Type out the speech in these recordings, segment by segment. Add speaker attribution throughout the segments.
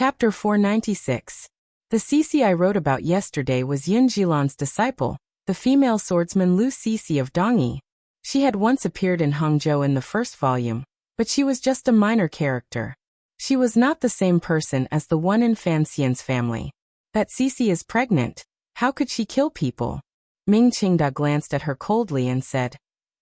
Speaker 1: Chapter 496. The Cece I wrote about yesterday was Yun Jilan's disciple, the female swordsman Lu Cece of Dongyi. She had once appeared in Hangzhou in the first volume, but she was just a minor character. She was not the same person as the one in Fan Xian's family. That Cece is pregnant. How could she kill people? Ming Qingda glanced at her coldly and said,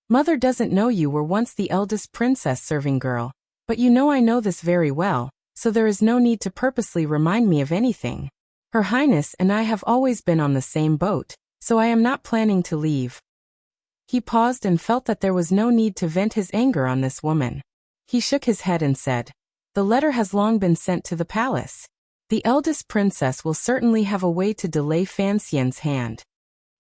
Speaker 1: Mother doesn't know you were once the eldest princess serving girl, but you know I know this very well, so there is no need to purposely remind me of anything. Her Highness and I have always been on the same boat, so I am not planning to leave. He paused and felt that there was no need to vent his anger on this woman. He shook his head and said, The letter has long been sent to the palace. The eldest princess will certainly have a way to delay Fan Xian's hand.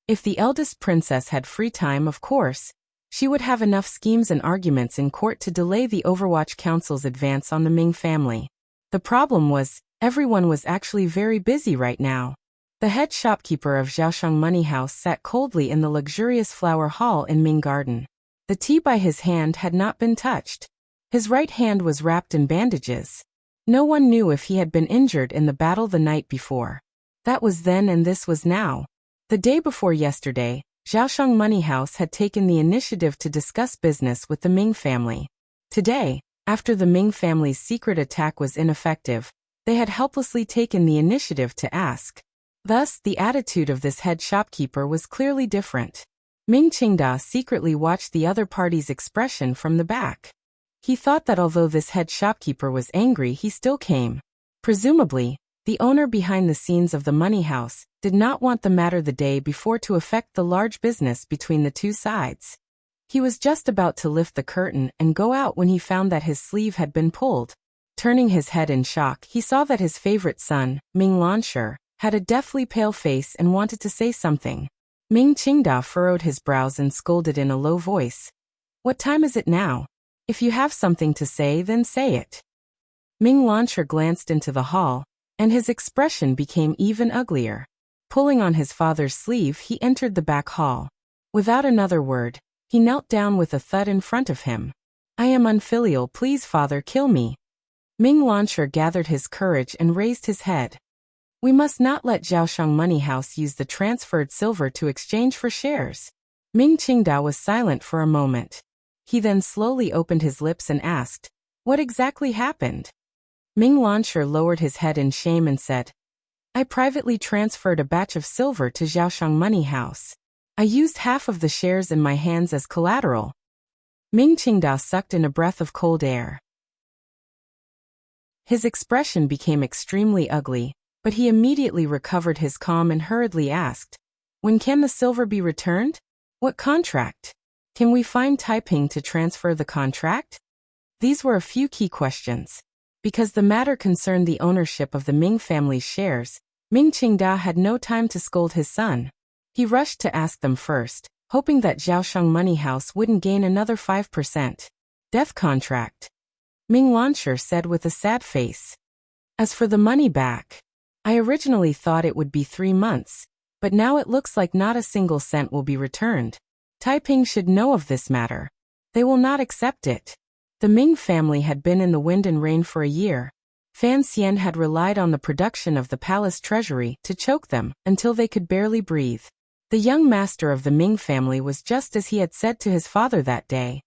Speaker 1: If the eldest princess had free time, of course, she would have enough schemes and arguments in court to delay the Overwatch Council's advance on the Ming family. The problem was, everyone was actually very busy right now. The head shopkeeper of Zhaoshang Money House sat coldly in the luxurious flower hall in Ming Garden. The tea by his hand had not been touched. His right hand was wrapped in bandages. No one knew if he had been injured in the battle the night before. That was then and this was now. The day before yesterday, Zhaoshang Money House had taken the initiative to discuss business with the Ming family. Today, after the Ming family's secret attack was ineffective, they had helplessly taken the initiative to ask. Thus, the attitude of this head shopkeeper was clearly different. Ming Qingda secretly watched the other party's expression from the back. He thought that although this head shopkeeper was angry, he still came. Presumably, the owner behind the scenes of the money house did not want the matter the day before to affect the large business between the two sides. He was just about to lift the curtain and go out when he found that his sleeve had been pulled. Turning his head in shock, he saw that his favorite son, Ming Lansher, had a deathly pale face and wanted to say something. Ming Qingda furrowed his brows and scolded in a low voice. What time is it now? If you have something to say, then say it. Ming Lansher glanced into the hall, and his expression became even uglier. Pulling on his father's sleeve, he entered the back hall. Without another word, he knelt down with a thud in front of him. I am unfilial, please father, kill me. Ming Lansher gathered his courage and raised his head. We must not let Zhaoshang Money House use the transferred silver to exchange for shares. Ming Qingda was silent for a moment. He then slowly opened his lips and asked, What exactly happened? Ming Lansher lowered his head in shame and said, I privately transferred a batch of silver to Zhaoshang Money House. I used half of the shares in my hands as collateral. Ming Qingda sucked in a breath of cold air. His expression became extremely ugly, but he immediately recovered his calm and hurriedly asked, When can the silver be returned? What contract? Can we find Taiping to transfer the contract? These were a few key questions. Because the matter concerned the ownership of the Ming family's shares, Ming Qingda had no time to scold his son. He rushed to ask them first, hoping that Zhaoshang Money House wouldn't gain another 5%. Death contract. Ming Lansher said with a sad face. As for the money back, I originally thought it would be 3 months, but now it looks like not a single cent will be returned. Taiping should know of this matter. They will not accept it. The Ming family had been in the wind and rain for a year. Fan Xian had relied on the production of the palace treasury to choke them until they could barely breathe. The young master of the Ming family was just as he had said to his father that day.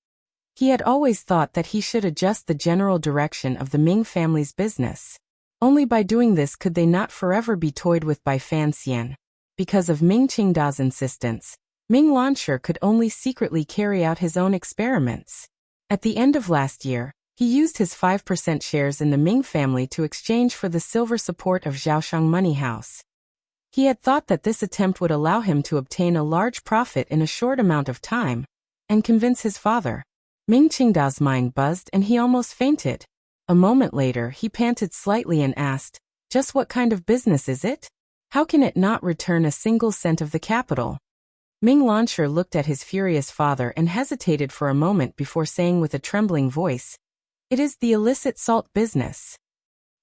Speaker 1: He had always thought that he should adjust the general direction of the Ming family's business. Only by doing this could they not forever be toyed with by Fan Xian. Because of Ming Qingda's insistence, Ming Lansher could only secretly carry out his own experiments. At the end of last year, he used his 5% shares in the Ming family to exchange for the silver support of Zhaoshang Money House. He had thought that this attempt would allow him to obtain a large profit in a short amount of time, and convince his father. Ming Qingda's mind buzzed and he almost fainted. A moment later, he panted slightly and asked, Just what kind of business is it? How can it not return a single cent of the capital? Ming Lansher looked at his furious father and hesitated for a moment before saying with a trembling voice, It is the illicit salt business.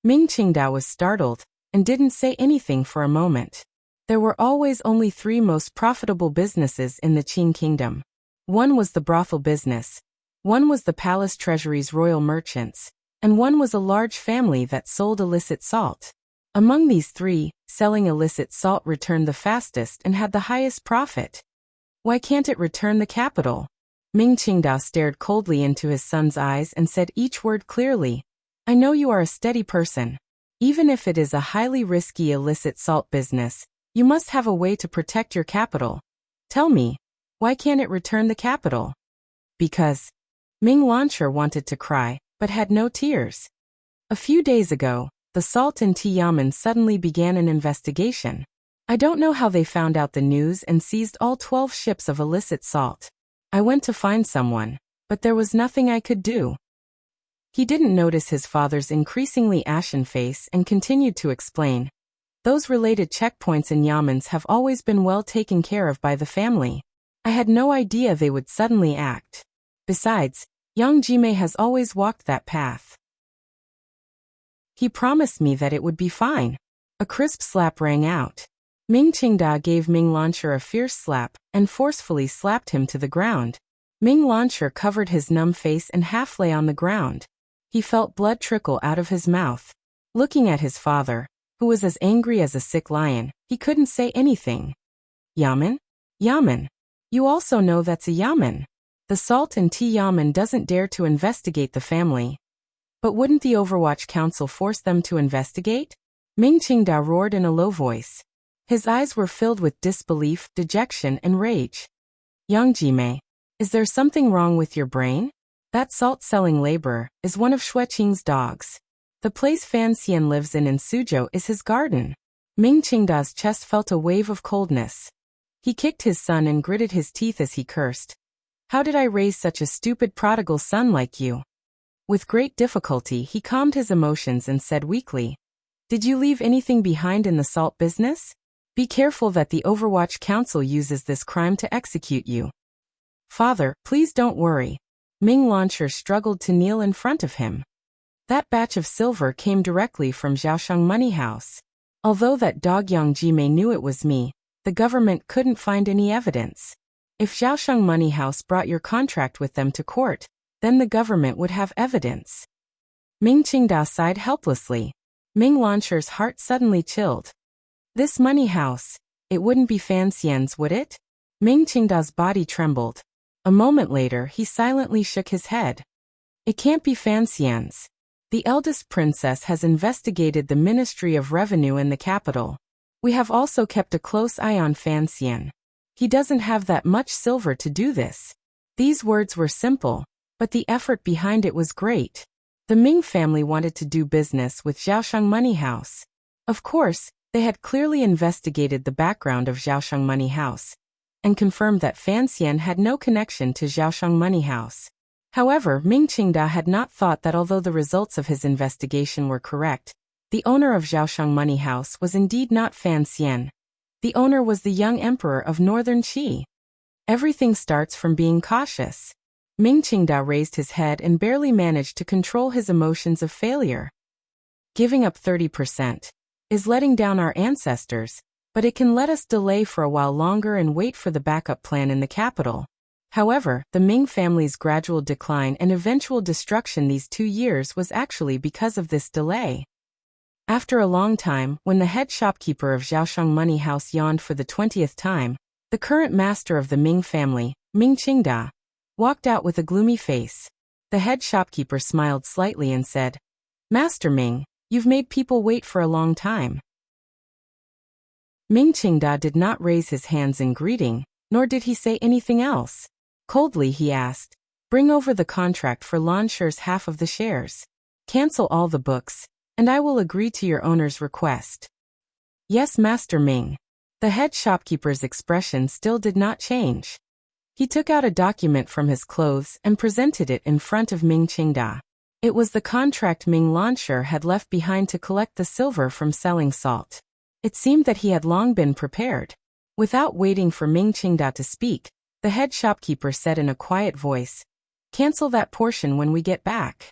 Speaker 1: Ming Qingda was startled and didn't say anything for a moment. There were always only 3 most profitable businesses in the Qin kingdom. One was the brothel business, one was the palace treasury's royal merchants, and one was a large family that sold illicit salt. Among these three, selling illicit salt returned the fastest and had the highest profit. Why can't it return the capital? Ming Qingdao stared coldly into his son's eyes and said each word clearly. I know you are a steady person. Even if it is a highly risky illicit salt business, you must have a way to protect your capital. Tell me, why can't it return the capital? Because Ming Lansher wanted to cry, but had no tears. A few days ago, the Salt and Tea Yamen suddenly began an investigation. I don't know how they found out the news and seized all 12 ships of illicit salt. I went to find someone, but there was nothing I could do. He didn't notice his father's increasingly ashen face and continued to explain. Those related checkpoints in Yamens have always been well taken care of by the family. I had no idea they would suddenly act. Besides, young Jime has always walked that path. He promised me that it would be fine. A crisp slap rang out. Ming Qingda gave Ming Lansher a fierce slap and forcefully slapped him to the ground. Ming Lansher covered his numb face and half lay on the ground. He felt blood trickle out of his mouth. Looking at his father, who was as angry as a sick lion, he couldn't say anything. Yamen? Yamen. You also know that's a yamen. The Salt and Tea Yamen doesn't dare to investigate the family. But wouldn't the Overwatch Council force them to investigate? Ming Qingda roared in a low voice. His eyes were filled with disbelief, dejection, and rage. Young Jime, is there something wrong with your brain? That salt-selling laborer is one of Xueqing's dogs. The place Fan Xian lives in Suzhou is his garden. Ming Qingda's chest felt a wave of coldness. He kicked his son and gritted his teeth as he cursed. How did I raise such a stupid prodigal son like you? With great difficulty he calmed his emotions and said weakly, Did you leave anything behind in the salt business? Be careful that the Overwatch Council uses this crime to execute you. Father, please don't worry. Ming Lansher struggled to kneel in front of him. That batch of silver came directly from Zhaoshang Money House. Although that dog Yang Jime knew it was me, the government couldn't find any evidence. If Zhaoshang Money House brought your contract with them to court, then the government would have evidence. Ming Qingda sighed helplessly. Ming Lansher's heart suddenly chilled. This money house, it wouldn't be Fan Xian's, would it? Ming Qingda's body trembled. A moment later he silently shook his head. It can't be Fan Xian's. The eldest princess has investigated the Ministry of Revenue in the capital. We have also kept a close eye on Fan Xian. He doesn't have that much silver to do this. These words were simple, but the effort behind it was great. The Ming family wanted to do business with Zhaoshang Money House. Of course, they had clearly investigated the background of Zhaoshang Money House and confirmed that Fan Xian had no connection to Zhaoshang Money House. However, Ming Qingda had not thought that although the results of his investigation were correct, the owner of Zhaoshang Money House was indeed not Fan Xian. The owner was the young emperor of Northern Qi. Everything starts from being cautious. Ming Qingda raised his head and barely managed to control his emotions of failure. Giving up 30% is letting down our ancestors, but it can let us delay for a while longer and wait for the backup plan in the capital. However, the Ming family's gradual decline and eventual destruction these 2 years was actually because of this delay. After a long time, when the head shopkeeper of Zhaoshang Money House yawned for the 20th time, the current master of the Ming family, Ming Qingda, walked out with a gloomy face. The head shopkeeper smiled slightly and said, Master Ming, you've made people wait for a long time. Ming Qingda did not raise his hands in greeting, nor did he say anything else. Coldly he asked, Bring over the contract for Lansher's half of the shares. Cancel all the books, and I will agree to your owner's request. Yes, Master Ming. The head shopkeeper's expression still did not change. He took out a document from his clothes and presented it in front of Ming Qingda. It was the contract Ming Lansher had left behind to collect the silver from selling salt. It seemed that he had long been prepared. Without waiting for Ming Qingda to speak, the head shopkeeper said in a quiet voice, Cancel that portion when we get back.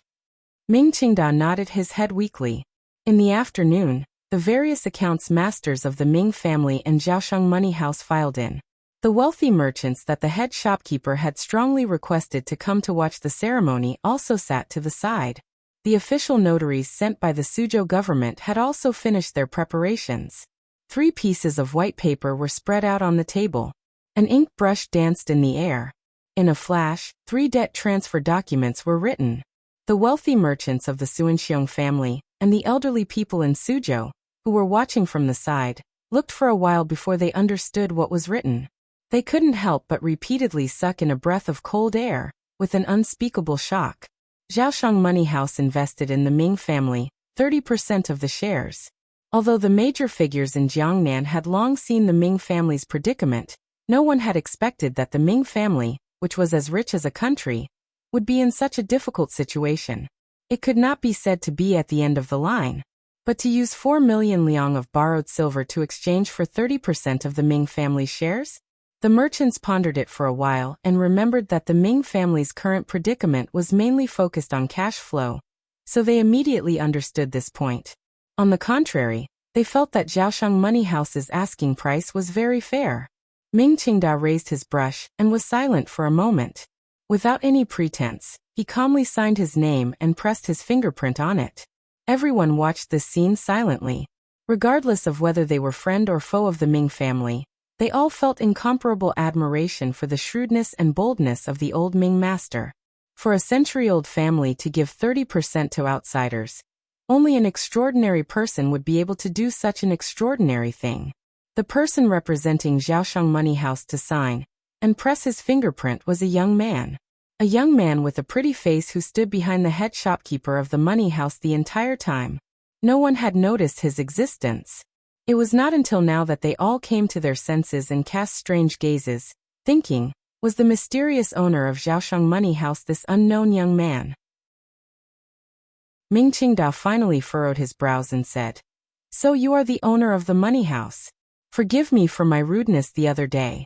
Speaker 1: Ming Qingda nodded his head weakly. In the afternoon, the various accounts masters of the Ming family and Zhaoshang Money House filed in. The wealthy merchants that the head shopkeeper had strongly requested to come to watch the ceremony also sat to the side. The official notaries sent by the Suzhou government had also finished their preparations. 3 pieces of white paper were spread out on the table. An ink brush danced in the air. In a flash, 3 debt transfer documents were written. The wealthy merchants of the Suanxiong family and the elderly people in Suzhou, who were watching from the side, looked for a while before they understood what was written. They couldn't help but repeatedly suck in a breath of cold air, with an unspeakable shock. Zhaoshang Money House invested in the Ming family 30% of the shares. Although the major figures in Jiangnan had long seen the Ming family's predicament, no one had expected that the Ming family, which was as rich as a country, would be in such a difficult situation. It could not be said to be at the end of the line, but to use 4 million liang of borrowed silver to exchange for 30% of the Ming family's shares? The merchants pondered it for a while and remembered that the Ming family's current predicament was mainly focused on cash flow, so they immediately understood this point. On the contrary, they felt that Zhaoshang Money House's asking price was very fair. Ming Qingda raised his brush and was silent for a moment. Without any pretense, he calmly signed his name and pressed his fingerprint on it. Everyone watched this scene silently. Regardless of whether they were friend or foe of the Ming family, they all felt incomparable admiration for the shrewdness and boldness of the old Ming master. For a century-old family to give 30% to outsiders, only an extraordinary person would be able to do such an extraordinary thing. The person representing Zhaoshang Money House to sign and press his fingerprint was a young man. A young man with a pretty face who stood behind the head shopkeeper of the money house the entire time. No one had noticed his existence. It was not until now that they all came to their senses and cast strange gazes, thinking, was the mysterious owner of Zhaoshang Money House this unknown young man? Ming Qingda finally furrowed his brows and said, "So you are the owner of the money house. Forgive me for my rudeness the other day."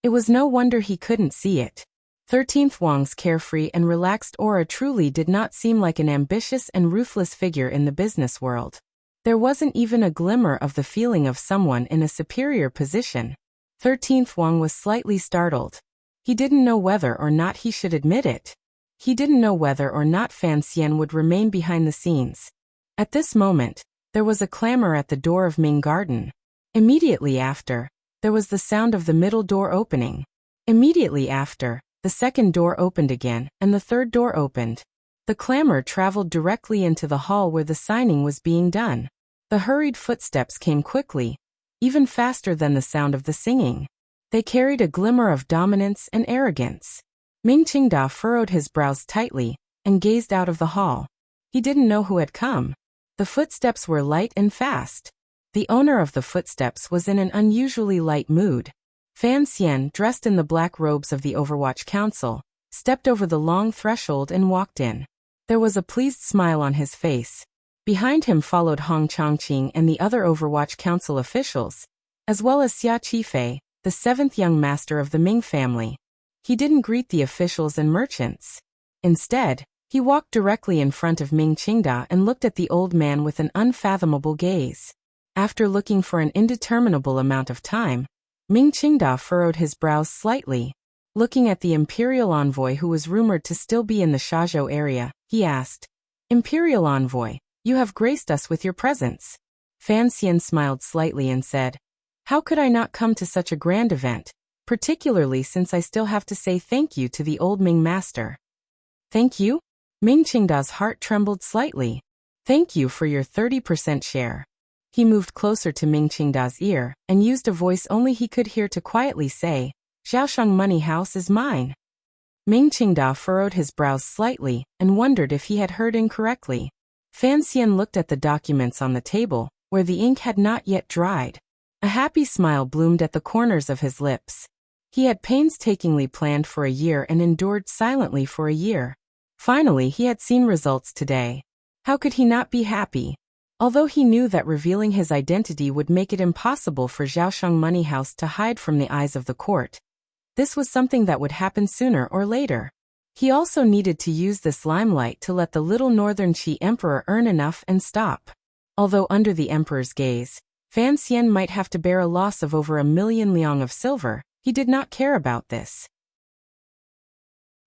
Speaker 1: It was no wonder he couldn't see it. 13th Wang's carefree and relaxed aura truly did not seem like an ambitious and ruthless figure in the business world. There wasn't even a glimmer of the feeling of someone in a superior position. 13th Wang was slightly startled. He didn't know whether or not he should admit it. He didn't know whether or not Fan Xian would remain behind the scenes. At this moment, there was a clamor at the door of Ming Garden. Immediately after, there was the sound of the middle door opening. Immediately after, the second door opened again, and the third door opened. The clamor traveled directly into the hall where the signing was being done. The hurried footsteps came quickly, even faster than the sound of the singing. They carried a glimmer of dominance and arrogance. Ming Qingda furrowed his brows tightly and gazed out of the hall. He didn't know who had come. The footsteps were light and fast. The owner of the footsteps was in an unusually light mood. Fan Xian, dressed in the black robes of the Overwatch Council, stepped over the long threshold and walked in. There was a pleased smile on his face. Behind him followed Hong Chongqing and the other Overwatch Council officials, as well as Xia Qifei, the 7th young master of the Ming family. He didn't greet the officials and merchants. Instead, he walked directly in front of Ming Qingda and looked at the old man with an unfathomable gaze. After looking for an indeterminable amount of time, Ming Qingda furrowed his brows slightly. Looking at the imperial envoy who was rumored to still be in the Shazhou area, he asked, "Imperial envoy, you have graced us with your presence." Fan Xian smiled slightly and said, "How could I not come to such a grand event, particularly since I still have to say thank you to the old Ming master." "Thank you?" Ming Qingda's heart trembled slightly. "Thank you for your 30% share." He moved closer to Ming Qingda's ear and used a voice only he could hear to quietly say, "Zhaoshang Money House is mine." Ming Qingda furrowed his brows slightly and wondered if he had heard incorrectly. Fan Xian looked at the documents on the table, where the ink had not yet dried. A happy smile bloomed at the corners of his lips. He had painstakingly planned for a year and endured silently for a year. Finally, he had seen results today. How could he not be happy? Although he knew that revealing his identity would make it impossible for Zhaoshang Money House to hide from the eyes of the court, this was something that would happen sooner or later. He also needed to use this limelight to let the little Northern Qi Emperor earn enough and stop. Although under the Emperor's gaze, Fan Xian might have to bear a loss of over 1,000,000 liang of silver, he did not care about this.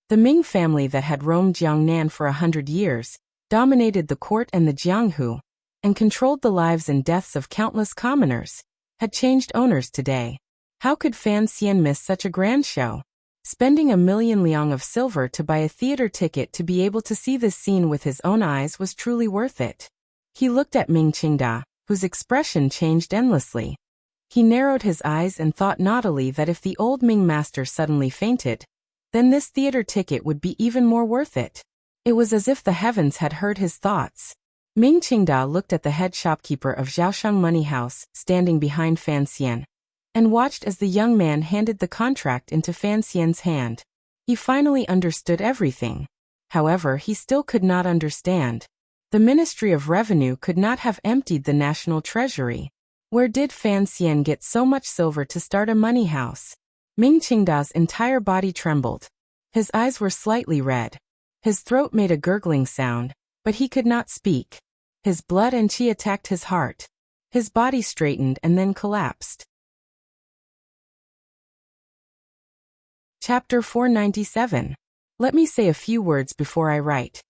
Speaker 1: The Ming family that had roamed Jiangnan for 100 years, dominated the court and the Jianghu, and controlled the lives and deaths of countless commoners, had changed owners today. How could Fan Xian miss such a grand show? Spending 1,000,000 liang of silver to buy a theater ticket to be able to see this scene with his own eyes was truly worth it. He looked at Ming Qingda, whose expression changed endlessly. He narrowed his eyes and thought naughtily that if the old Ming master suddenly fainted, then this theater ticket would be even more worth it. It was as if the heavens had heard his thoughts. Ming Qingda looked at the head shopkeeper of Zhaosheng Money House, standing behind Fan Xian, and watched as the young man handed the contract into Fan Xian's hand. He finally understood everything. However, he still could not understand. The Ministry of Revenue could not have emptied the national treasury. Where did Fan Xian get so much silver to start a money house? Ming Qingda's entire body trembled. His eyes were slightly red. His throat made a gurgling sound, but he could not speak. His blood and qi attacked his heart. His body straightened and then collapsed. Chapter 497. Let me say a few words before I write.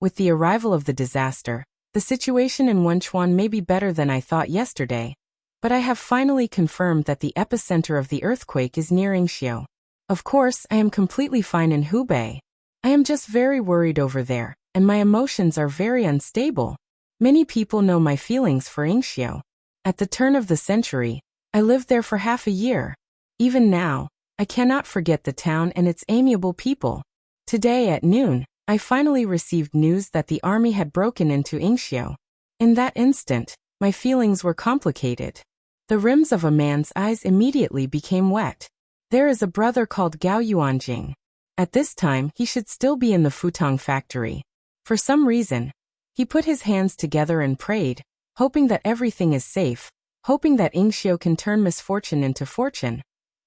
Speaker 1: With the arrival of the disaster, the situation in Wenchuan may be better than I thought yesterday, but I have finally confirmed that the epicenter of the earthquake is near Yingxiu. Of course, I am completely fine in Hubei. I am just very worried over there, and my emotions are very unstable. Many people know my feelings for Yingxiu. At the turn of the century, I lived there for half a year. Even now, I cannot forget the town and its amiable people. Today at noon, I finally received news that the army had broken into Yingxiu. In that instant, my feelings were complicated. The rims of a man's eyes immediately became wet. There is a brother called Gao Yuanjing. At this time, he should still be in the futong factory. For some reason, he put his hands together and prayed, hoping that everything is safe, hoping that Yingxiu can turn misfortune into fortune,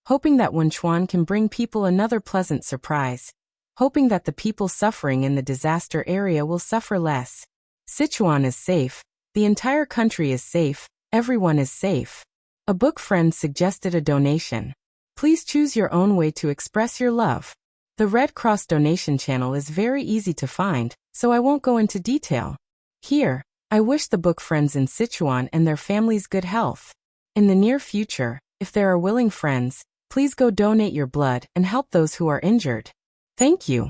Speaker 1: hoping that Wenchuan can bring people another pleasant surprise, hoping that the people suffering in the disaster area will suffer less. Sichuan is safe, the entire country is safe, everyone is safe. A book friend suggested a donation. Please choose your own way to express your love. The Red Cross donation channel is very easy to find, so I won't go into detail. Here, I wish the book friends in Sichuan and their families good health. In the near future, if there are willing friends, please go donate your blood and help those who are injured. Thank you.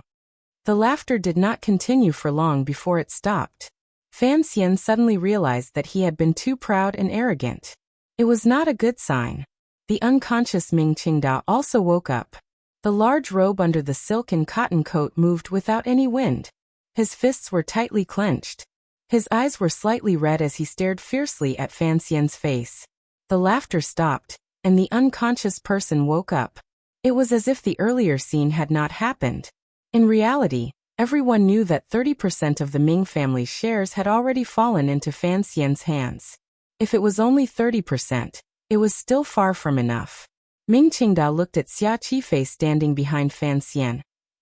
Speaker 1: The laughter did not continue for long before it stopped. Fan Xian suddenly realized that he had been too proud and arrogant. It was not a good sign. The unconscious Ming Qingda also woke up. The large robe under the silk and cotton coat moved without any wind. His fists were tightly clenched. His eyes were slightly red as he stared fiercely at Fan Xian's face. The laughter stopped, and the unconscious person woke up. It was as if the earlier scene had not happened. In reality, everyone knew that 30% of the Ming family's shares had already fallen into Fan Xian's hands. If it was only 30%, it was still far from enough. Ming Qingda looked at Xia Qifei standing behind Fan Xian,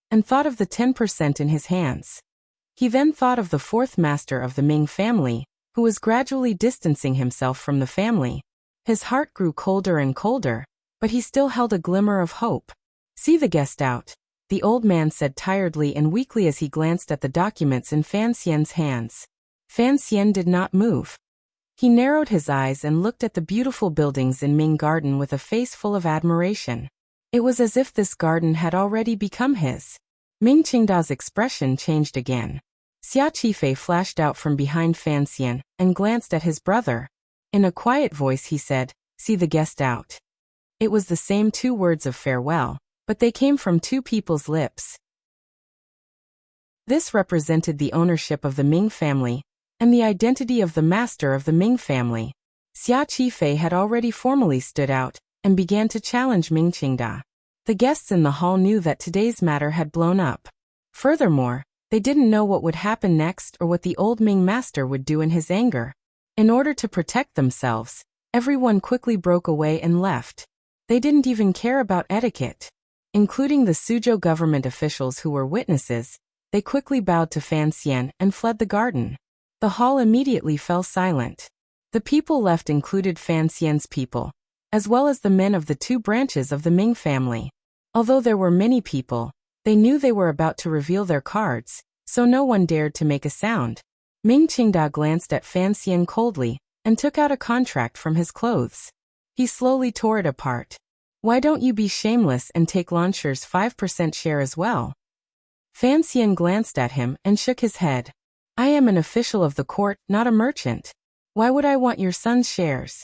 Speaker 1: and thought of the 10% in his hands. He then thought of the fourth master of the Ming family, who was gradually distancing himself from the family. His heart grew colder and colder, but he still held a glimmer of hope. See the guest out, the old man said tiredly and weakly as he glanced at the documents in Fan Xian's hands. Fan Xian did not move. He narrowed his eyes and looked at the beautiful buildings in Ming Garden with a face full of admiration. It was as if this garden had already become his. Ming Qingda's expression changed again. Xia Qifei flashed out from behind Fan Xian and glanced at his brother. In a quiet voice he said, "See the guest out." It was the same 2 words of farewell, but they came from 2 people's lips. This represented the ownership of the Ming family, and the identity of the master of the Ming family. Xia Qifei had already formally stood out, and began to challenge Ming Qingda. The guests in the hall knew that today's matter had blown up. Furthermore, they didn't know what would happen next or what the old Ming master would do in his anger. In order to protect themselves, everyone quickly broke away and left. They didn't even care about etiquette. Including the Suzhou government officials who were witnesses, they quickly bowed to Fan Xian and fled the garden. The hall immediately fell silent. The people left included Fan Xian's people, as well as the men of the 2 branches of the Ming family. Although there were many people, they knew they were about to reveal their cards, so no one dared to make a sound. Ming Qingda glanced at Fan Xian coldly and took out a contract from his clothes. He slowly tore it apart. Why don't you be shameless and take Launcher's 5% share as well? Fan Xian glanced at him and shook his head. I am an official of the court, not a merchant. Why would I want your son's shares?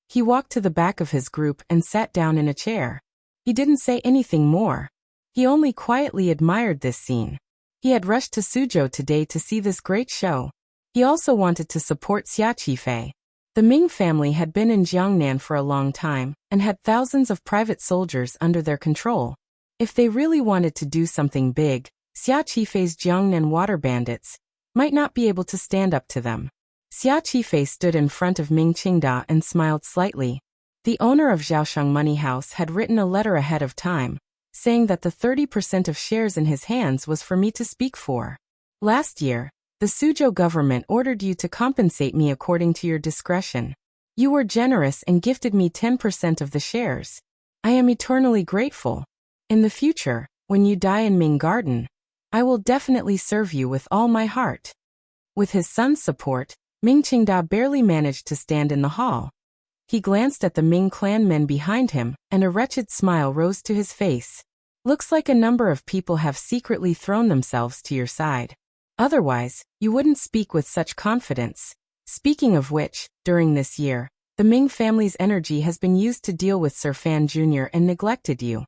Speaker 1: He walked to the back of his group and sat down in a chair. He didn't say anything more. He only quietly admired this scene. He had rushed to Suzhou today to see this great show. He also wanted to support Xia Qifei. The Ming family had been in Jiangnan for a long time and had thousands of private soldiers under their control. If they really wanted to do something big, Xia Qifei's Jiangnan water bandits might not be able to stand up to them. Xia Qifei stood in front of Ming Qingda and smiled slightly. The owner of Zhaosheng Money House had written a letter ahead of time, saying that the 30% of shares in his hands was for me to speak for. Last year, the Suzhou government ordered you to compensate me according to your discretion. You were generous and gifted me 10% of the shares. I am eternally grateful. In the future, when you die in Ming Garden, I will definitely serve you with all my heart. With his son's support, Ming Qingda barely managed to stand in the hall. He glanced at the Ming clan men behind him, and a wretched smile rose to his face. Looks like a number of people have secretly thrown themselves to your side. Otherwise, you wouldn't speak with such confidence. Speaking of which, during this year, the Ming family's energy has been used to deal with Sir Fan Jr. and neglected you.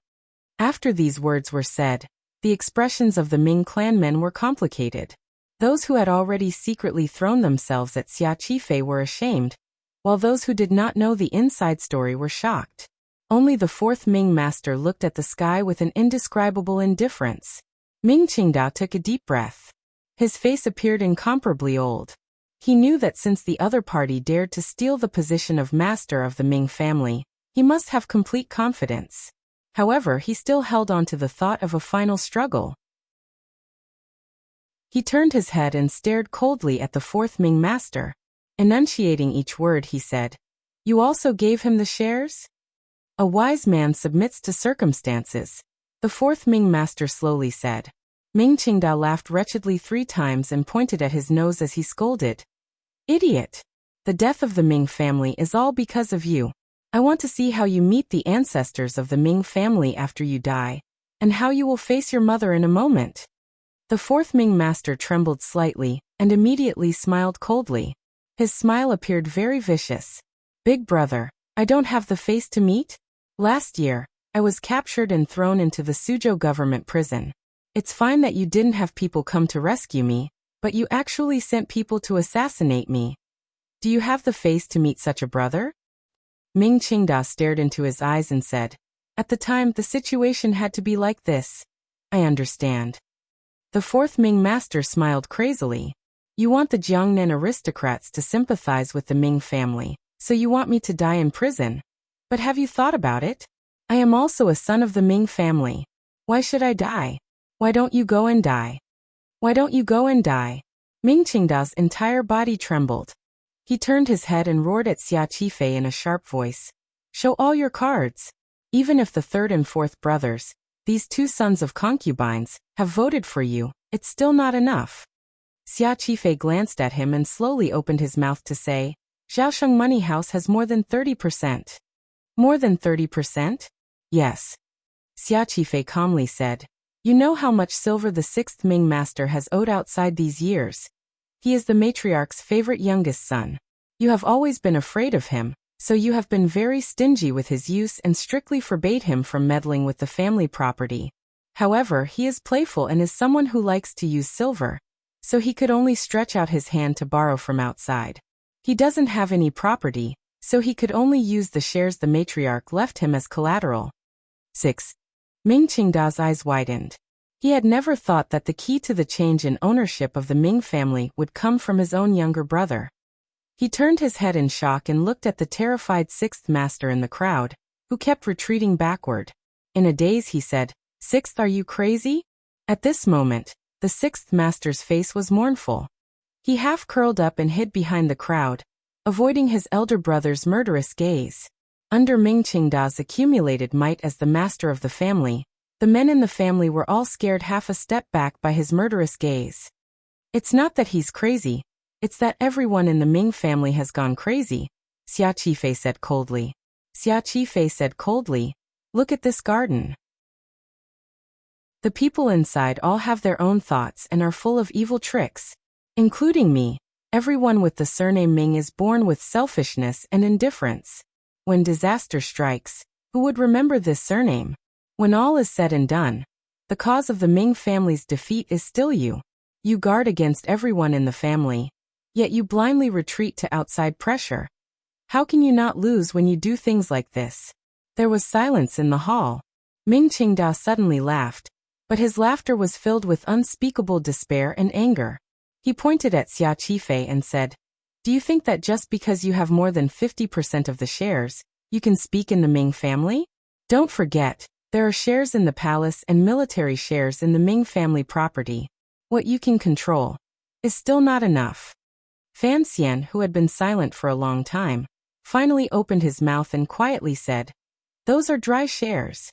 Speaker 1: After these words were said, the expressions of the Ming clan men were complicated. Those who had already secretly thrown themselves at Xia Qifei were ashamed, while those who did not know the inside story were shocked. Only the fourth Ming master looked at the sky with an indescribable indifference. Ming Qingda took a deep breath. His face appeared incomparably old. He knew that since the other party dared to steal the position of master of the Ming family, he must have complete confidence. However, he still held on to the thought of a final struggle. He turned his head and stared coldly at the fourth Ming master. Enunciating each word, he said, "You also gave him the shares?" A wise man submits to circumstances, the fourth Ming master slowly said. Ming Qingda laughed wretchedly 3 times and pointed at his nose as he scolded. Idiot! The death of the Ming family is all because of you. I want to see how you meet the ancestors of the Ming family after you die, and how you will face your mother in a moment. The fourth Ming master trembled slightly, and immediately smiled coldly. His smile appeared very vicious. Big brother, I don't have the face to meet? Last year, I was captured and thrown into the Suzhou government prison. It's fine that you didn't have people come to rescue me, but you actually sent people to assassinate me. Do you have the face to meet such a brother? Ming Qingda stared into his eyes and said, At the time, the situation had to be like this. I understand. The fourth Ming master smiled crazily. You want the Jiangnan aristocrats to sympathize with the Ming family, so you want me to die in prison. But have you thought about it? I am also a son of the Ming family. Why should I die? Why don't you go and die? Why don't you go and die? Ming Qingda's entire body trembled. He turned his head and roared at Xia Qifei in a sharp voice. Show all your cards. Even if the third and fourth brothers, these 2 sons of concubines, have voted for you, it's still not enough. Xia Qifei glanced at him and slowly opened his mouth to say, Zhaosheng Money House has more than 30%. More than 30%? Yes. Xia Qifei calmly said, You know how much silver the 6th Ming master has owed outside these years. He is the matriarch's favorite youngest son. You have always been afraid of him, so you have been very stingy with his use and strictly forbade him from meddling with the family property. However, he is playful and is someone who likes to use silver, so he could only stretch out his hand to borrow from outside. He doesn't have any property, so he could only use the shares the matriarch left him as collateral. 6. Ming Qingda's eyes widened. He had never thought that the key to the change in ownership of the Ming family would come from his own younger brother. He turned his head in shock and looked at the terrified 6th master in the crowd, who kept retreating backward. In a daze he said, 6th, are you crazy? At this moment, the 6th master's face was mournful. He half curled up and hid behind the crowd, avoiding his elder brother's murderous gaze. Under Ming Qingda's accumulated might as the master of the family, The men in the family were all scared half a step back by his murderous gaze. It's not that he's crazy, it's that everyone in the Ming family has gone crazy, Xia Qifei said coldly. Xia Qifei said coldly, look at this garden. The people inside all have their own thoughts and are full of evil tricks, including me. Everyone with the surname Ming is born with selfishness and indifference. When disaster strikes, who would remember this surname? When all is said and done, the cause of the Ming family's defeat is still you. You guard against everyone in the family, yet you blindly retreat to outside pressure. How can you not lose when you do things like this? There was silence in the hall. Ming Qingda suddenly laughed, but his laughter was filled with unspeakable despair and anger. He pointed at Xia Qifei and said, do you think that just because you have more than 50% of the shares, you can speak in the Ming family? Don't forget, there are shares in the palace and military shares in the Ming family property. What you can control is still not enough. Fan Xian, who had been silent for a long time, finally opened his mouth and quietly said, those are dry shares.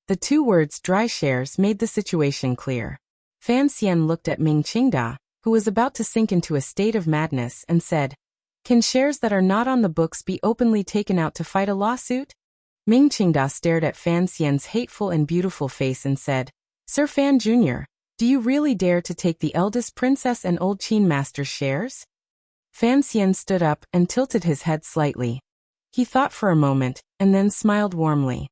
Speaker 1: The two words dry shares made the situation clear. Fan Xian looked at Ming Qingda, who was about to sink into a state of madness, and said, can shares that are not on the books be openly taken out to fight a lawsuit? Ming Qingda stared at Fan Xian's hateful and beautiful face and said, Sir Fan Jr., do you really dare to take the eldest princess and old Qin master's shares? Fan Xian stood up and tilted his head slightly. He thought for a moment, and then smiled warmly.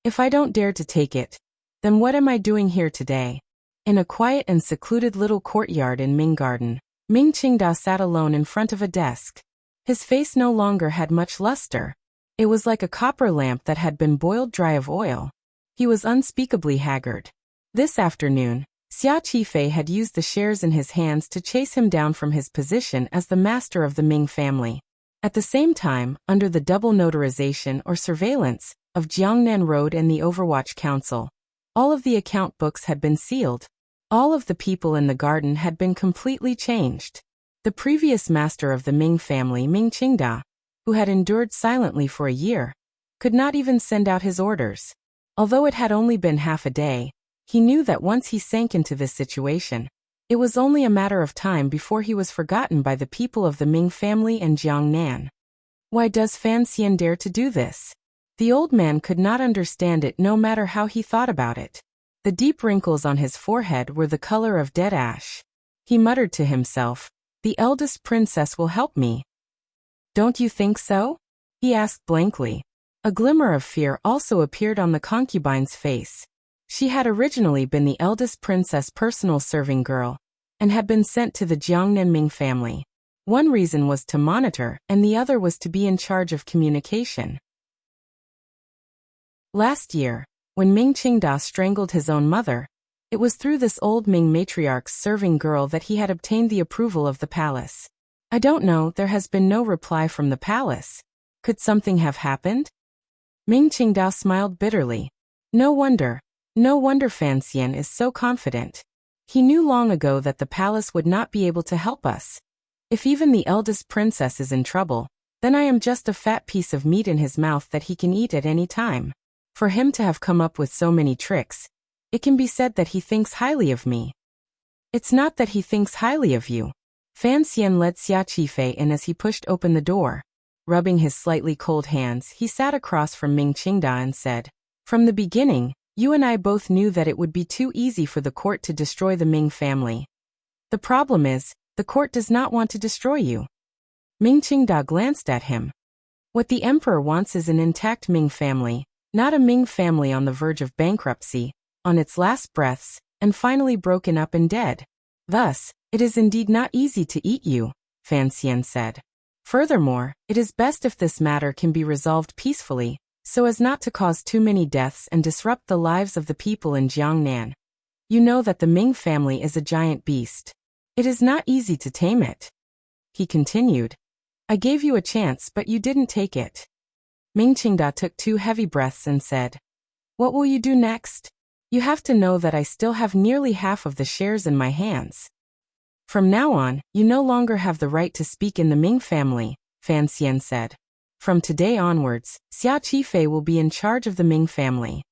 Speaker 1: If I don't dare to take it, then what am I doing here today? In a quiet and secluded little courtyard in Ming Garden, Ming Qingda sat alone in front of a desk. His face no longer had much luster. It was like a copper lamp that had been boiled dry of oil. He was unspeakably haggard. This afternoon, Xia Qifei had used the shares in his hands to chase him down from his position as the master of the Ming family. At the same time, under the double notarization or surveillance of Jiangnan Road and the Overwatch Council, all of the account books had been sealed. All of the people in the garden had been completely changed. The previous master of the Ming family, Ming Qingda, who had endured silently for a year, could not even send out his orders. Although it had only been half a day, he knew that once he sank into this situation, it was only a matter of time before he was forgotten by the people of the Ming family and Jiangnan. Why does Fan Xian dare to do this? The old man could not understand it no matter how he thought about it. The deep wrinkles on his forehead were the color of dead ash. He muttered to himself, the eldest princess will help me. Don't you think so? He asked blankly. A glimmer of fear also appeared on the concubine's face. She had originally been the eldest princess' personal serving girl, and had been sent to the Jiangnan Ming family. One reason was to monitor, and the other was to be in charge of communication. Last year, when Ming Qingda strangled his own mother, it was through this old Ming matriarch's serving girl that he had obtained the approval of the palace. I don't know, there has been no reply from the palace. Could something have happened? Ming Qingda smiled bitterly. No wonder Fan Xian is so confident. He knew long ago that the palace would not be able to help us. If even the eldest princess is in trouble, then I am just a fat piece of meat in his mouth that he can eat at any time. For him to have come up with so many tricks, it can be said that he thinks highly of me. It's not that he thinks highly of you. Fan Xian led Xia Qifei in as he pushed open the door. Rubbing his slightly cold hands, he sat across from Ming Qingda and said, from the beginning, you and I both knew that it would be too easy for the court to destroy the Ming family. The problem is, the court does not want to destroy you. Ming Qingda glanced at him. What the emperor wants is an intact Ming family, not a Ming family on the verge of bankruptcy, on its last breaths, and finally broken up and dead. Thus, it is indeed not easy to eat you, Fan Xian said. Furthermore, it is best if this matter can be resolved peacefully, so as not to cause too many deaths and disrupt the lives of the people in Jiangnan. You know that the Ming family is a giant beast. It is not easy to tame it. He continued. I gave you a chance but you didn't take it. Ming Qingda took 2 heavy breaths and said, what will you do next? You have to know that I still have nearly half of the shares in my hands. From now on, you no longer have the right to speak in the Ming family, Fan Xian said. From today onwards, Xia Qifei will be in charge of the Ming family.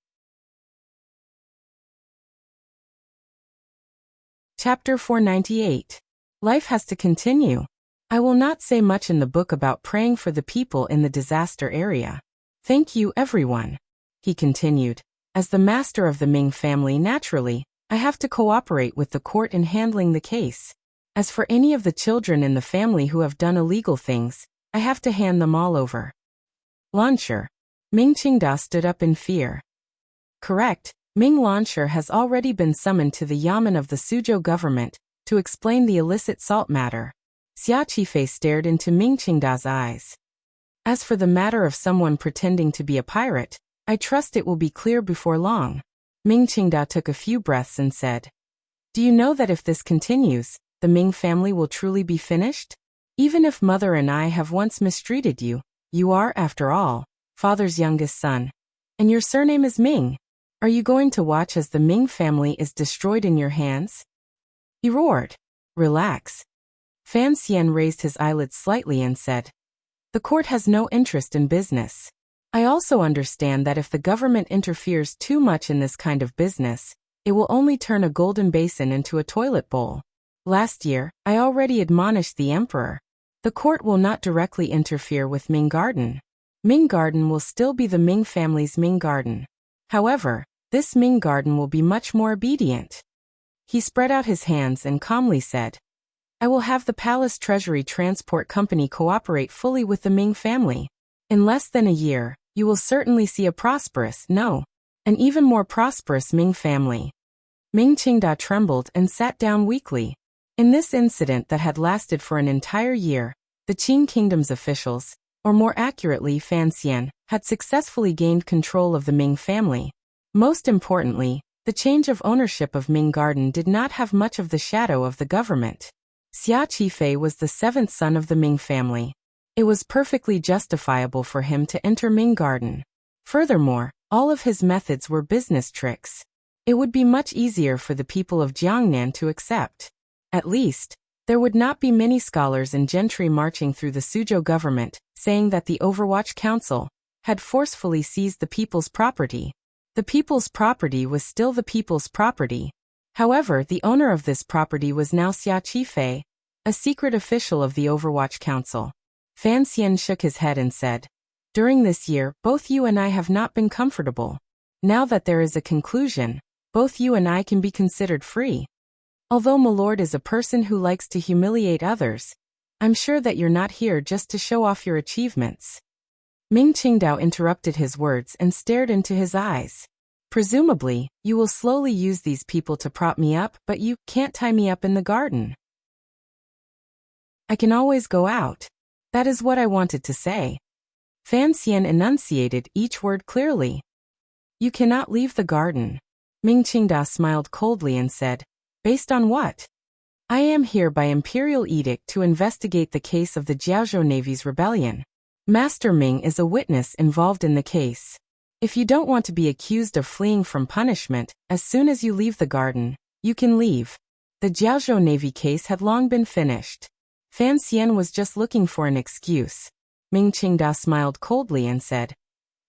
Speaker 1: Chapter 498. Life has to continue. I will not say much in the book about praying for the people in the disaster area. Thank you, everyone. He continued. As the master of the Ming family, naturally, I have to cooperate with the court in handling the case. As for any of the children in the family who have done illegal things, I have to hand them all over. Launcher. Ming Qingda stood up in fear. Correct, Ming Launcher has already been summoned to the yamen of the Suzhou government to explain the illicit salt matter. Xia Qifei stared into Ming Qingda's eyes. As for the matter of someone pretending to be a pirate, I trust it will be clear before long. Ming Qingda took a few breaths and said, Do you know that if this continues, the Ming family will truly be finished? Even if mother and I have once mistreated you, you are, after all, father's youngest son. And your surname is Ming. Are you going to watch as the Ming family is destroyed in your hands? He roared. Relax. Fan Xian raised his eyelids slightly and said, The court has no interest in business. I also understand that if the government interferes too much in this kind of business, it will only turn a golden basin into a toilet bowl. Last year, I already admonished the emperor. The court will not directly interfere with Ming Garden. Ming Garden will still be the Ming family's Ming Garden. However, this Ming Garden will be much more obedient. He spread out his hands and calmly said, I will have the Palace Treasury Transport Company cooperate fully with the Ming family. In less than a year, you will certainly see a prosperous, an even more prosperous Ming family. Ming Qingda trembled and sat down weakly. In this incident that had lasted for an entire year, the Qing Kingdom's officials, or more accurately Fan Xian, had successfully gained control of the Ming family. Most importantly, the change of ownership of Ming Garden did not have much of the shadow of the government. Xia Qifei was the seventh son of the Ming family. It was perfectly justifiable for him to enter Ming Garden. Furthermore, all of his methods were business tricks. It would be much easier for the people of Jiangnan to accept. At least, there would not be many scholars and gentry marching through the Suzhou government, saying that the Overwatch Council had forcefully seized the people's property. The people's property was still the people's property. However, the owner of this property was now Xia Qifei, a secret official of the Overwatch Council. Fan Xian shook his head and said, During this year, both you and I have not been comfortable. Now that there is a conclusion, both you and I can be considered free. Although Milord is a person who likes to humiliate others, I'm sure that you're not here just to show off your achievements. Ming Qingdao interrupted his words and stared into his eyes. Presumably, you will slowly use these people to prop me up, but you can't tie me up in the garden. I can always go out. That is what I wanted to say. Fan Xian enunciated each word clearly. You cannot leave the garden. Ming Qingda smiled coldly and said, Based on what? I am here by imperial edict to investigate the case of the Jiaozhou Navy's rebellion. Master Ming is a witness involved in the case. If you don't want to be accused of fleeing from punishment, as soon as you leave the garden, you can leave. The Jiaozhou Navy case had long been finished. Fan Xian was just looking for an excuse. Ming Qingda smiled coldly and said,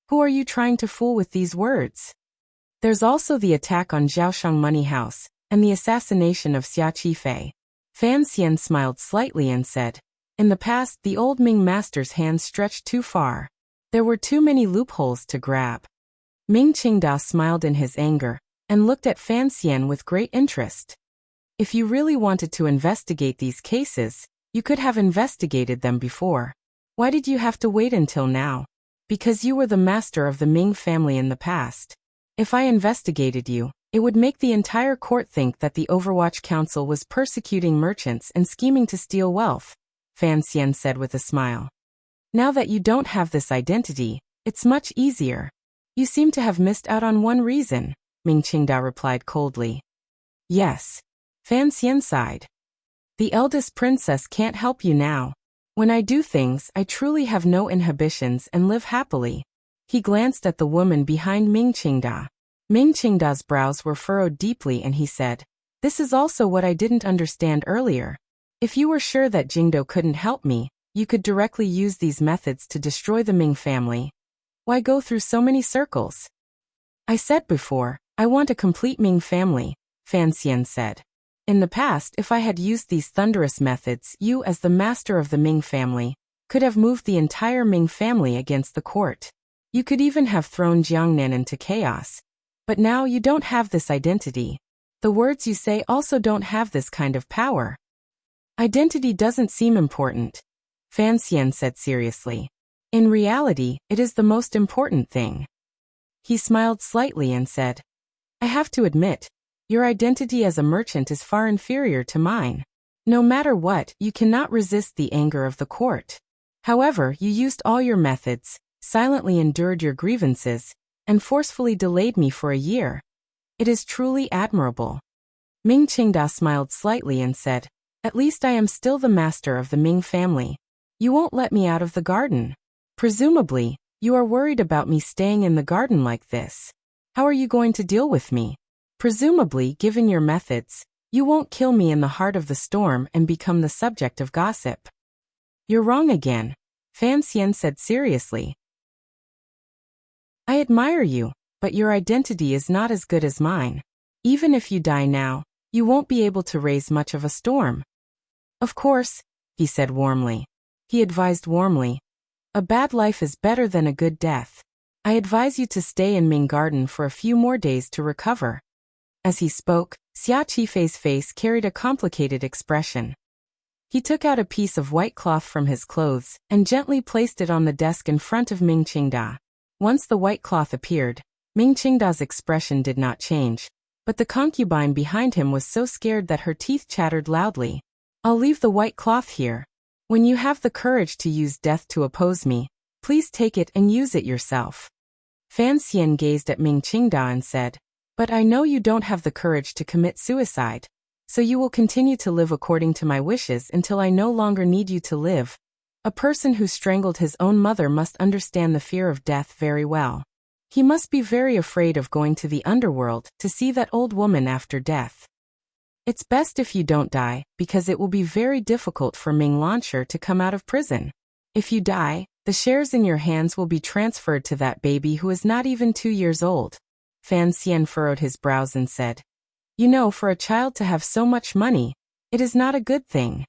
Speaker 1: Who are you trying to fool with these words? There's also the attack on Zhaoshang Money House, and the assassination of Xia Qifei. Fan Xian smiled slightly and said, In the past, the old Ming master's hands stretched too far. There were too many loopholes to grab. Ming Qingda smiled in his anger, and looked at Fan Xian with great interest. If you really wanted to investigate these cases, you could have investigated them before. Why did you have to wait until now? Because you were the master of the Ming family in the past. If I investigated you, it would make the entire court think that the Overwatch Council was persecuting merchants and scheming to steal wealth, Fan Xian said with a smile. Now that you don't have this identity, it's much easier. You seem to have missed out on one reason, Ming Qingda replied coldly. Yes. Fan Xian sighed. The eldest princess can't help you now. When I do things, I truly have no inhibitions and live happily. He glanced at the woman behind Ming Qingda. Ming Qingda's brows were furrowed deeply and he said, This is also what I didn't understand earlier. If you were sure that Jingdo couldn't help me, you could directly use these methods to destroy the Ming family. Why go through so many circles? I said before, I want a complete Ming family, Fan Xian said. In the past, if I had used these thunderous methods, you, as the master of the Ming family, could have moved the entire Ming family against the court. You could even have thrown Jiangnan into chaos. But now you don't have this identity. The words you say also don't have this kind of power. Identity doesn't seem important, Fan Xian said seriously. In reality, it is the most important thing. He smiled slightly and said, I have to admit, your identity as a merchant is far inferior to mine. No matter what, you cannot resist the anger of the court. However, you used all your methods, silently endured your grievances, and forcefully delayed me for a year. It is truly admirable. Ming Qingda smiled slightly and said, At least I am still the master of the Ming family. You won't let me out of the garden. Presumably, you are worried about me staying in the garden like this. How are you going to deal with me? Presumably, given your methods, you won't kill me in the heart of the storm and become the subject of gossip. You're wrong again, Fan Xian said seriously. I admire you, but your identity is not as good as mine. Even if you die now, you won't be able to raise much of a storm. Of course, he said warmly. He advised warmly, a bad life is better than a good death. I advise you to stay in Ming Garden for a few more days to recover. As he spoke, Xia Qifei's face carried a complicated expression. He took out a piece of white cloth from his clothes and gently placed it on the desk in front of Ming Qingda. Once the white cloth appeared, Ming Qingda's expression did not change, but the concubine behind him was so scared that her teeth chattered loudly. I'll leave the white cloth here. When you have the courage to use death to oppose me, please take it and use it yourself. Fan Xian gazed at Ming Qingda and said, But I know you don't have the courage to commit suicide, so you will continue to live according to my wishes until I no longer need you to live. A person who strangled his own mother must understand the fear of death very well. He must be very afraid of going to the underworld to see that old woman after death. It's best if you don't die, because it will be very difficult for Ming Launcher to come out of prison. If you die, the shares in your hands will be transferred to that baby who is not even 2 years old. Fan Xian furrowed his brows and said, You know, for a child to have so much money, it is not a good thing.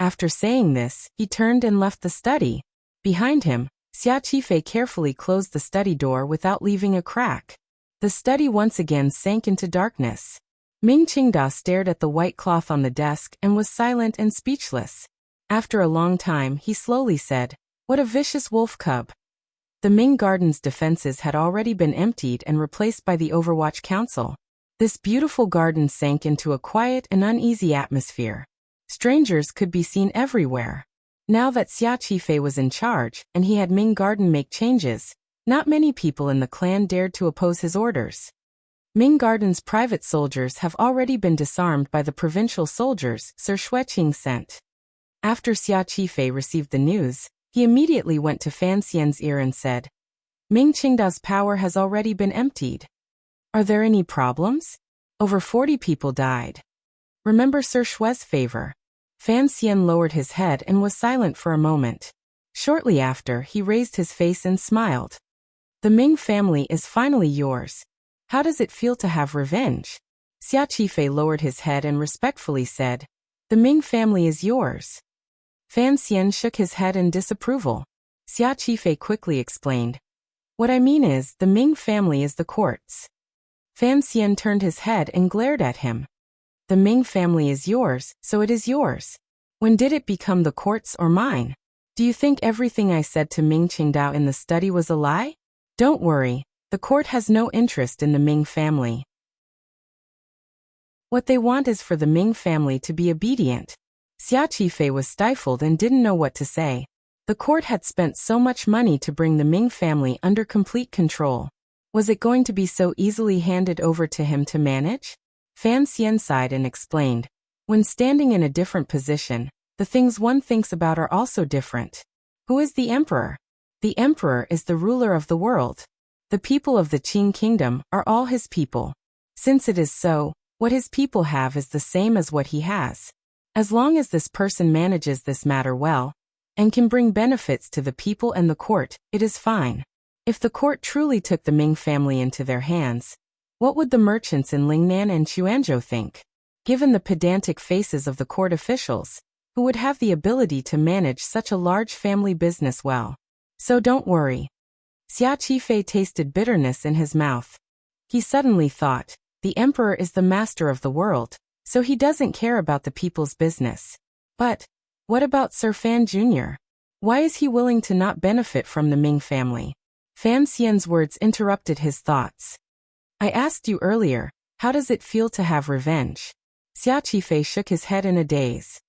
Speaker 1: After saying this, he turned and left the study. Behind him, Xia Qifei carefully closed the study door without leaving a crack. The study once again sank into darkness. Ming Qingda stared at the white cloth on the desk and was silent and speechless. After a long time, he slowly said, What a vicious wolf cub. The Ming Garden's defenses had already been emptied and replaced by the Overwatch Council. This beautiful garden sank into a quiet and uneasy atmosphere. Strangers could be seen everywhere. Now that Xia Qifei was in charge, and he had Ming Garden make changes, not many people in the clan dared to oppose his orders. Ming Garden's private soldiers have already been disarmed by the provincial soldiers Sir Xueqing sent. After Xia Qifei received the news, he immediately went to Fan Xian's ear and said, Ming Qingda's power has already been emptied. Are there any problems? Over 40 people died. Remember Sir Xue's favor. Fan Xian lowered his head and was silent for a moment. Shortly after, he raised his face and smiled. The Ming family is finally yours. How does it feel to have revenge? Xia Qifei lowered his head and respectfully said, The Ming family is yours. Fan Xian shook his head in disapproval. Xia Qifei quickly explained, What I mean is, the Ming family is the court's. Fan Xian turned his head and glared at him. The Ming family is yours, so it is yours. When did it become the court's or mine? Do you think everything I said to Ming Qingdao in the study was a lie? Don't worry. The court has no interest in the Ming family. What they want is for the Ming family to be obedient. Xia Qifei was stifled and didn't know what to say. The court had spent so much money to bring the Ming family under complete control. Was it going to be so easily handed over to him to manage? Fan Xian sighed and explained, When standing in a different position, the things one thinks about are also different. Who is the emperor? The emperor is the ruler of the world. The people of the Qing kingdom are all his people. Since it is so, what his people have is the same as what he has. As long as this person manages this matter well, and can bring benefits to the people and the court, it is fine. If the court truly took the Ming family into their hands, what would the merchants in Lingnan and Xuanzhou think? given the pedantic faces of the court officials, who would have the ability to manage such a large family business well. So don't worry. Xia Qifei tasted bitterness in his mouth. He suddenly thought, the emperor is the master of the world, so he doesn't care about the people's business. But what about Sir Fan Jr.? Why is he willing to not benefit from the Ming family? Fan Xian's words interrupted his thoughts. I asked you earlier, how does it feel to have revenge? Xia Qifei shook his head in a daze.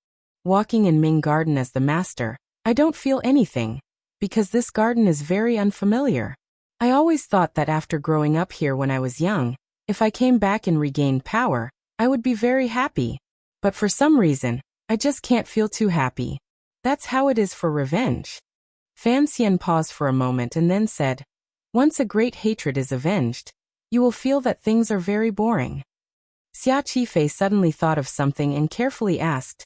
Speaker 1: Walking in Ming Garden as the master, I don't feel anything, because this garden is very unfamiliar. I always thought that after growing up here when I was young, if I came back and regained power, I would be very happy. But for some reason, I just can't feel too happy. That's how it is for revenge. Fan Xian paused for a moment and then said, once a great hatred is avenged, you will feel that things are very boring. Xia Qifei suddenly thought of something and carefully asked,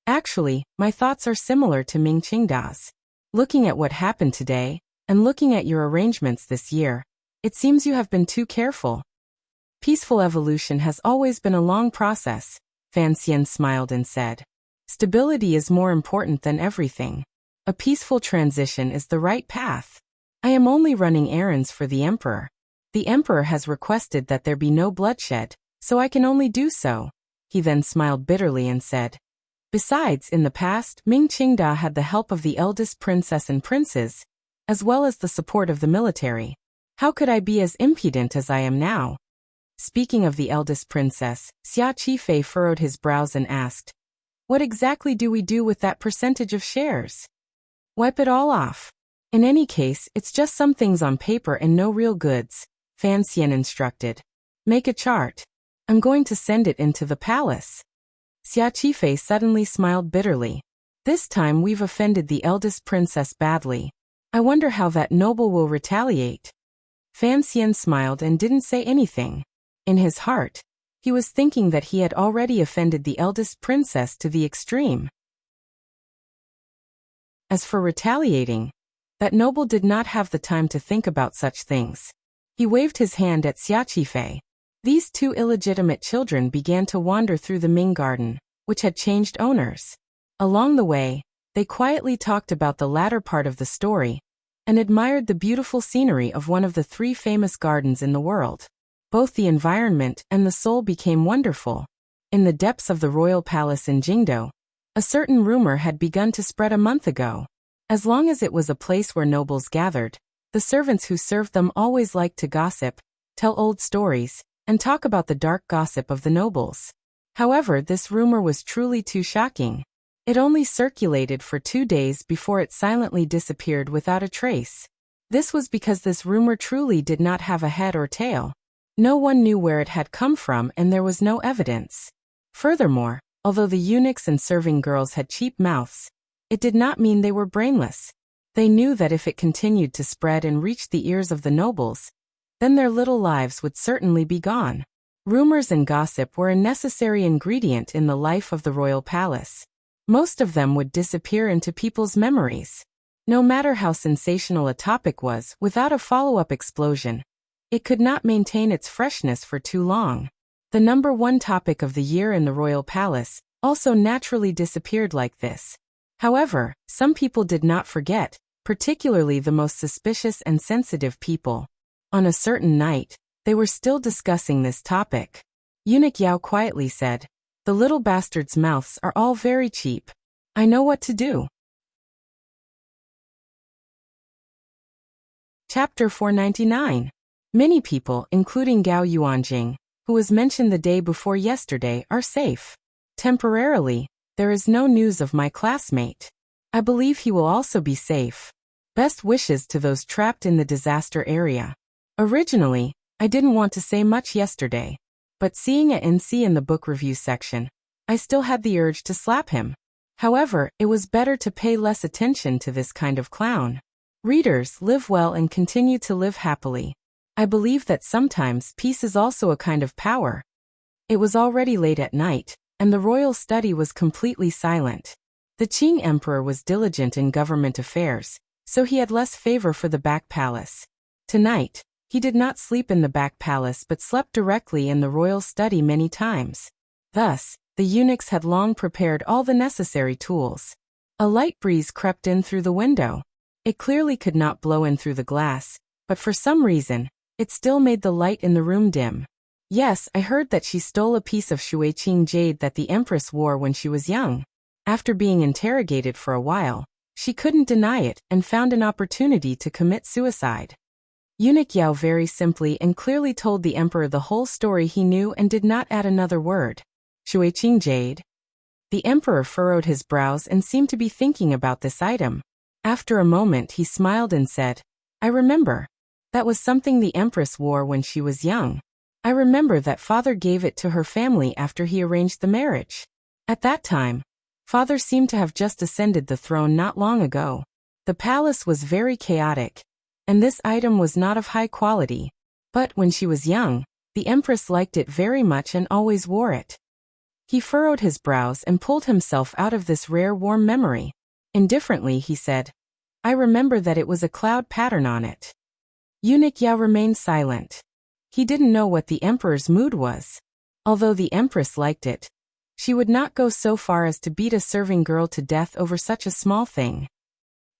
Speaker 1: actually, my thoughts are similar to Ming Qingda's. Looking at what happened today, and looking at your arrangements this year, it seems you have been too careful. Peaceful evolution has always been a long process, Fan Xian smiled and said. Stability is more important than everything. A peaceful transition is the right path. I am only running errands for the emperor. The emperor has requested that there be no bloodshed, so I can only do so. He then smiled bitterly and said, besides, in the past, Ming Qingda had the help of the eldest princess and princes, as well as the support of the military. How could I be as impudent as I am now? Speaking of the eldest princess, Xia Qifei furrowed his brows and asked, what exactly do we do with that percentage of shares? Wipe it all off. In any case, it's just some things on paper and no real goods, Fan Xian instructed. Make a chart. I'm going to send it into the palace. Xia Qifei suddenly smiled bitterly. This time we've offended the eldest princess badly. I wonder how that noble will retaliate. Fan Xian smiled and didn't say anything. In his heart, he was thinking that he had already offended the eldest princess to the extreme. As for retaliating, that noble did not have the time to think about such things. He waved his hand at Xia Qifei. These two illegitimate children began to wander through the Ming Garden, which had changed owners. Along the way, they quietly talked about the latter part of the story, and admired the beautiful scenery of one of the 3 famous gardens in the world. Both the environment and the soul became wonderful. In the depths of the royal palace in Jingdo, a certain rumor had begun to spread a month ago. As long as it was a place where nobles gathered, the servants who served them always liked to gossip, tell old stories, and talk about the dark gossip of the nobles. However, this rumor was truly too shocking. It only circulated for 2 days before it silently disappeared without a trace. This was because this rumor truly did not have a head or tail. No one knew where it had come from and there was no evidence. Furthermore, although the eunuchs and serving girls had cheap mouths, it did not mean they were brainless. They knew that if it continued to spread and reach the ears of the nobles, then their little lives would certainly be gone. Rumors and gossip were a necessary ingredient in the life of the royal palace. Most of them would disappear into people's memories. No matter how sensational a topic was, without a follow-up explosion, it could not maintain its freshness for too long. The number 1 topic of the year in the royal palace also naturally disappeared like this. However, some people did not forget, particularly the most suspicious and sensitive people. On a certain night, they were still discussing this topic. Eunuch Yao quietly said, the little bastards' mouths are all very cheap. I know what to do. Chapter 499. Many people, including Gao Yuanjing, who was mentioned the day before yesterday, are safe. Temporarily, there is no news of my classmate. I believe he will also be safe. Best wishes to those trapped in the disaster area. Originally, I didn't want to say much yesterday, but seeing a NC in the book review section, I still had the urge to slap him. However, it was better to pay less attention to this kind of clown. Readers, live well and continue to live happily. I believe that sometimes peace is also a kind of power. It was already late at night, and the royal study was completely silent. The Qing emperor was diligent in government affairs, so he had less favor for the back palace. Tonight, he did not sleep in the back palace but slept directly in the royal study many times. Thus, the eunuchs had long prepared all the necessary tools. A light breeze crept in through the window. It clearly could not blow in through the glass, but for some reason, it still made the light in the room dim. Yes, I heard that she stole a piece of Shuiqing jade that the empress wore when she was young. After being interrogated for a while, she couldn't deny it and found an opportunity to commit suicide. Eunuch Yao very simply and clearly told the emperor the whole story he knew and did not add another word. Shuiqing jade? The emperor furrowed his brows and seemed to be thinking about this item. After a moment he smiled and said, I remember. That was something the empress wore when she was young. I remember that father gave it to her family after he arranged the marriage. At that time, father seemed to have just ascended the throne not long ago. The palace was very chaotic, and this item was not of high quality. But when she was young, the empress liked it very much and always wore it. He furrowed his brows and pulled himself out of this rare warm memory. Indifferently he said, I remember that it was a cloud pattern on it. Eunuch Yao remained silent. He didn't know what the emperor's mood was. Although the empress liked it, she would not go so far as to beat a serving girl to death over such a small thing.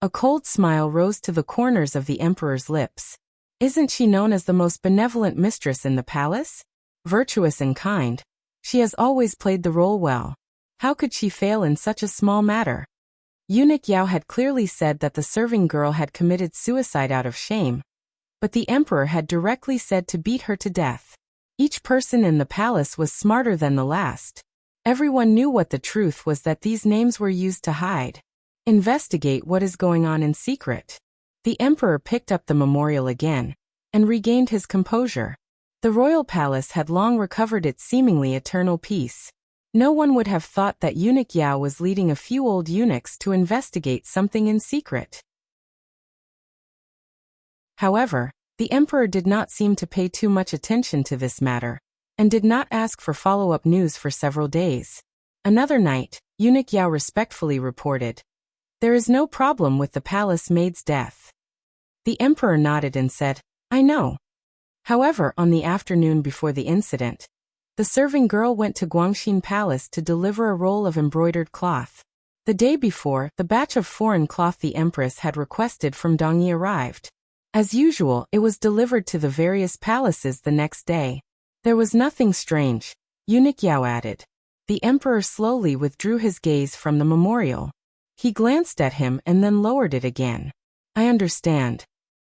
Speaker 1: A cold smile rose to the corners of the emperor's lips. Isn't she known as the most benevolent mistress in the palace? Virtuous and kind. She has always played the role well. How could she fail in such a small matter? Eunuch Yao had clearly said that the serving girl had committed suicide out of shame, but the emperor had directly said to beat her to death. Each person in the palace was smarter than the last. Everyone knew what the truth was, that these names were used to hide. Investigate what is going on in secret. The emperor picked up the memorial again and regained his composure. The royal palace had long recovered its seemingly eternal peace. No one would have thought that Eunuch Yao was leading a few old eunuchs to investigate something in secret. However, the emperor did not seem to pay too much attention to this matter, and did not ask for follow-up news for several days. Another night, Eunuch Yao respectfully reported, There is no problem with the palace maid's death. The emperor nodded and said, I know. However, on the afternoon before the incident, the serving girl went to Guangxin Palace to deliver a roll of embroidered cloth. The day before, the batch of foreign cloth the empress had requested from Dongyi arrived. As usual, it was delivered to the various palaces the next day. There was nothing strange, Eunuch Yao added. The emperor slowly withdrew his gaze from the memorial. He glanced at him and then lowered it again. I understand.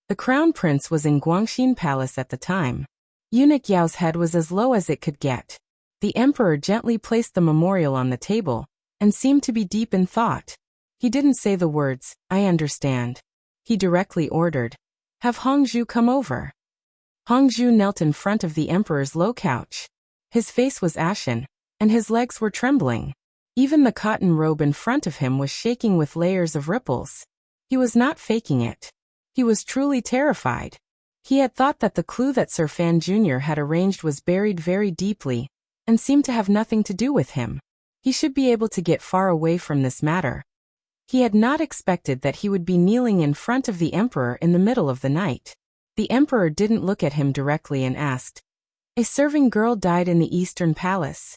Speaker 1: The crown prince was in Guangxin Palace at the time. Eunuch Yao's head was as low as it could get. The emperor gently placed the memorial on the table and seemed to be deep in thought. He didn't say the words, I understand. He directly ordered, Have Hongzhu come over. Hongzhu knelt in front of the emperor's low couch. His face was ashen, and his legs were trembling. Even the cotton robe in front of him was shaking with layers of ripples. He was not faking it. He was truly terrified. He had thought that the clue that Sir Fan Jr. had arranged was buried very deeply, and seemed to have nothing to do with him. He should be able to get far away from this matter. He had not expected that he would be kneeling in front of the emperor in the middle of the night. The emperor didn't look at him directly and asked, A serving girl died in the Eastern Palace?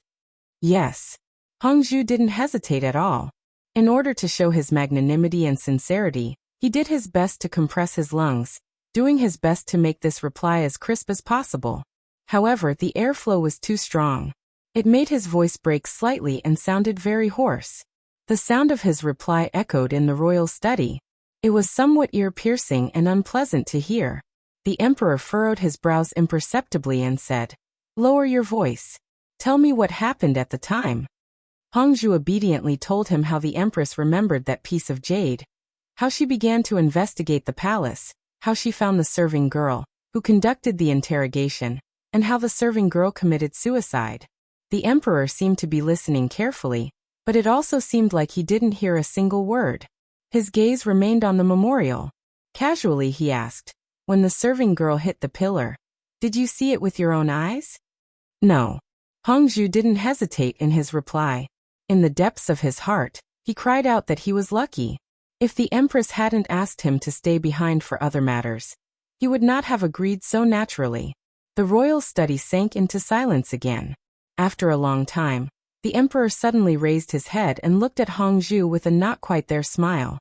Speaker 1: Yes. Hongzhu didn't hesitate at all. In order to show his magnanimity and sincerity, he did his best to compress his lungs, doing his best to make this reply as crisp as possible. However, the airflow was too strong. It made his voice break slightly and sounded very hoarse. The sound of his reply echoed in the royal study. It was somewhat ear-piercing and unpleasant to hear. The emperor furrowed his brows imperceptibly and said, Lower your voice. Tell me what happened at the time. Hongzhu obediently told him how the empress remembered that piece of jade, how she began to investigate the palace, how she found the serving girl, who conducted the interrogation, and how the serving girl committed suicide. The emperor seemed to be listening carefully, but it also seemed like he didn't hear a single word. His gaze remained on the memorial. Casually he asked, When the serving girl hit the pillar, did you see it with your own eyes? No. Hongzhu didn't hesitate in his reply. In the depths of his heart, he cried out that he was lucky. If the empress hadn't asked him to stay behind for other matters, he would not have agreed so naturally. The royal study sank into silence again. After a long time, The emperor suddenly raised his head and looked at Hongzhu with a not quite there smile.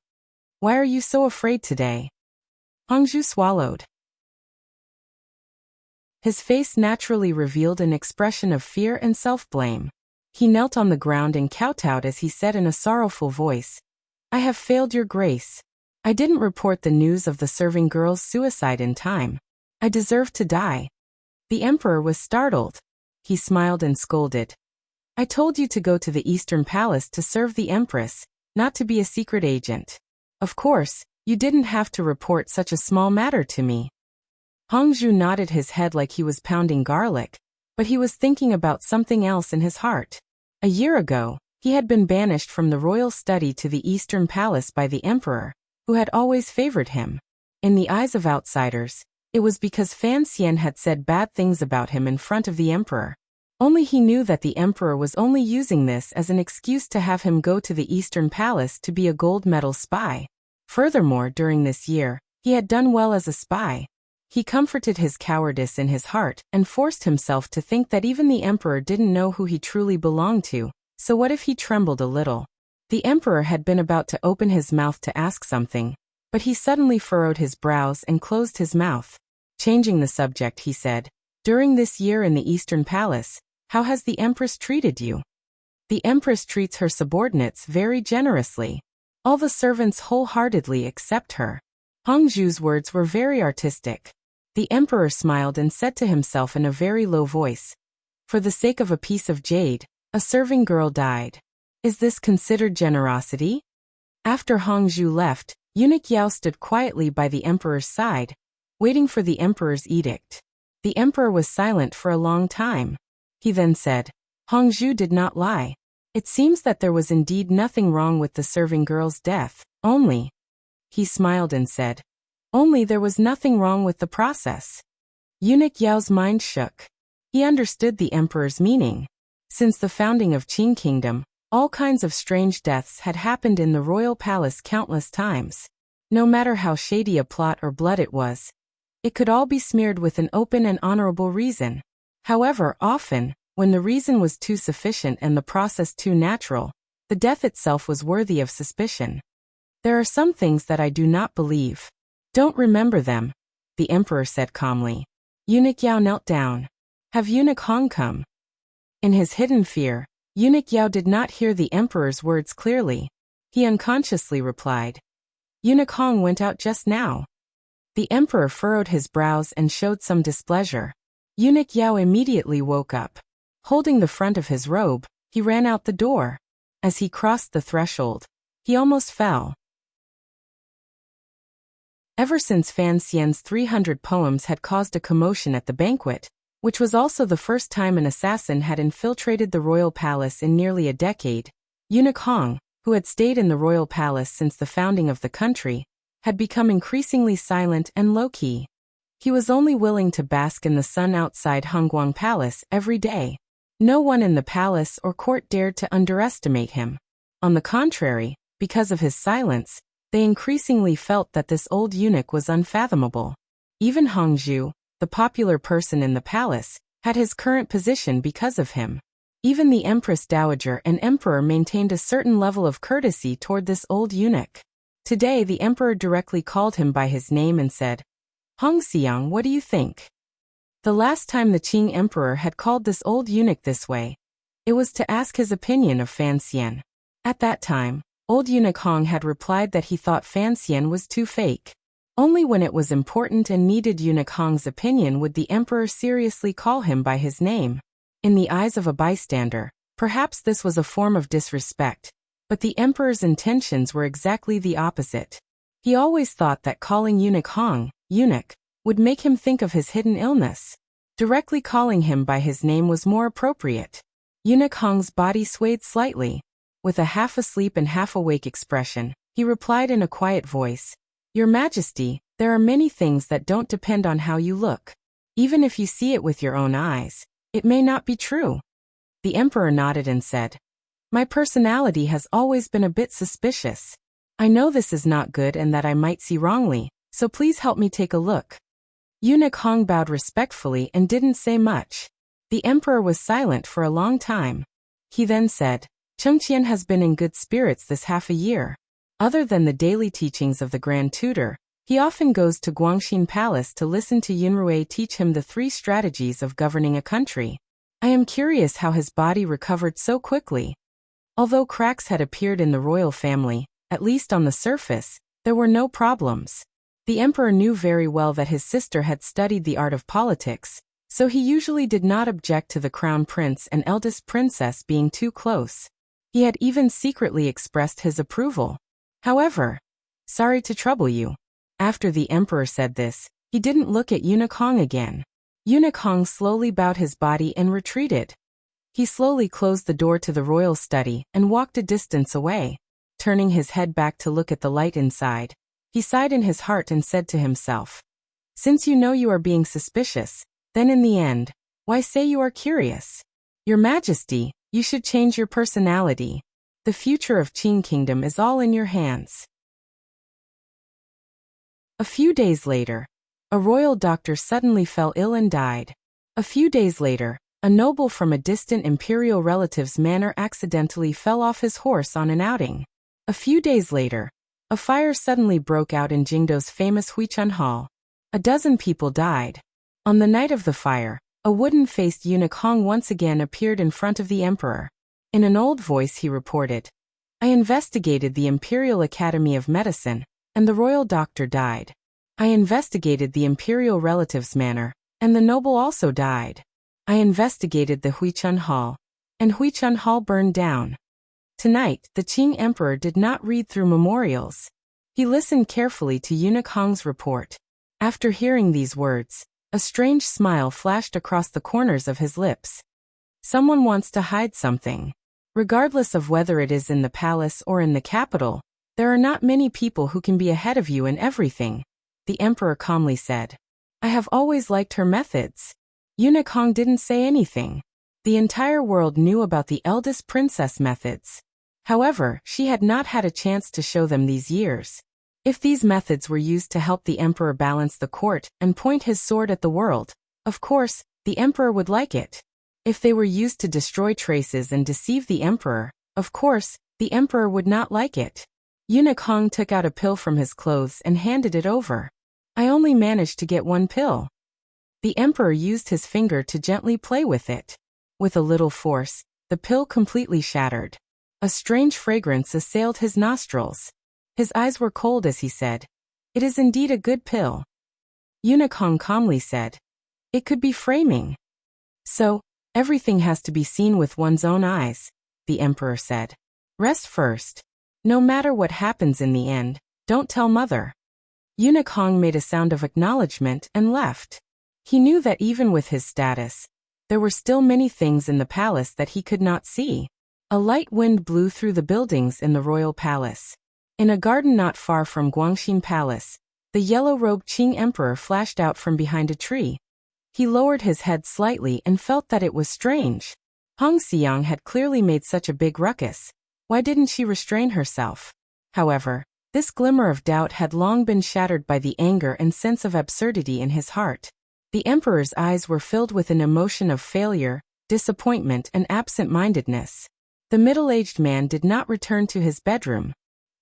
Speaker 1: Why are you so afraid today? Hongzhu swallowed. His face naturally revealed an expression of fear and self-blame. He knelt on the ground and kowtowed as he said in a sorrowful voice, I have failed your grace. I didn't report the news of the serving girl's suicide in time. I deserve to die. The emperor was startled. He smiled and scolded. I told you to go to the Eastern Palace to serve the empress, not to be a secret agent. Of course, you didn't have to report such a small matter to me. Hongzhu nodded his head like he was pounding garlic, but he was thinking about something else in his heart. A year ago, he had been banished from the royal study to the Eastern Palace by the emperor, who had always favored him. In the eyes of outsiders, it was because Fan Xian had said bad things about him in front of the emperor. Only he knew that the emperor was only using this as an excuse to have him go to the Eastern Palace to be a gold medal spy. Furthermore, during this year, he had done well as a spy. He comforted his cowardice in his heart and forced himself to think that even the emperor didn't know who he truly belonged to, so what if he trembled a little? The emperor had been about to open his mouth to ask something, but he suddenly furrowed his brows and closed his mouth. Changing the subject, he said, During this year in the Eastern Palace, how has the empress treated you? The empress treats her subordinates very generously. All the servants wholeheartedly accept her. Hongzhu's words were very artistic. The emperor smiled and said to himself in a very low voice, For the sake of a piece of jade, a serving girl died. Is this considered generosity? After Hongzhu left, eunuch Yao stood quietly by the emperor's side, waiting for the emperor's edict. The emperor was silent for a long time. He then said, Hongzhu did not lie. It seems that there was indeed nothing wrong with the serving girl's death, only. He smiled and said, Only there was nothing wrong with the process. Eunuch Yao's mind shook. He understood the emperor's meaning. Since the founding of Qing Kingdom, all kinds of strange deaths had happened in the royal palace countless times. No matter how shady a plot or blood it was, it could all be smeared with an open and honorable reason. However, often, when the reason was too sufficient and the process too natural, the death itself was worthy of suspicion. There are some things that I do not believe. Don't remember them, the emperor said calmly. Eunuch Yao knelt down. Have Eunuch Hong come? In his hidden fear, Eunuch Yao did not hear the emperor's words clearly. He unconsciously replied, Eunuch Hong went out just now. The emperor furrowed his brows and showed some displeasure. Eunuch Yao immediately woke up. Holding the front of his robe, he ran out the door. As he crossed the threshold, he almost fell. Ever since Fan Xian's 300 poems had caused a commotion at the banquet, which was also the first time an assassin had infiltrated the royal palace in nearly a decade, Eunuch Hong, who had stayed in the royal palace since the founding of the country, had become increasingly silent and low-key. He was only willing to bask in the sun outside Hongguang Palace every day. No one in the palace or court dared to underestimate him. On the contrary, because of his silence, they increasingly felt that this old eunuch was unfathomable. Even Hongzhu, the popular person in the palace, had his current position because of him. Even the Empress Dowager and Emperor maintained a certain level of courtesy toward this old eunuch. Today the Emperor directly called him by his name and said, Hong Xiang, what do you think? The last time the Qing Emperor had called this old eunuch this way, it was to ask his opinion of Fan Xian. At that time, old eunuch Hong had replied that he thought Fan Xian was too fake. Only when it was important and needed eunuch Hong's opinion would the emperor seriously call him by his name. In the eyes of a bystander, perhaps this was a form of disrespect, but the emperor's intentions were exactly the opposite. He always thought that calling eunuch Hong, eunuch, would make him think of his hidden illness. Directly calling him by his name was more appropriate. Eunuch Hong's body swayed slightly. With a half-asleep and half-awake expression, he replied in a quiet voice, Your Majesty, there are many things that don't depend on how you look. Even if you see it with your own eyes, it may not be true. The emperor nodded and said, My personality has always been a bit suspicious. I know this is not good and that I might see wrongly, so please help me take a look. Eunuch Hong bowed respectfully and didn't say much. The emperor was silent for a long time. He then said, Chengqian has been in good spirits this half a year. Other than the daily teachings of the Grand Tutor, he often goes to Guangxin Palace to listen to Yunrui teach him the 3 strategies of governing a country. I am curious how his body recovered so quickly. Although cracks had appeared in the royal family, at least on the surface, there were no problems. The emperor knew very well that his sister had studied the art of politics, so he usually did not object to the crown prince and eldest princess being too close. He had even secretly expressed his approval. However, sorry to trouble you. After the emperor said this, he didn't look at Eunuch Hong again. Eunuch Hong slowly bowed his body and retreated. He slowly closed the door to the royal study and walked a distance away. Turning his head back to look at the light inside, he sighed in his heart and said to himself, Since you know you are being suspicious, then in the end, why say you are curious? Your Majesty, you should change your personality. The future of Qing Kingdom is all in your hands. A few days later, a royal doctor suddenly fell ill and died. A few days later, a noble from a distant imperial relative's manor accidentally fell off his horse on an outing. A few days later, a fire suddenly broke out in Jingdo's famous Huichun Hall. A dozen people died. On the night of the fire, a wooden-faced eunuch Hong once again appeared in front of the emperor. In an old voice he reported, I investigated the Imperial Academy of Medicine, and the royal doctor died. I investigated the imperial relative's manor, and the noble also died. I investigated the Huichun Hall, and Huichun Hall burned down. Tonight, the Qing emperor did not read through memorials. He listened carefully to Eunuch Hong's report. After hearing these words, a strange smile flashed across the corners of his lips. Someone wants to hide something. Regardless of whether it is in the palace or in the capital, there are not many people who can be ahead of you in everything, the emperor calmly said. I have always liked her methods. Eunuch Hong didn't say anything. The entire world knew about the eldest princess methods. However, she had not had a chance to show them these years. If these methods were used to help the emperor balance the court and point his sword at the world, of course, the emperor would like it. If they were used to destroy traces and deceive the emperor, of course, the emperor would not like it. Eunuch Hong took out a pill from his clothes and handed it over. I only managed to get 1 pill. The emperor used his finger to gently play with it. With a little force, the pill completely shattered. A strange fragrance assailed his nostrils. His eyes were cold as he said, It is indeed a good pill. Eunuch Hong calmly said, It could be framing. So, everything has to be seen with one's own eyes, the emperor said. Rest first. No matter what happens in the end, don't tell mother. Eunuch Hong made a sound of acknowledgement and left. He knew that even with his status, there were still many things in the palace that he could not see. A light wind blew through the buildings in the royal palace. In a garden not far from Guangxin Palace, the yellow-robed Qing emperor flashed out from behind a tree. He lowered his head slightly and felt that it was strange. Hong Xiang had clearly made such a big ruckus. Why didn't she restrain herself? However, this glimmer of doubt had long been shattered by the anger and sense of absurdity in his heart. The emperor's eyes were filled with an emotion of failure, disappointment, and absent-mindedness. The middle-aged man did not return to his bedroom.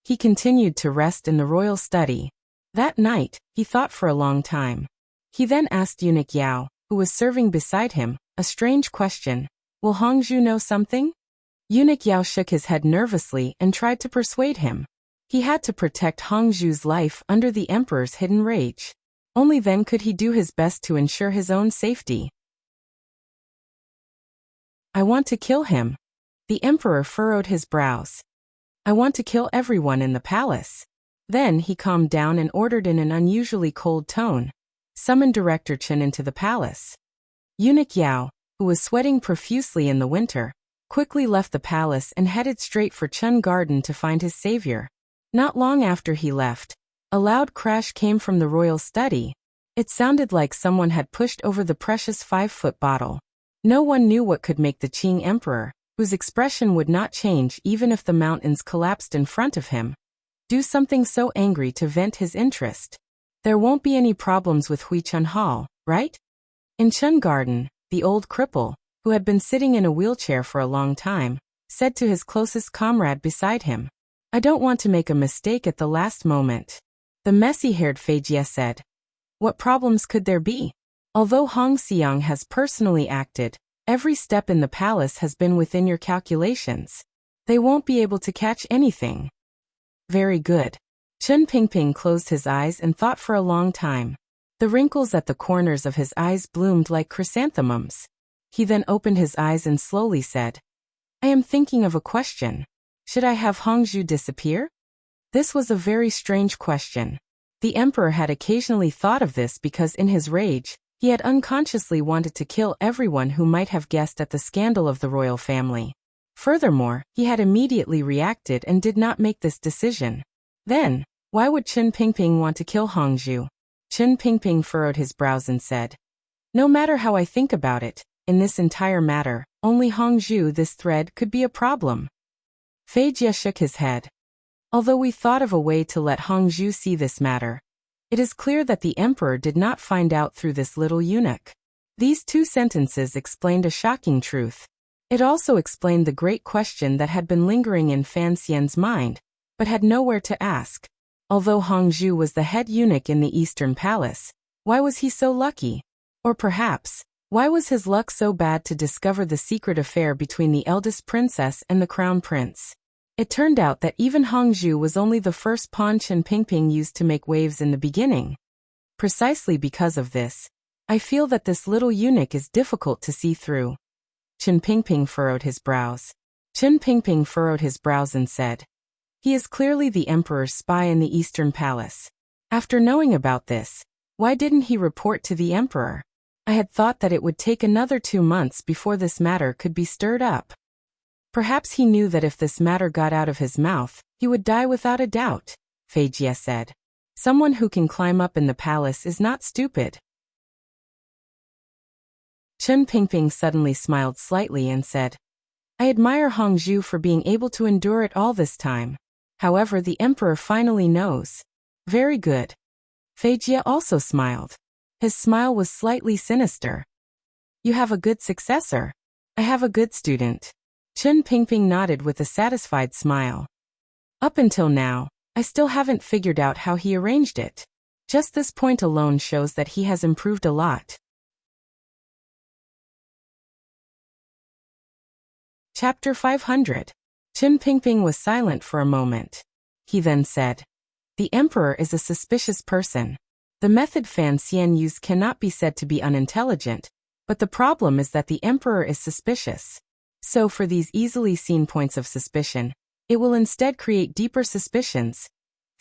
Speaker 1: He continued to rest in the royal study. That night, he thought for a long time. He then asked Eunuch Yao, who was serving beside him, a strange question. Will Hongzhu know something? Eunuch Yao shook his head nervously and tried to persuade him. He had to protect Hongzhu's life under the emperor's hidden rage. Only then could he do his best to ensure his own safety. I want to kill him. The emperor furrowed his brows. I want to kill everyone in the palace. Then he calmed down and ordered in an unusually cold tone. Summon Director Chen into the palace. Eunuch Yao, who was sweating profusely in the winter, quickly left the palace and headed straight for Chen Garden to find his savior. Not long after he left, a loud crash came from the royal study. It sounded like someone had pushed over the precious 5-foot bottle. No one knew what could make the Qing emperor, whose expression would not change even if the mountains collapsed in front of him, do something so angry to vent his interest. There won't be any problems with Huichun Hall, right? In Chen Garden, the old cripple, who had been sitting in a wheelchair for a long time, said to his closest comrade beside him, "I don't want to make a mistake at the last moment." The messy-haired Feijie said, "What problems could there be? Although Hong Xiang has personally acted, every step in the palace has been within your calculations. They won't be able to catch anything." Very good. Chen Pingping closed his eyes and thought for a long time. The wrinkles at the corners of his eyes bloomed like chrysanthemums. He then opened his eyes and slowly said, "I am thinking of a question. Should I have Hongzhu disappear?" This was a very strange question. The emperor had occasionally thought of this because in his rage, he had unconsciously wanted to kill everyone who might have guessed at the scandal of the royal family. Furthermore, he had immediately reacted and did not make this decision. Then, why would Chen Pingping want to kill Hongzhu? Chen Pingping furrowed his brows and said, "No matter how I think about it, in this entire matter, only Hongzhu this thread could be a problem." Feijie shook his head. "Although we thought of a way to let Hongzhu see this matter, it is clear that the emperor did not find out through this little eunuch." These two sentences explained a shocking truth. It also explained the great question that had been lingering in Fan Xian's mind, but had nowhere to ask. Although Hongzhu was the head eunuch in the Eastern Palace, why was he so lucky? Or perhaps, why was his luck so bad to discover the secret affair between the eldest princess and the crown prince? It turned out that even Hongzhu was only the first pawn Chen Pingping used to make waves in the beginning. Precisely because of this, I feel that this little eunuch is difficult to see through. Chen Pingping furrowed his brows. Chen Pingping furrowed his brows and said, "He is clearly the emperor's spy in the Eastern Palace. After knowing about this, why didn't he report to the emperor? I had thought that it would take another 2 months before this matter could be stirred up." "Perhaps he knew that if this matter got out of his mouth, he would die without a doubt," Feijie said. "Someone who can climb up in the palace is not stupid." Chen Pingping suddenly smiled slightly and said, "I admire Hongzhu for being able to endure it all this time. However, the emperor finally knows." "Very good." Feijie also smiled. His smile was slightly sinister. "You have a good successor. I have a good student." Chen Pingping nodded with a satisfied smile. "Up until now, I still haven't figured out how he arranged it. Just this point alone shows that he has improved a lot." Chapter 500. Chen Pingping was silent for a moment. He then said, "The emperor is a suspicious person. The method Fan Xian used cannot be said to be unintelligent, but the problem is that the emperor is suspicious. So for these easily seen points of suspicion, it will instead create deeper suspicions."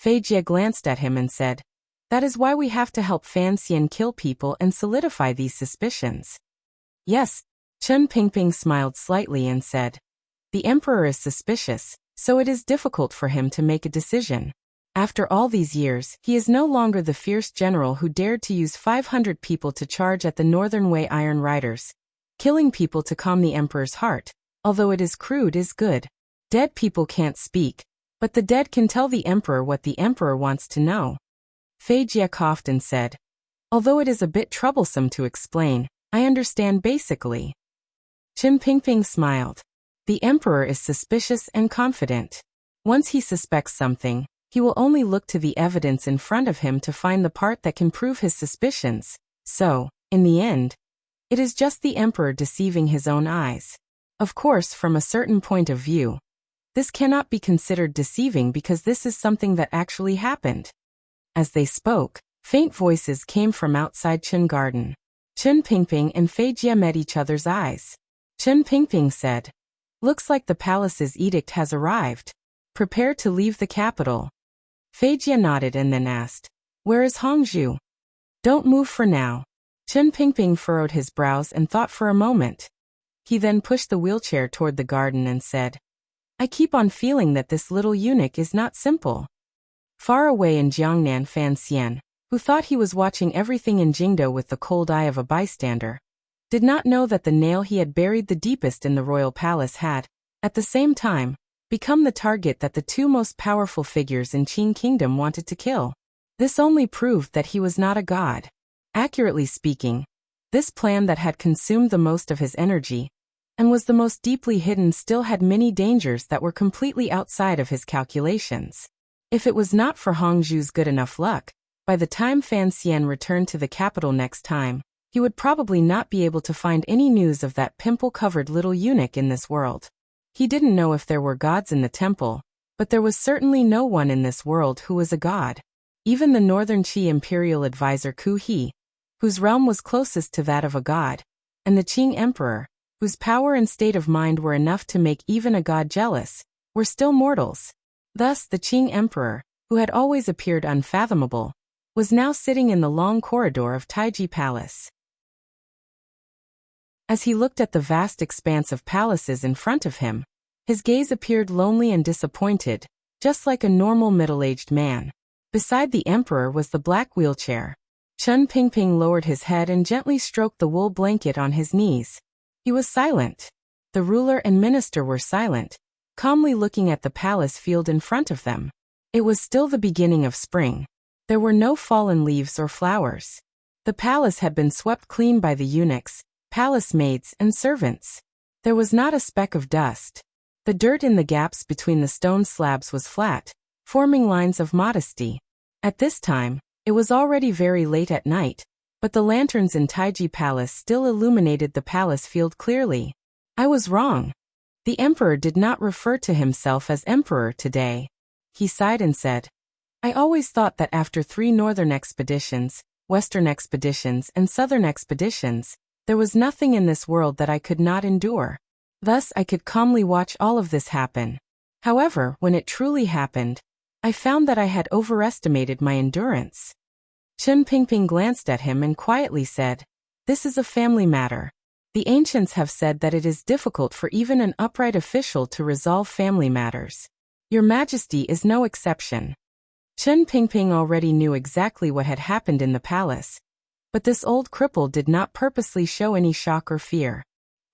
Speaker 1: Feijie glanced at him and said, "That is why we have to help Fan Xian kill people and solidify these suspicions." "Yes." Chen Pingping smiled slightly and said, "The emperor is suspicious, so it is difficult for him to make a decision. After all these years, he is no longer the fierce general who dared to use 500 people to charge at the Northern Wei Iron Riders. Killing people to calm the emperor's heart, although it is crude, is good. Dead people can't speak, but the dead can tell the emperor what the emperor wants to know." Feijie coughed and said, "Although it is a bit troublesome to explain, I understand basically." Chen Pingping smiled. "The emperor is suspicious and confident. Once he suspects something, he will only look to the evidence in front of him to find the part that can prove his suspicions. So, in the end, it is just the emperor deceiving his own eyes. Of course, from a certain point of view, this cannot be considered deceiving because this is something that actually happened." As they spoke, faint voices came from outside Chen Garden. Chen Pingping and Feijie met each other's eyes. Chen Pingping said, "Looks like the palace's edict has arrived. Prepare to leave the capital." Feijie nodded and then asked, "Where is Hongzhu?" "Don't move for now." Chen Pingping furrowed his brows and thought for a moment. He then pushed the wheelchair toward the garden and said, "I keep on feeling that this little eunuch is not simple." Far away in Jiangnan, Fan Xian, who thought he was watching everything in Jingdo with the cold eye of a bystander, did not know that the nail he had buried the deepest in the royal palace had, at the same time, become the target that the two most powerful figures in Qin Kingdom wanted to kill. This only proved that he was not a god. Accurately speaking, This plan that had consumed the most of his energy and was the most deeply hidden still had many dangers that were completely outside of his calculations. If it was not for Hongzhu's good enough luck, by the time Fan Xian returned to the capital next time, he would probably not be able to find any news of that pimple-covered little eunuch in this world. He didn't know if there were gods in the temple, but there was certainly no one in this world who was a god. Even the Northern Qi imperial advisor Ku He, whose realm was closest to that of a god, and the Qing emperor, whose power and state of mind were enough to make even a god jealous, were still mortals. Thus the Qing emperor, who had always appeared unfathomable, was now sitting in the long corridor of Taiji Palace. As he looked at the vast expanse of palaces in front of him, his gaze appeared lonely and disappointed, just like a normal middle-aged man. Beside the emperor was the black wheelchair. Chen Pingping lowered his head and gently stroked the wool blanket on his knees. He was silent. The ruler and minister were silent, calmly looking at the palace field in front of them. It was still the beginning of spring. There were no fallen leaves or flowers. The palace had been swept clean by the eunuchs, palace maids, and servants. There was not a speck of dust. The dirt in the gaps between the stone slabs was flat, forming lines of modesty. At this time, it was already very late at night, but the lanterns in Taiji Palace still illuminated the palace field clearly. I was wrong. The emperor did not refer to himself as emperor today. He sighed and said, I always thought that after 3 northern expeditions, western expeditions, and southern expeditions, there was nothing in this world that I could not endure. Thus I could calmly watch all of this happen. However, when it truly happened, I found that I had overestimated my endurance. Chen Pingping glanced at him and quietly said, This is a family matter. The ancients have said that it is difficult for even an upright official to resolve family matters. Your Majesty is no exception. Chen Pingping already knew exactly what had happened in the palace, but this old cripple did not purposely show any shock or fear.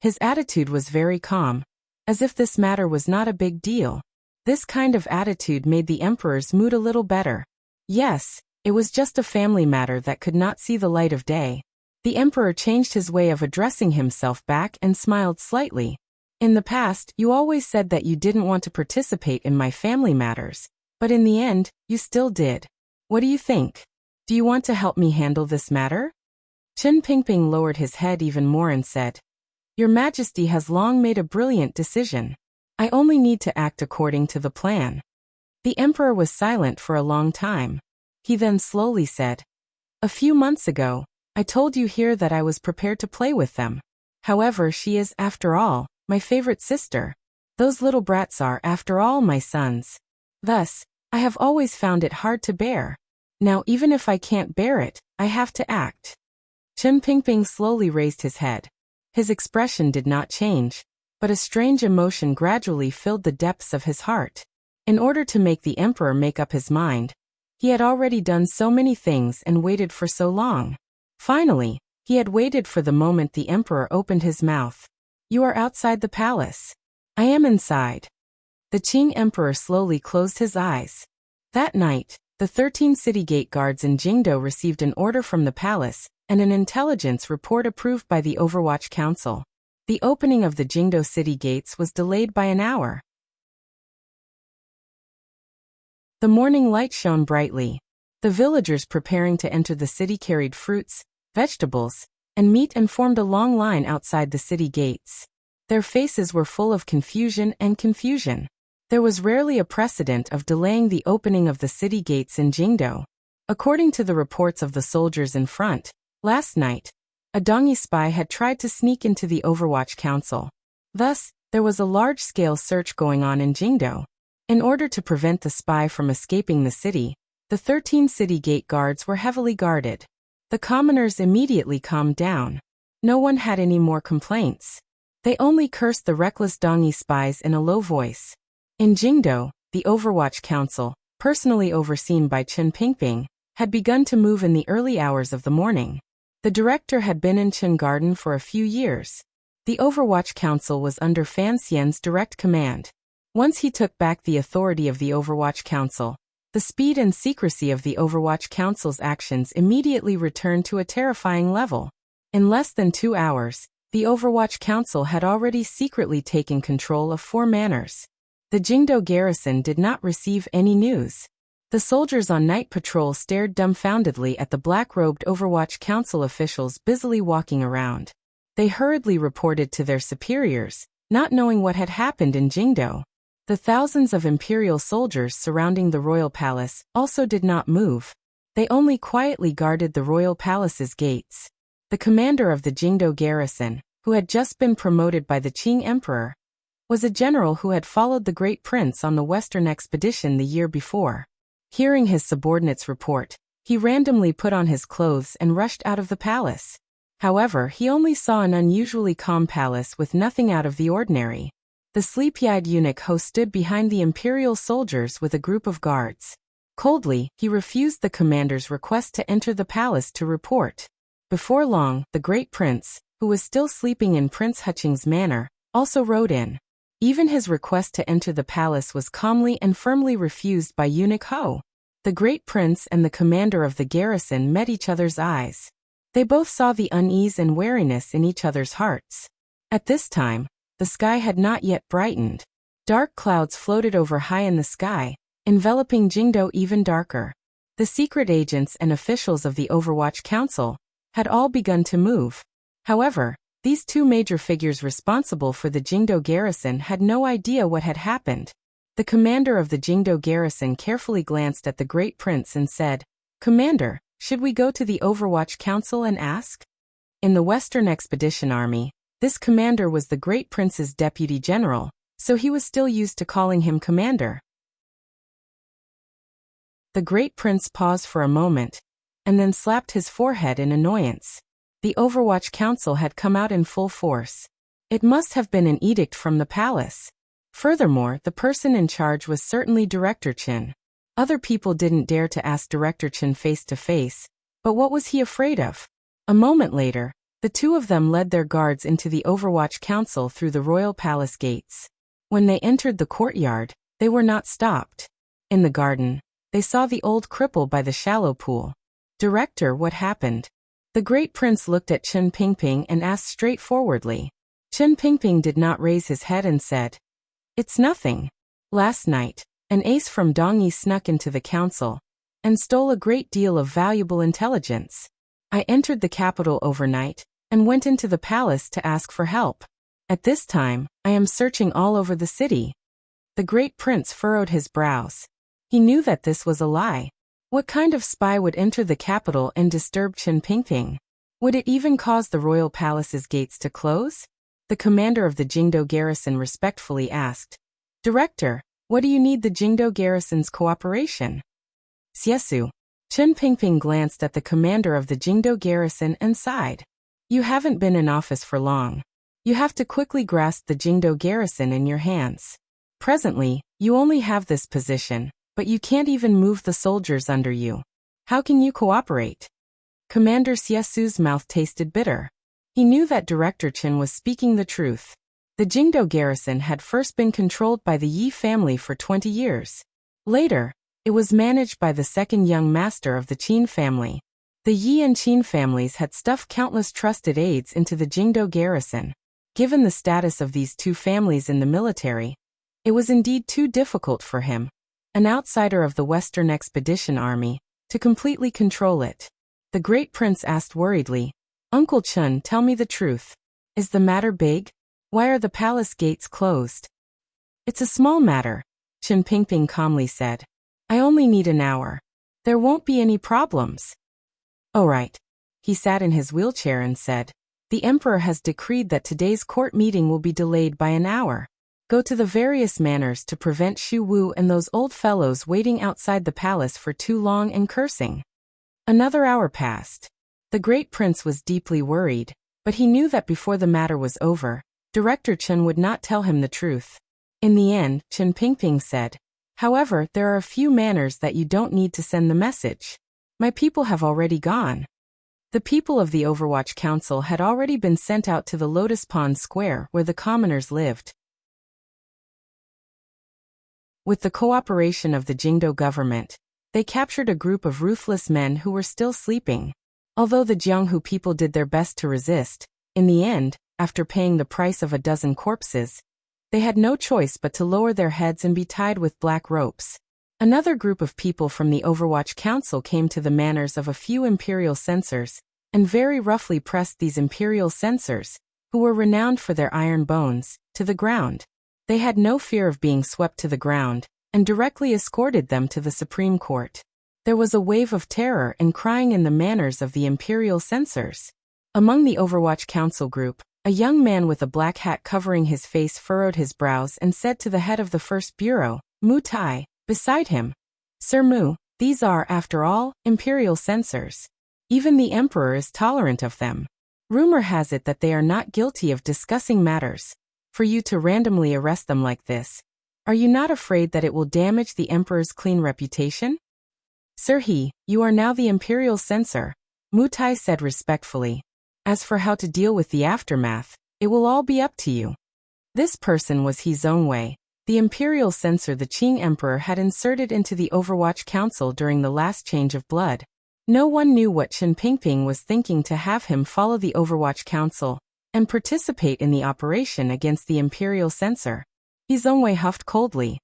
Speaker 1: His attitude was very calm, as if this matter was not a big deal. This kind of attitude made the emperor's mood a little better. Yes, it was just a family matter that could not see the light of day. The emperor changed his way of addressing himself back and smiled slightly. In the past, you always said that you didn't want to participate in my family matters, but in the end, you still did. What do you think? Do you want to help me handle this matter? Chen Pingping lowered his head even more and said, Your Majesty has long made a brilliant decision. I only need to act according to the plan. The emperor was silent for a long time. He then slowly said, A few months ago, I told you here that I was prepared to play with them. However, she is, after all, my favorite sister. Those little brats are, after all, my sons. Thus, I have always found it hard to bear. Now even if I can't bear it, I have to act. Chen Pingping slowly raised his head. His expression did not change, but a strange emotion gradually filled the depths of his heart. In order to make the emperor make up his mind, he had already done so many things and waited for so long. Finally, he had waited for the moment the emperor opened his mouth. You are outside the palace. I am inside. The Qing emperor slowly closed his eyes. That night, the 13 city gate guards in Jingdo received an order from the palace and an intelligence report approved by the Overwatch Council. The opening of the Jingdo city gates was delayed by an hour. The morning light shone brightly. The villagers preparing to enter the city carried fruits, vegetables, and meat and formed a long line outside the city gates. Their faces were full of confusion and confusion. There was rarely a precedent of delaying the opening of the city gates in Jingdo. According to the reports of the soldiers in front, last night, a Dongi spy had tried to sneak into the Overwatch Council. Thus, there was a large-scale search going on in Jingdo. In order to prevent the spy from escaping the city, the 13 city gate guards were heavily guarded. The commoners immediately calmed down. No one had any more complaints. They only cursed the reckless Dongi spies in a low voice. In Jingdo, the Overwatch Council, personally overseen by Chen Pingping, had begun to move in the early hours of the morning. The director had been in Chen Garden for a few years. The Overwatch Council was under Fan Xian's direct command. Once he took back the authority of the Overwatch Council, the speed and secrecy of the Overwatch Council's actions immediately returned to a terrifying level. In less than 2 hours, the Overwatch Council had already secretly taken control of 4 manors. The Jingdo garrison did not receive any news. The soldiers on night patrol stared dumbfoundedly at the black-robed Overwatch Council officials busily walking around. They hurriedly reported to their superiors, not knowing what had happened in Jingdo. The thousands of imperial soldiers surrounding the royal palace also did not move. They only quietly guarded the royal palace's gates. The commander of the Jingdo garrison, who had just been promoted by the Qing emperor, was a general who had followed the Great Prince on the Western expedition the year before. Hearing his subordinates report, he randomly put on his clothes and rushed out of the palace. However, he only saw an unusually calm palace with nothing out of the ordinary. The sleepy-eyed eunuch Ho stood behind the imperial soldiers with a group of guards. Coldly, he refused the commander's request to enter the palace to report. Before long, the Great Prince, who was still sleeping in Prince Huching's manor, also rode in. Even his request to enter the palace was calmly and firmly refused by Eunuch Ho. The Great Prince and the commander of the garrison met each other's eyes. They both saw the unease and wariness in each other's hearts. At this time, the sky had not yet brightened. Dark clouds floated over high in the sky, enveloping Jingdo even darker. The secret agents and officials of the Overwatch Council had all begun to move. However, these 2 major figures responsible for the Jingdo garrison had no idea what had happened. The commander of the Jingdo garrison carefully glanced at the Great Prince and said, "Commander, should we go to the Overwatch Council and ask?" In the Western Expedition Army, this commander was the Great Prince's deputy general, so he was still used to calling him commander. The Great Prince paused for a moment, and then slapped his forehead in annoyance. The Overwatch Council had come out in full force. It must have been an edict from the palace. Furthermore, the person in charge was certainly Director Chen. Other people didn't dare to ask Director Chen face to face, but what was he afraid of? A moment later, the 2 of them led their guards into the Overwatch Council through the royal palace gates. When they entered the courtyard, they were not stopped. In the garden, they saw the old cripple by the shallow pool. "Director, what happened?" The Great Prince looked at Chen Pingping and asked straightforwardly. Chen Pingping did not raise his head and said, "It's nothing. Last night, an ace from Dongyi snuck into the council and stole a great deal of valuable intelligence. I entered the capital overnight and went into the palace to ask for help. At this time, I am searching all over the city." The Great Prince furrowed his brows. He knew that this was a lie. What kind of spy would enter the capital and disturb Chen Pingping? Would it even cause the royal palace's gates to close? The commander of the Jingdo garrison respectfully asked, "Director, what do you need the Jingdo garrison's cooperation?" "Siesu." Chen Pingping glanced at the commander of the Jingdo garrison and sighed. "You haven't been in office for long. You have to quickly grasp the Jingdo garrison in your hands. Presently, you only have this position, but you can't even move the soldiers under you. How can you cooperate?" Commander Siesu's mouth tasted bitter. He knew that Director Chen was speaking the truth. The Jingdo garrison had first been controlled by the Yi family for 20 years. Later, it was managed by the second young master of the Qin family. The Yi and Qin families had stuffed countless trusted aides into the Jingdo garrison. Given the status of these 2 families in the military, it was indeed too difficult for him, an outsider of the Western Expedition Army, to completely control it. The Great Prince asked worriedly, "Uncle Chen, tell me the truth. Is the matter big? Why are the palace gates closed?" "It's a small matter," Chen Pingping calmly said. "I only need an hour. There won't be any problems." "Oh right." He sat in his wheelchair and said, "The emperor has decreed that today's court meeting will be delayed by an hour. Go to the various manors to prevent Xu Wu and those old fellows waiting outside the palace for too long and cursing." Another hour passed. The Great Prince was deeply worried, but he knew that before the matter was over, Director Chen would not tell him the truth. In the end, Chen Pingping said, "However, there are a few manors that you don't need to send the message. My people have already gone." The people of the Overwatch Council had already been sent out to the Lotus Pond Square where the commoners lived. With the cooperation of the Jingdo government, they captured a group of ruthless men who were still sleeping. Although the Jianghu people did their best to resist, in the end, after paying the price of a dozen corpses, they had no choice but to lower their heads and be tied with black ropes. Another group of people from the Overwatch Council came to the manors of a few imperial censors, and very roughly pressed these imperial censors, who were renowned for their iron bones, to the ground. They had no fear of being swept to the ground, and directly escorted them to the Supreme Court. There was a wave of terror and crying in the manors of the imperial censors. Among the Overwatch Council group, a young man with a black hat covering his face furrowed his brows and said to the head of the first bureau, Mu Tai, beside him, Sir Mu, these are, after all, imperial censors. Even the emperor is tolerant of them. Rumor has it that they are not guilty of discussing matters. For you to randomly arrest them like this, are you not afraid that it will damage the emperor's clean reputation? Sir He, you are now the imperial censor, Mu Tai said respectfully. As for how to deal with the aftermath, it will all be up to you. This person was He Zhongwei, the imperial censor the Qing emperor had inserted into the Overwatch Council during the last change of blood. No one knew what Chen Pingping was thinking to have him follow the Overwatch Council and participate in the operation against the imperial censor. He Zhongwei huffed coldly.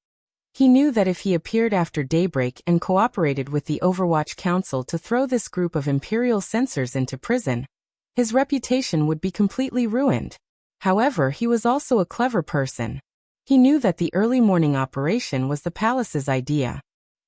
Speaker 1: He knew that if he appeared after daybreak and cooperated with the Overwatch Council to throw this group of imperial censors into prison, his reputation would be completely ruined. However, he was also a clever person. He knew that the early morning operation was the palace's idea.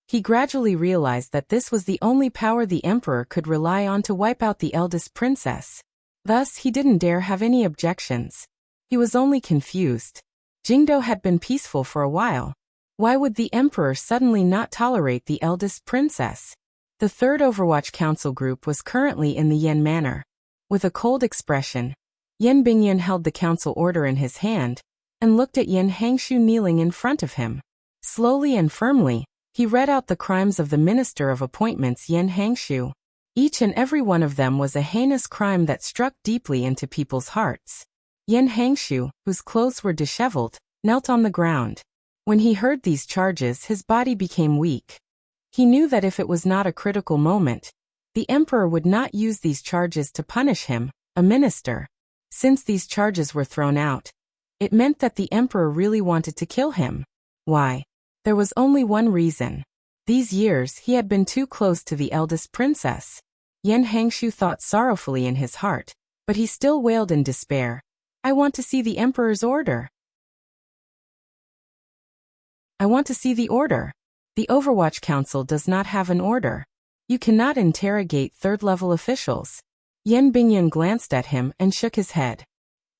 Speaker 1: He gradually realized that this was the only power the emperor could rely on to wipe out the eldest princess. Thus, he didn't dare have any objections. He was only confused. Jingdo had been peaceful for a while. Why would the emperor suddenly not tolerate the eldest princess? The third Overwatch Council group was currently in the Yen Manor. With a cold expression, Yen Bingyun held the council order in his hand and looked at Yen Hangshu kneeling in front of him. Slowly and firmly, he read out the crimes of the Minister of Appointments Yen Hangshu. Each and every one of them was a heinous crime that struck deeply into people's hearts. Yen Hangshu, whose clothes were disheveled, knelt on the ground. When he heard these charges, his body became weak. He knew that if it was not a critical moment, the emperor would not use these charges to punish him, a minister. Since these charges were thrown out, it meant that the emperor really wanted to kill him. Why? There was only one reason. These years he had been too close to the eldest princess. Yen Hangshu thought sorrowfully in his heart, but he still wailed in despair. I want to see the emperor's order. I want to see the order. The Overwatch Council does not have an order. You cannot interrogate third-level officials. Yen Bingyun glanced at him and shook his head.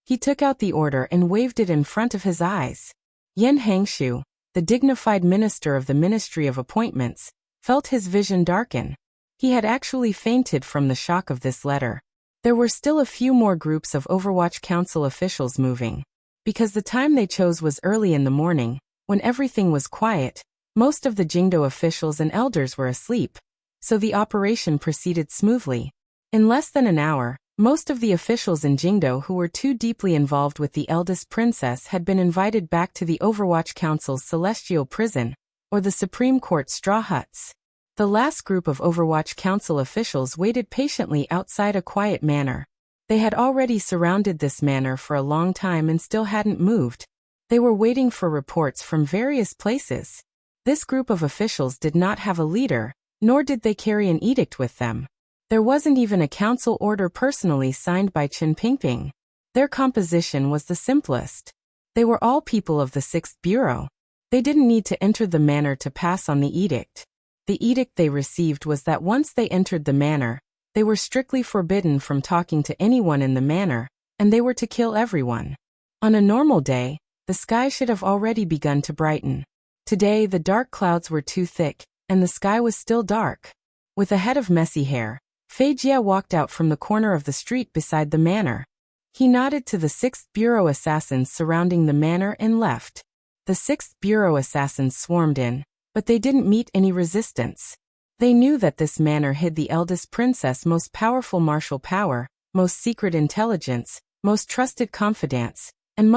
Speaker 1: He took out the order and waved it in front of his eyes. Yen Hangshu, the dignified minister of the Ministry of Appointments, felt his vision darken. He had actually fainted from the shock of this letter. There were still a few more groups of Overwatch Council officials moving. Because the time they chose was early in the morning, when everything was quiet, most of the Jingdo officials and elders were asleep, so the operation proceeded smoothly. In less than an hour, most of the officials in Jingdo who were too deeply involved with the eldest princess had been invited back to the Overwatch Council's Celestial Prison, or the Supreme Court straw huts. The last group of Overwatch Council officials waited patiently outside a quiet manor. They had already surrounded this manor for a long time and still hadn't moved. They were waiting for reports from various places. This group of officials did not have a leader, nor did they carry an edict with them. There wasn't even a council order personally signed by Chen Pingping. Their composition was the simplest. They were all people of the 6th Bureau. They didn't need to enter the manor to pass on the edict. The edict they received was that once they entered the manor, they were strictly forbidden from talking to anyone in the manor, and they were to kill everyone. On a normal day, the sky should have already begun to brighten. Today the dark clouds were too thick, and the sky was still dark. With a head of messy hair, Fei Jia walked out from the corner of the street beside the manor. He nodded to the 6th Bureau assassins surrounding the manor and left. The 6th Bureau assassins swarmed in, but they didn't meet any resistance. They knew that this manor hid the eldest princess' most powerful martial power, most secret intelligence, most trusted confidants, and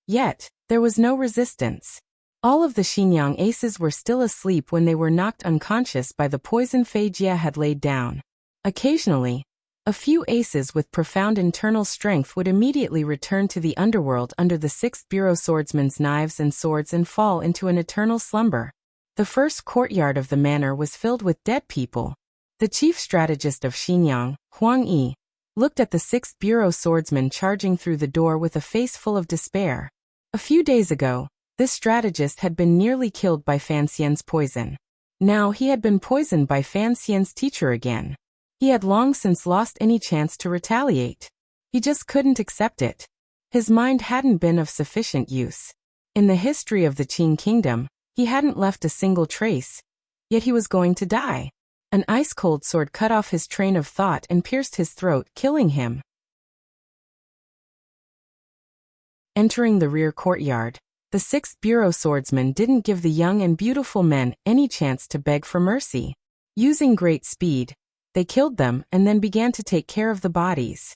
Speaker 1: yet, there was no resistance. All of the Xinyang aces were still asleep when they were knocked unconscious by the poison Fei Jia had laid down. Occasionally, A few aces with profound internal strength would immediately return to the underworld under the 6th Bureau swordsman's knives and swords and fall into an eternal slumber. The first courtyard of the manor was filled with dead people. The chief strategist of Xinyang, Huang Yi, looked at the 6th Bureau swordsman charging through the door with a face full of despair. A few days ago, this strategist had been nearly killed by Fan Xian's poison. Now he had been poisoned by Fan Xian's teacher again. He had long since lost any chance to retaliate. He just couldn't accept it. His mind hadn't been of sufficient use. In the history of the Qin kingdom, he hadn't left a single trace. Yet he was going to die. An ice-cold sword cut off his train of thought and pierced his throat, killing him. Entering the rear courtyard, the 6th Bureau swordsman didn't give the young and beautiful men any chance to beg for mercy. Using great speed, they killed them and then began to take care of the bodies.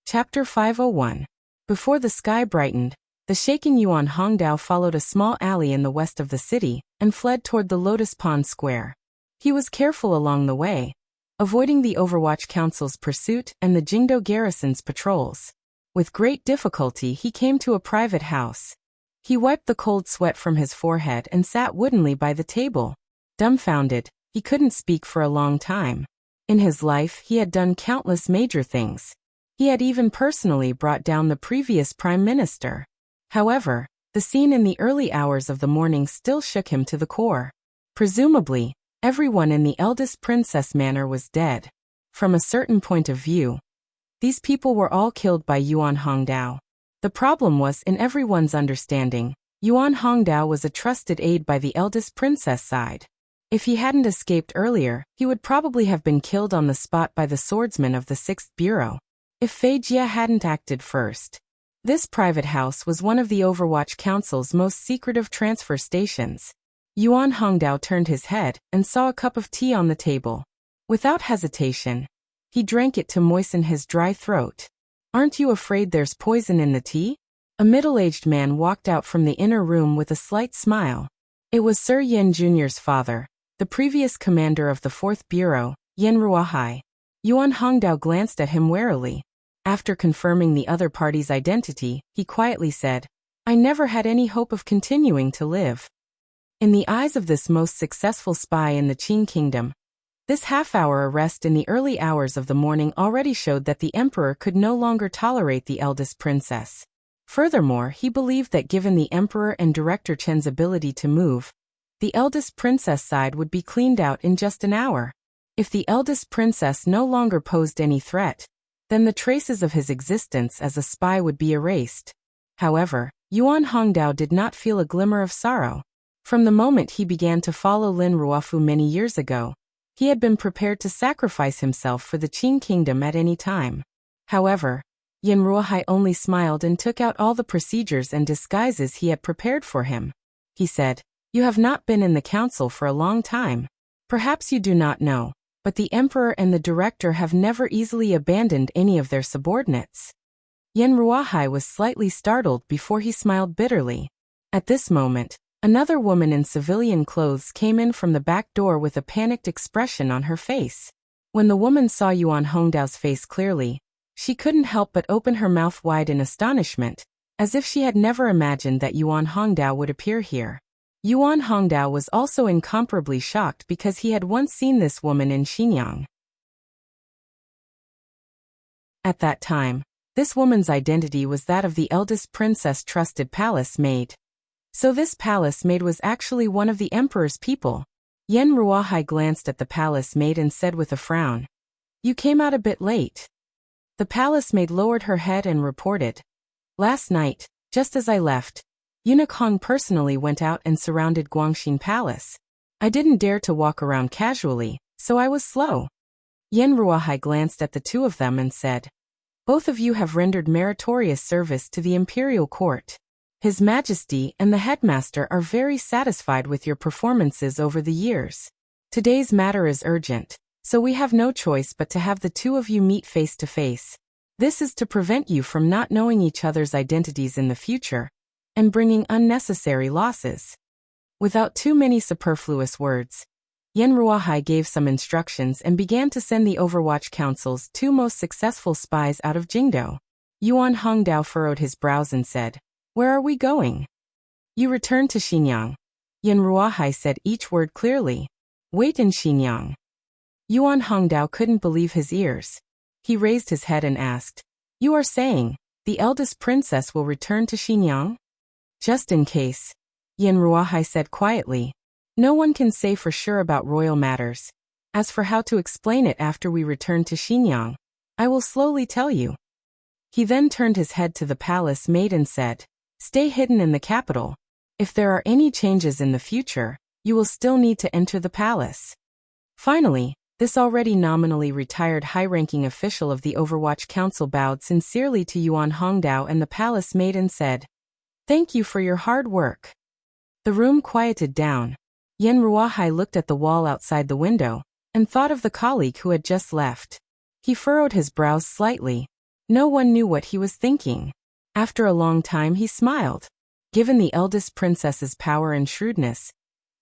Speaker 1: Chapter 501. Before the sky brightened, the shaken Yuan Hongdao followed a small alley in the west of the city and fled toward the Lotus Pond Square. He was careful along the way, avoiding the Overwatch Council's pursuit and the Jingdo garrison's patrols. With great difficulty he came to a private house. He wiped the cold sweat from his forehead and sat woodenly by the table. Dumbfounded, he couldn't speak for a long time. In his life he had done countless major things. He had even personally brought down the previous prime minister. However, the scene in the early hours of the morning still shook him to the core. Presumably, everyone in the eldest princess manor was dead. From a certain point of view, these people were all killed by Yuan Hongdao. The problem was in everyone's understanding, Yuan Hongdao was a trusted aide by the eldest princess side. If he hadn't escaped earlier, he would probably have been killed on the spot by the swordsman of the 6th Bureau. If Fei Jia hadn't acted first. This private house was one of the Overwatch Council's most secretive transfer stations. Yuan Hongdao turned his head and saw a cup of tea on the table. Without hesitation, he drank it to moisten his dry throat. "Aren't you afraid there's poison in the tea?" A middle-aged man walked out from the inner room with a slight smile. It was Sir Yin Jr.'s father, the previous commander of the 4th Bureau, Yin Ruahai. Yuan Hongdao glanced at him warily. After confirming the other party's identity, he quietly said, "I never had any hope of continuing to live." In the eyes of this most successful spy in the Qin kingdom, this half-hour arrest in the early hours of the morning already showed that the emperor could no longer tolerate the eldest princess. Furthermore, he believed that given the emperor and Director Chen's ability to move, the eldest princess side would be cleaned out in just an hour. If the eldest princess no longer posed any threat, then the traces of his existence as a spy would be erased. However, Yuan Hongdao did not feel a glimmer of sorrow. From the moment he began to follow Lin Ruofu many years ago, he had been prepared to sacrifice himself for the Qin kingdom at any time. However, Yin Ruohai only smiled and took out all the procedures and disguises he had prepared for him. He said, "You have not been in the council for a long time. Perhaps you do not know, but the emperor and the director have never easily abandoned any of their subordinates." Yin Ruohai was slightly startled before he smiled bitterly. At this moment, another woman in civilian clothes came in from the back door with a panicked expression on her face. When the woman saw Yuan Hongdao's face clearly, she couldn't help but open her mouth wide in astonishment, as if she had never imagined that Yuan Hongdao would appear here. Yuan Hongdao was also incomparably shocked because he had once seen this woman in Xinyang. At that time, this woman's identity was that of the eldest princess' trusted palace maid. So this palace maid was actually one of the emperor's people. Yen Ruohai glanced at the palace maid and said with a frown, "You came out a bit late." The palace maid lowered her head and reported, "Last night, just as I left, Eunuch Hong personally went out and surrounded Guangxin Palace. I didn't dare to walk around casually, so I was slow." Yen Ruohai glanced at the two of them and said, "Both of you have rendered meritorious service to the imperial court. His Majesty and the headmaster are very satisfied with your performances over the years. Today's matter is urgent, so we have no choice but to have the two of you meet face to face. This is to prevent you from not knowing each other's identities in the future and bringing unnecessary losses." Without too many superfluous words, Yen Ruahai gave some instructions and began to send the Overwatch Council's 2 most successful spies out of Jingdo. Yuan Hongdao furrowed his brows and said, "Where are we going?" "You return to Xinyang." Yen Ruahai said each word clearly. "Wait in Xinyang." Yuan Hongdao couldn't believe his ears. He raised his head and asked, "You are saying, the eldest princess will return to Xinyang?" "Just in case," Yen Ruahai said quietly. "No one can say for sure about royal matters. As for how to explain it after we return to Xinyang, I will slowly tell you." He then turned his head to the palace maid and said, "Stay hidden in the capital. If there are any changes in the future, you will still need to enter the palace." Finally, this already nominally retired high-ranking official of the Overwatch Council bowed sincerely to Yuan Hongdao and the palace maid and said, "Thank you for your hard work." The room quieted down. Yen Ruahai looked at the wall outside the window and thought of the colleague who had just left. He furrowed his brows slightly. No one knew what he was thinking. After a long time he smiled. Given the eldest princess's power and shrewdness,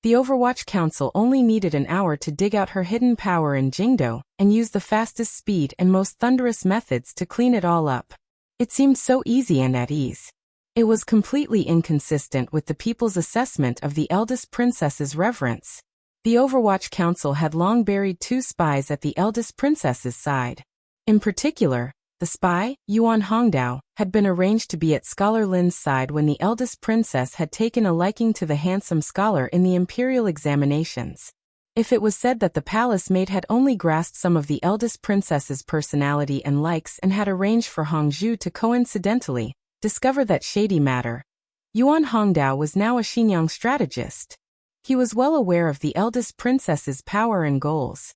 Speaker 1: the Overwatch Council only needed an hour to dig out her hidden power in Jingdo and use the fastest speed and most thunderous methods to clean it all up. It seemed so easy and at ease. It was completely inconsistent with the people's assessment of the eldest princess's reverence. The Overwatch Council had long buried 2 spies at the eldest princess's side. In particular, the spy, Yuan Hongdao, had been arranged to be at Scholar Lin's side when the eldest princess had taken a liking to the handsome scholar in the imperial examinations. If it was said that the palace maid had only grasped some of the eldest princess's personality and likes and had arranged for Hongzhu to coincidentally discover that shady matter, Yuan Hongdao was now a Xinyang strategist. He was well aware of the eldest princess's power and goals.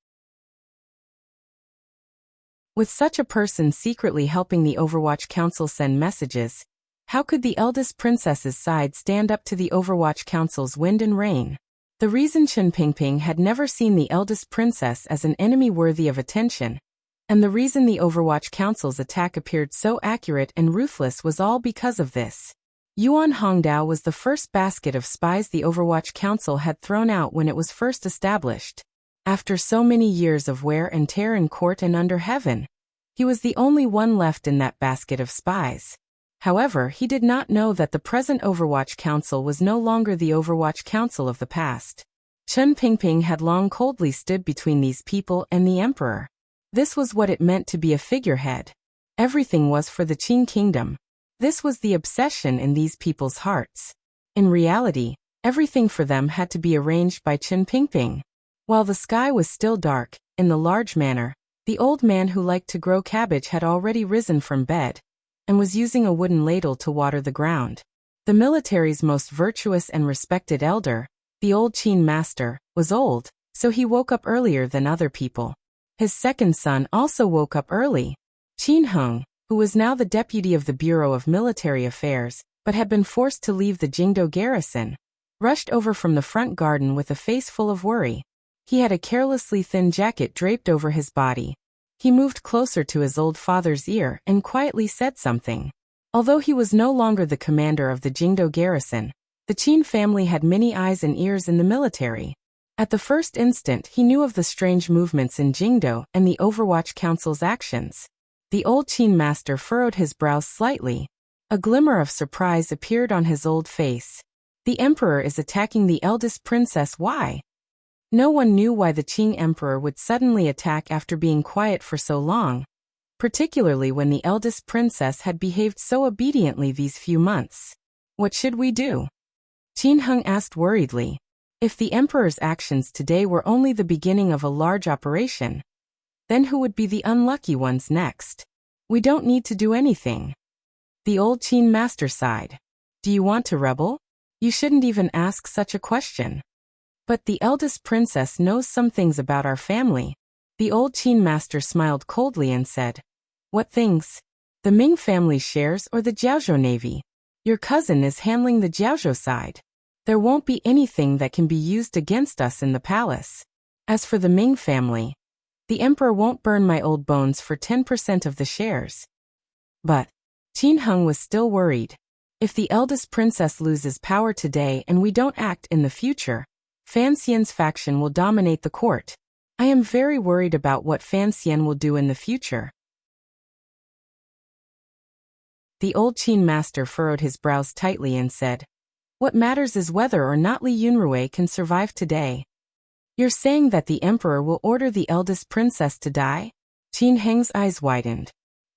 Speaker 1: With such a person secretly helping the Overwatch Council send messages, how could the eldest princess's side stand up to the Overwatch Council's wind and rain? The reason Chen Pingping had never seen the eldest princess as an enemy worthy of attention, and the reason the Overwatch Council's attack appeared so accurate and ruthless was all because of this. Yuan Hongdao was the first basket of spies the Overwatch Council had thrown out when it was first established. After so many years of wear and tear in court and under heaven, he was the only one left in that basket of spies. However, he did not know that the present Overwatch Council was no longer the Overwatch Council of the past. Chen Pingping had long coldly stood between these people and the emperor. This was what it meant to be a figurehead. Everything was for the Qin kingdom. This was the obsession in these people's hearts. In reality, everything for them had to be arranged by Chen Pingping. While the sky was still dark, in the large manor, the old man who liked to grow cabbage had already risen from bed and was using a wooden ladle to water the ground. The military's most virtuous and respected elder, the old Qin master, was old, so he woke up earlier than other people. His second son also woke up early. Qin Heng, who was now the deputy of the Bureau of Military Affairs, but had been forced to leave the Jingdo garrison, rushed over from the front garden with a face full of worry. He had a carelessly thin jacket draped over his body. He moved closer to his old father's ear and quietly said something. Although he was no longer the commander of the Jingdo garrison, the Qin family had many eyes and ears in the military. At the first instant he knew of the strange movements in Jingdo and the Overwatch Council's actions. The old Qin master furrowed his brows slightly. A glimmer of surprise appeared on his old face. The emperor is attacking the eldest princess. Why? No one knew why the Qing emperor would suddenly attack after being quiet for so long, particularly when the eldest princess had behaved so obediently these few months. What should we do? Qin Heng asked worriedly. If the emperor's actions today were only the beginning of a large operation, then who would be the unlucky ones next? We don't need to do anything. The old Qin master sighed. Do you want to rebel? You shouldn't even ask such a question. But the eldest princess knows some things about our family. The old Qin master smiled coldly and said, What things? The Ming family's shares or the Jiaozhou navy? Your cousin is handling the Jiaozhou side. There won't be anything that can be used against us in the palace. As for the Ming family, the emperor won't burn my old bones for 10% of the shares. But Qin Heng was still worried. If the eldest princess loses power today and we don't act in the future, Fan Xian's faction will dominate the court. I am very worried about what Fan Xian will do in the future. The old Qin master furrowed his brows tightly and said, "What matters is whether or not Li Yunrui can survive today." "You're saying that the emperor will order the eldest princess to die?" Qin Heng's eyes widened.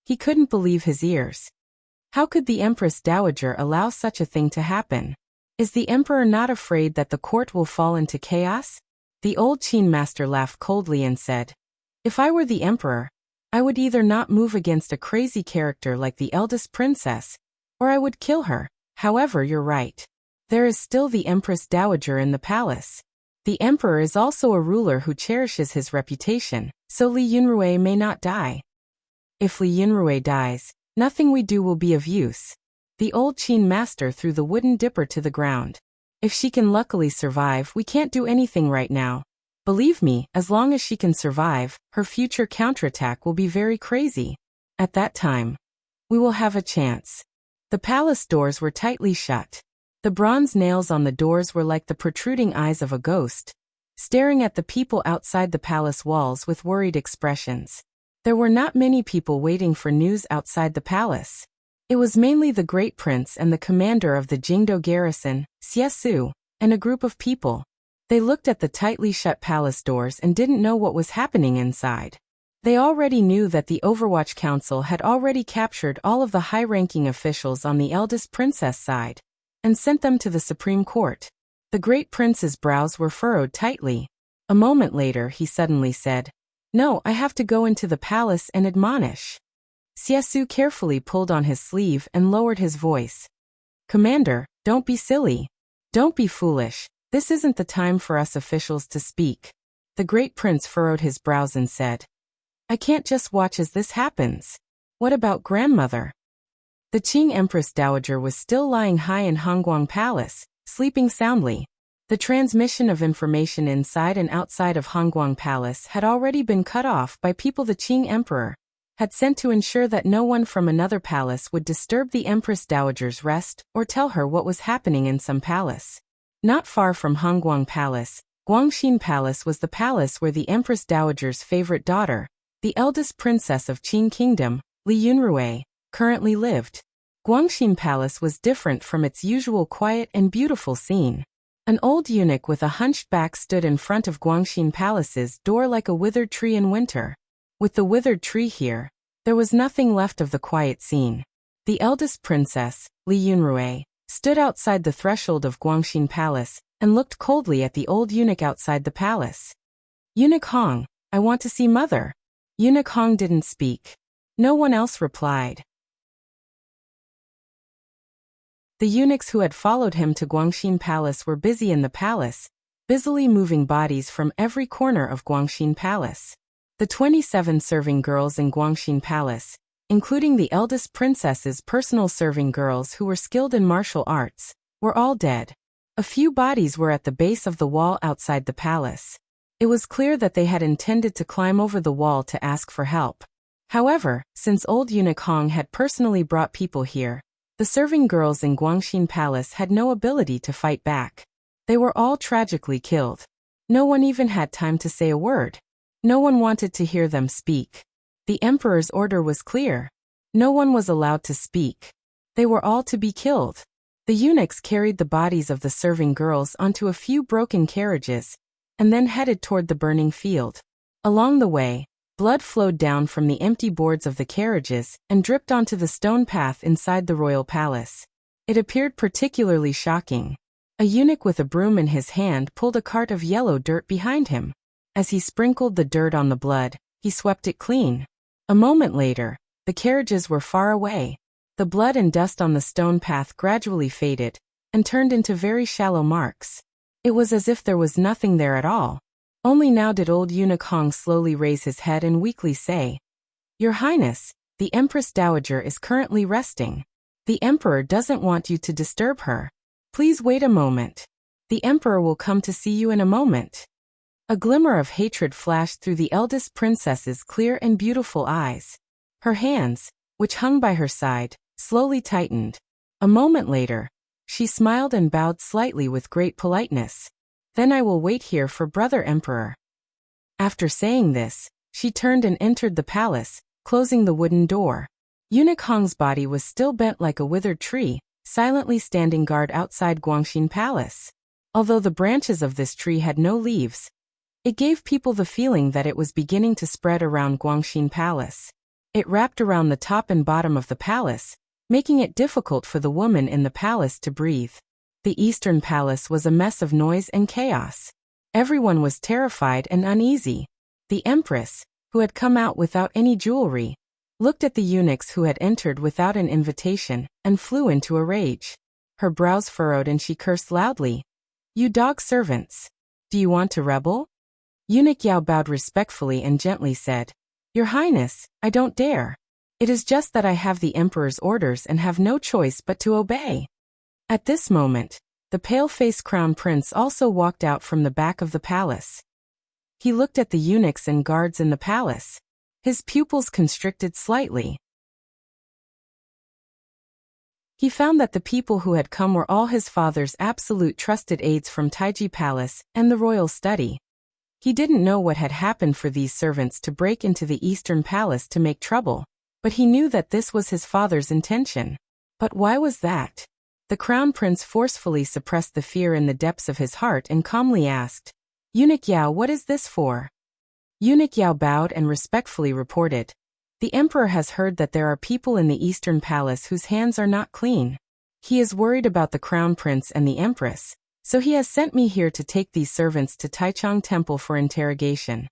Speaker 1: He couldn't believe his ears. How could the Empress Dowager allow such a thing to happen? Is the emperor not afraid that the court will fall into chaos? The old Qin master laughed coldly and said, "If I were the emperor, I would either not move against a crazy character like the eldest princess, or I would kill her. However, you're right. There is still the Empress Dowager in the palace. The emperor is also a ruler who cherishes his reputation, so Li Yunrui may not die. If Li Yunrui dies, nothing we do will be of use." The old Qin master threw the wooden dipper to the ground. "If she can luckily survive, we can't do anything right now. Believe me, as long as she can survive, her future counterattack will be very crazy. At that time, we will have a chance." The palace doors were tightly shut. The bronze nails on the doors were like the protruding eyes of a ghost, staring at the people outside the palace walls with worried expressions. There were not many people waiting for news outside the palace. It was mainly the great prince and the commander of the Jingdo garrison, Xie Su, and a group of people. They looked at the tightly shut palace doors and didn't know what was happening inside. They already knew that the Overwatch Council had already captured all of the high-ranking officials on the eldest princess side and sent them to the Supreme Court. The great prince's brows were furrowed tightly. A moment later he suddenly said, "No, I have to go into the palace and admonish." Xie Su carefully pulled on his sleeve and lowered his voice. "Commander, don't be silly. Don't be foolish. This isn't the time for us officials to speak." The great prince furrowed his brows and said, "I can't just watch as this happens. What about grandmother?" The Qing Empress Dowager was still lying high in Hongguang Palace, sleeping soundly. The transmission of information inside and outside of Hongguang Palace had already been cut off by people the Qing Emperor had sent to ensure that no one from another palace would disturb the Empress Dowager's rest or tell her what was happening in some palace. Not far from Hongguang Palace, Guangxin Palace was the palace where the Empress Dowager's favorite daughter, the eldest princess of Qin Kingdom, Li Yunrui, currently lived. Guangxin Palace was different from its usual quiet and beautiful scene. An old eunuch with a hunched back stood in front of Guangxin Palace's door like a withered tree in winter. With the withered tree here, there was nothing left of the quiet scene. The eldest princess, Li Yunrui, stood outside the threshold of Guangxin Palace and looked coldly at the old eunuch outside the palace. "Eunuch Hong, I want to see mother." Eunuch Hong didn't speak. No one else replied. The eunuchs who had followed him to Guangxin Palace were busy in the palace, busily moving bodies from every corner of Guangxin Palace. The 27 serving girls in Guangxin Palace, including the eldest princess's personal serving girls who were skilled in martial arts, were all dead. A few bodies were at the base of the wall outside the palace. It was clear that they had intended to climb over the wall to ask for help. However, since old eunuch Hong had personally brought people here, the serving girls in Guangxin Palace had no ability to fight back. They were all tragically killed. No one even had time to say a word. No one wanted to hear them speak. The emperor's order was clear. No one was allowed to speak. They were all to be killed. The eunuchs carried the bodies of the serving girls onto a few broken carriages, and then headed toward the burning field. Along the way, blood flowed down from the empty boards of the carriages and dripped onto the stone path inside the royal palace. It appeared particularly shocking. A eunuch with a broom in his hand pulled a cart of yellow dirt behind him. As he sprinkled the dirt on the blood, he swept it clean. A moment later, the carriages were far away. The blood and dust on the stone path gradually faded and turned into very shallow marks. It was as if there was nothing there at all. Only now did old eunuch Hong slowly raise his head and weakly say, "Your Highness, the Empress Dowager is currently resting. The Emperor doesn't want you to disturb her. Please wait a moment. The Emperor will come to see you in a moment." A glimmer of hatred flashed through the eldest princess's clear and beautiful eyes. Her hands, which hung by her side, slowly tightened. A A moment later, she smiled and bowed slightly with great politeness. Then I will wait here for Brother Emperor. After saying this, she turned and entered the palace, closing the wooden door. Eunuch Hong's body was still bent like a withered tree, silently standing guard outside Guangxin Palace. Although the branches of this tree had no leaves, it gave people the feeling that it was beginning to spread around Guangxin Palace. It wrapped around the top and bottom of the palace, making it difficult for the woman in the palace to breathe. The Eastern Palace was a mess of noise and chaos. Everyone was terrified and uneasy. The Empress, who had come out without any jewelry, looked at the eunuchs who had entered without an invitation, and flew into a rage. Her brows furrowed and she cursed loudly. "You dog servants! Do you want to rebel?" Eunuch Yao bowed respectfully and gently said, "Your Highness, I don't dare. It is just that I have the Emperor's orders and have no choice but to obey." At this moment, the pale-faced crown prince also walked out from the back of the palace. He looked at the eunuchs and guards in the palace. His pupils constricted slightly. He found that the people who had come were all his father's absolute trusted aides from Taiji Palace and the royal study. He didn't know what had happened for these servants to break into the Eastern Palace to make trouble, but he knew that this was his father's intention. But why was that? The crown prince forcefully suppressed the fear in the depths of his heart and calmly asked, "Eunuch Yao, what is this for?" Eunuch Yao bowed and respectfully reported, "The Emperor has heard that there are people in the Eastern Palace whose hands are not clean. He is worried about the crown prince and the Empress, so he has sent me here to take these servants to Taichung Temple for interrogation."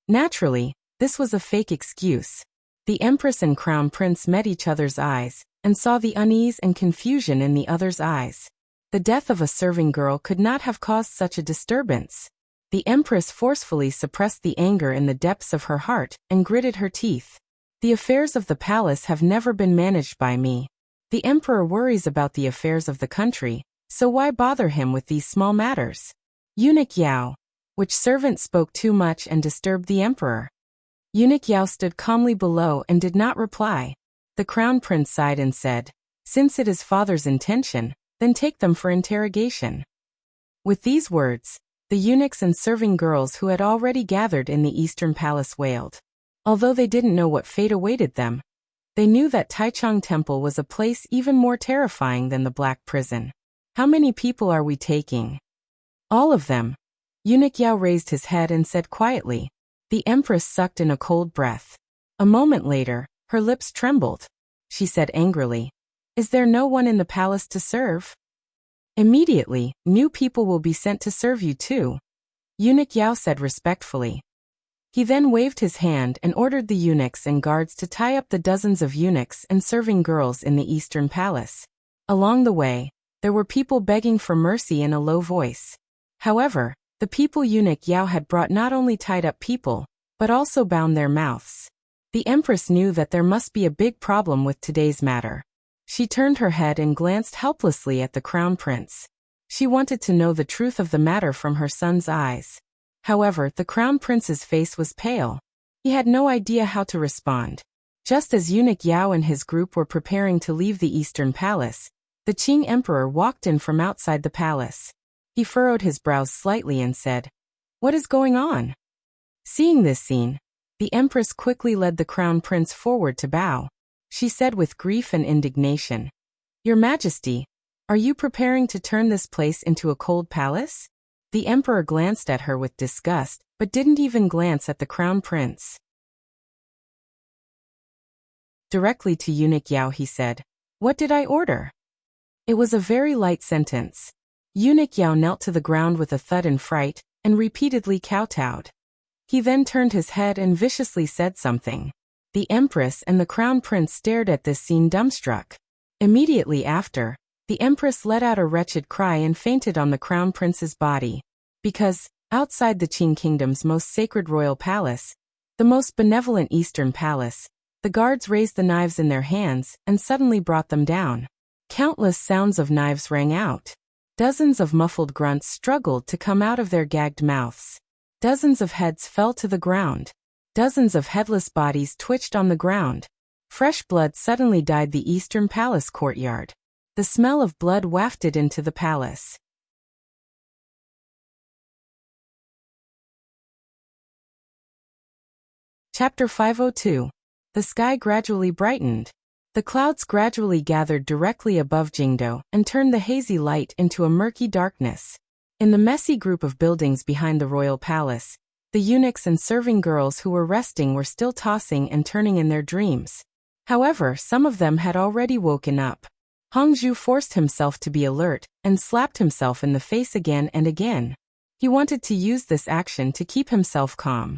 Speaker 1: Naturally, this was a fake excuse. The Empress and crown prince met each other's eyes, and saw the unease and confusion in the other's eyes. The death of a serving girl could not have caused such a disturbance. The Empress forcefully suppressed the anger in the depths of her heart and gritted her teeth. "The affairs of the palace have never been managed by me. The Emperor worries about the affairs of the country, so why bother him with these small matters?" Eunuch Yao, which servant spoke too much and disturbed the Emperor? Eunuch Yao stood calmly below and did not reply. The crown prince sighed and said, "Since it is father's intention, then take them for interrogation." With these words, the eunuchs and serving girls who had already gathered in the Eastern Palace wailed. Although they didn't know what fate awaited them, they knew that Taichung Temple was a place even more terrifying than the Black Prison. "How many people are we taking?" "All of them." Eunuch Yao raised his head and said quietly. The Empress sucked in a cold breath. A moment later, her lips trembled. She said angrily, "Is there no one in the palace to serve?" "Immediately, new people will be sent to serve you too," Eunuch Yao said respectfully. He then waved his hand and ordered the eunuchs and guards to tie up the dozens of eunuchs and serving girls in the Eastern Palace. Along the way, there were people begging for mercy in a low voice. However, the people Eunuch Yao had brought not only tied up people, but also bound their mouths. The Empress knew that there must be a big problem with today's matter. She turned her head and glanced helplessly at the crown prince. She wanted to know the truth of the matter from her son's eyes. However, the crown prince's face was pale. He had no idea how to respond. Just as Eunuch Yao and his group were preparing to leave the Eastern Palace, the Qing Emperor walked in from outside the palace. He furrowed his brows slightly and said, "What is going on?" Seeing this scene, the Empress quickly led the crown prince forward to bow. She said with grief and indignation, "Your Majesty, are you preparing to turn this place into a cold palace?" The Emperor glanced at her with disgust, but didn't even glance at the crown prince. Directly to Eunuch Yao he said, "What did I order?" It was a very light sentence. Eunuch Yao knelt to the ground with a thud and fright, and repeatedly kowtowed. He then turned his head and viciously said something. The Empress and the crown prince stared at this scene dumbstruck. Immediately after, the Empress let out a wretched cry and fainted on the crown prince's body. Because, outside the Qing kingdom's most sacred royal palace, the most benevolent Eastern Palace, the guards raised the knives in their hands and suddenly brought them down. Countless sounds of knives rang out. Dozens of muffled grunts struggled to come out of their gagged mouths. Dozens of heads fell to the ground. Dozens of headless bodies twitched on the ground. Fresh blood suddenly dyed the Eastern Palace courtyard. The smell of blood wafted into the palace. Chapter 502. The sky gradually brightened. The clouds gradually gathered directly above Jingdo and turned the hazy light into a murky darkness. In the messy group of buildings behind the royal palace, the eunuchs and serving girls who were resting were still tossing and turning in their dreams. However, some of them had already woken up. Hongzhu forced himself to be alert and slapped himself in the face again and again. He wanted to use this action to keep himself calm.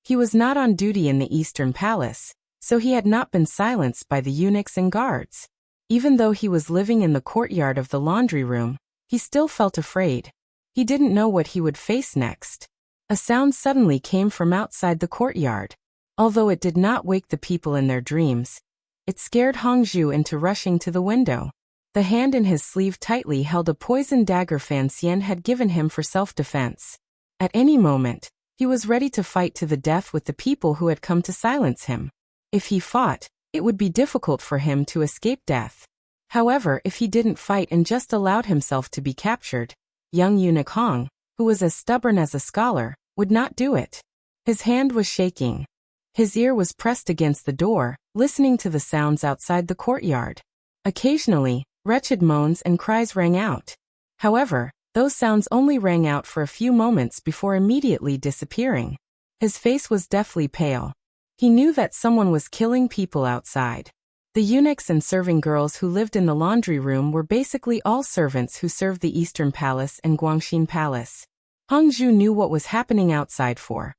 Speaker 1: He was not on duty in the Eastern Palace, so he had not been silenced by the eunuchs and guards. Even though he was living in the courtyard of the laundry room, he still felt afraid. He didn't know what he would face next. A sound suddenly came from outside the courtyard. Although it did not wake the people in their dreams, it scared Hongzhu into rushing to the window. The hand in his sleeve tightly held a poison dagger Fan Xian had given him for self-defense. At any moment, he was ready to fight to the death with the people who had come to silence him. If he fought, it would be difficult for him to escape death. However, if he didn't fight and just allowed himself to be captured, young eunuch Hong, who was as stubborn as a scholar, would not do it. His hand was shaking. His ear was pressed against the door, listening to the sounds outside the courtyard. Occasionally, wretched moans and cries rang out. However, those sounds only rang out for a few moments before immediately disappearing. His face was deathly pale. He knew that someone was killing people outside. The eunuchs and serving girls who lived in the laundry room were basically all servants who served the Eastern Palace and Guangxin Palace. Hongzhu knew what was happening outside for.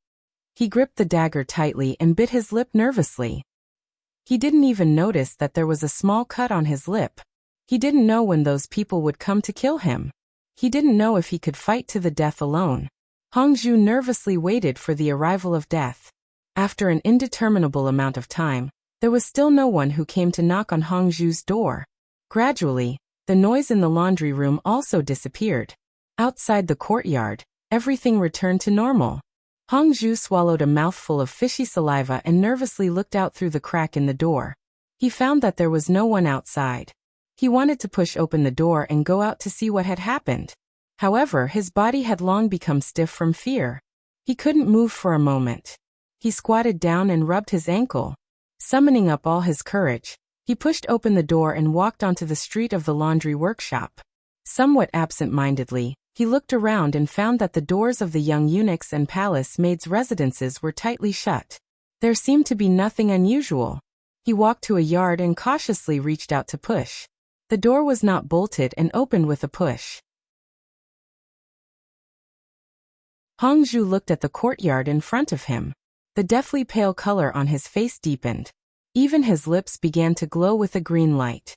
Speaker 1: He gripped the dagger tightly and bit his lip nervously. He didn't even notice that there was a small cut on his lip. He didn't know when those people would come to kill him. He didn't know if he could fight to the death alone. Hongzhu nervously waited for the arrival of death. After an indeterminable amount of time, there was still no one who came to knock on Hongzhu's door. Gradually, the noise in the laundry room also disappeared. Outside the courtyard, everything returned to normal. Hongzhu swallowed a mouthful of fishy saliva and nervously looked out through the crack in the door. He found that there was no one outside. He wanted to push open the door and go out to see what had happened. However, his body had long become stiff from fear. He couldn't move for a moment. He squatted down and rubbed his ankle. Summoning up all his courage, he pushed open the door and walked onto the street of the laundry workshop. Somewhat absent-mindedly, he looked around and found that the doors of the young eunuchs and palace maids' residences were tightly shut. There seemed to be nothing unusual. He walked to a yard and cautiously reached out to push. The door was not bolted and opened with a push. Hongzhu looked at the courtyard in front of him. The deathly pale color on his face deepened. Even his lips began to glow with a green light.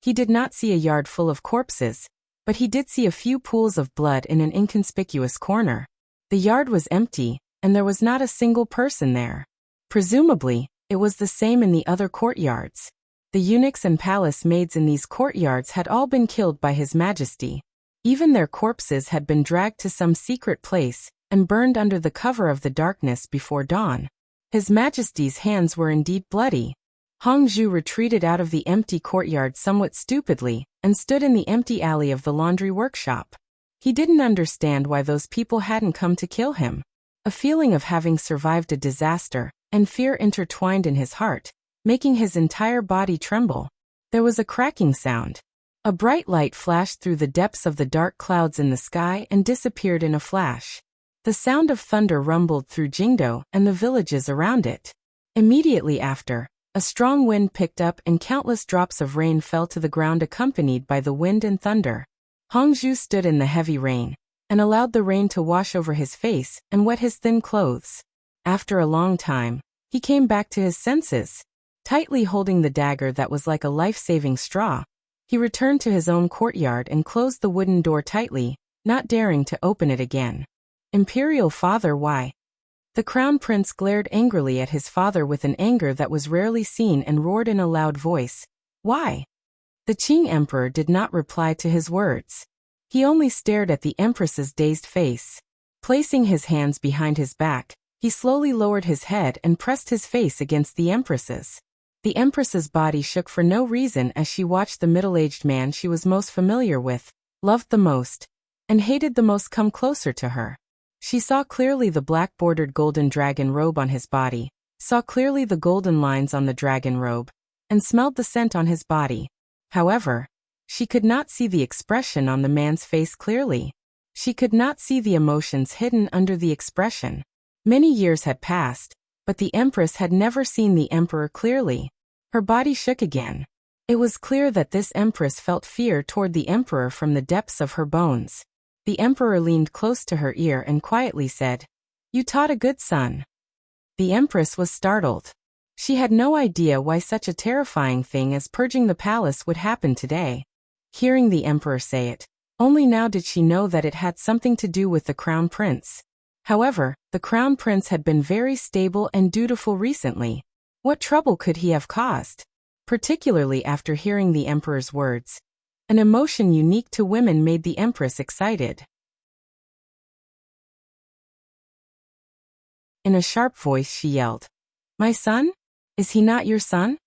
Speaker 1: He did not see a yard full of corpses, but he did see a few pools of blood in an inconspicuous corner. The yard was empty, and there was not a single person there. Presumably, it was the same in the other courtyards. The eunuchs and palace maids in these courtyards had all been killed by His Majesty. Even their corpses had been dragged to some secret place and burned under the cover of the darkness before dawn. His Majesty's hands were indeed bloody. Hongzhu retreated out of the empty courtyard somewhat stupidly and stood in the empty alley of the laundry workshop. He didn't understand why those people hadn't come to kill him. A feeling of having survived a disaster and fear intertwined in his heart, making his entire body tremble. There was a cracking sound. A bright light flashed through the depths of the dark clouds in the sky and disappeared in a flash. The sound of thunder rumbled through Jingdo and the villages around it. Immediately after, a strong wind picked up and countless drops of rain fell to the ground accompanied by the wind and thunder. Hongzhu stood in the heavy rain and allowed the rain to wash over his face and wet his thin clothes. After a long time, he came back to his senses. Tightly holding the dagger that was like a life-saving straw, he returned to his own courtyard and closed the wooden door tightly, not daring to open it again. Imperial father, why? The crown prince glared angrily at his father with an anger that was rarely seen and roared in a loud voice. Why? The Qing emperor did not reply to his words. He only stared at the empress's dazed face. Placing his hands behind his back, he slowly lowered his head and pressed his face against the empress's. The Empress's body shook for no reason as she watched the middle-aged man she was most familiar with, loved the most, and hated the most come closer to her. She saw clearly the black-bordered golden dragon robe on his body, saw clearly the golden lines on the dragon robe, and smelled the scent on his body. However, she could not see the expression on the man's face clearly. She could not see the emotions hidden under the expression. Many years had passed, but the Empress had never seen the Emperor clearly. Her body shook again. It was clear that this Empress felt fear toward the Emperor from the depths of her bones. The Emperor leaned close to her ear and quietly said, "You taught a good son." The Empress was startled. She had no idea why such a terrifying thing as purging the palace would happen today. Hearing the Emperor say it, only now did she know that it had something to do with the Crown Prince. However, the Crown Prince had been very stable and dutiful recently. What trouble could he have caused? Particularly after hearing the Emperor's words. An emotion unique to women made the Empress excited. In a sharp voice she yelled, "My son? Is he not your son?"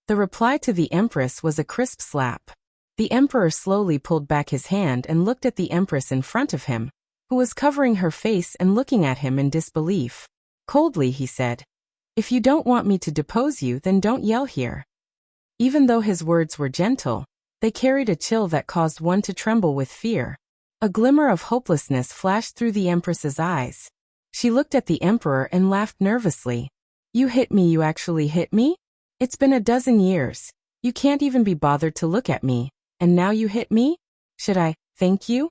Speaker 1: The reply to the Empress was a crisp slap. The Emperor slowly pulled back his hand and looked at the Empress in front of him, who was covering her face and looking at him in disbelief. Coldly he said, "If you don't want me to depose you, then don't yell here." Even though his words were gentle, they carried a chill that caused one to tremble with fear. A glimmer of hopelessness flashed through the Empress's eyes. She looked at the Emperor and laughed nervously. "You hit me, you actually hit me? It's been a dozen years. You can't even be bothered to look at me, and now you hit me? Should I thank you?"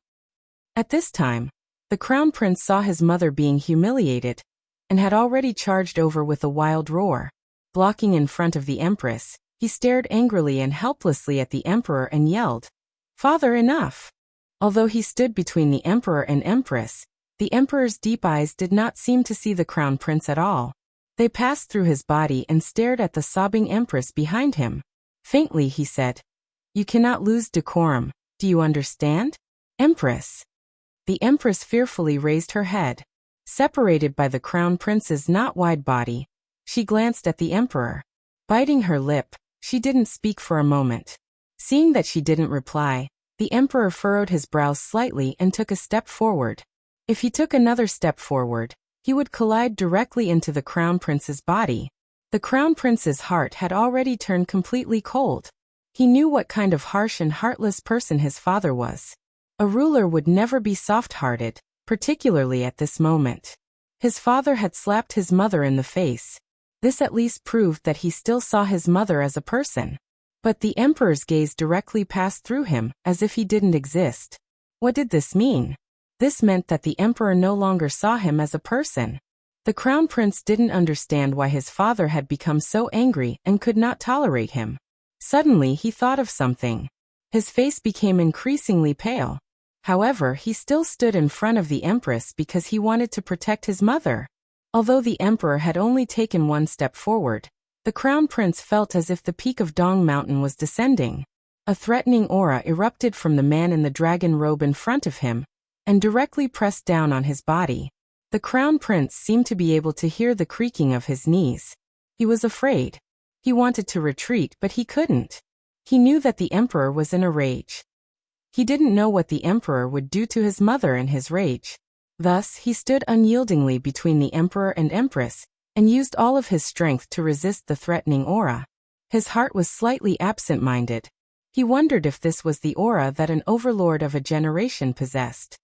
Speaker 1: At this time, the Crown Prince saw his mother being humiliated, and had already charged over with a wild roar. Blocking in front of the Empress, he stared angrily and helplessly at the Emperor and yelled, "Father, enough!" Although he stood between the Emperor and Empress, the Emperor's deep eyes did not seem to see the Crown Prince at all. They passed through his body and stared at the sobbing Empress behind him. Faintly he said, "You cannot lose decorum, do you understand? Empress." The Empress fearfully raised her head. Separated by the Crown Prince's not wide body, she glanced at the Emperor. Biting her lip, she didn't speak for a moment. Seeing that she didn't reply, the Emperor furrowed his brows slightly and took a step forward. If he took another step forward, he would collide directly into the Crown Prince's body. The Crown Prince's heart had already turned completely cold. He knew what kind of harsh and heartless person his father was. A ruler would never be soft-hearted, particularly at this moment. His father had slapped his mother in the face. This at least proved that he still saw his mother as a person. But the Emperor's gaze directly passed through him, as if he didn't exist. What did this mean? This meant that the Emperor no longer saw him as a person. The Crown Prince didn't understand why his father had become so angry and could not tolerate him. Suddenly he thought of something. His face became increasingly pale. However, he still stood in front of the Empress because he wanted to protect his mother. Although the Emperor had only taken one step forward, the Crown Prince felt as if the peak of Dong Mountain was descending. A threatening aura erupted from the man in the dragon robe in front of him, and directly pressed down on his body. The Crown Prince seemed to be able to hear the creaking of his knees. He was afraid. He wanted to retreat, but he couldn't. He knew that the Emperor was in a rage. He didn't know what the Emperor would do to his mother in his rage. Thus, he stood unyieldingly between the Emperor and Empress, and used all of his strength to resist the threatening aura. His heart was slightly absent-minded. He wondered if this was the aura that an overlord of a generation possessed.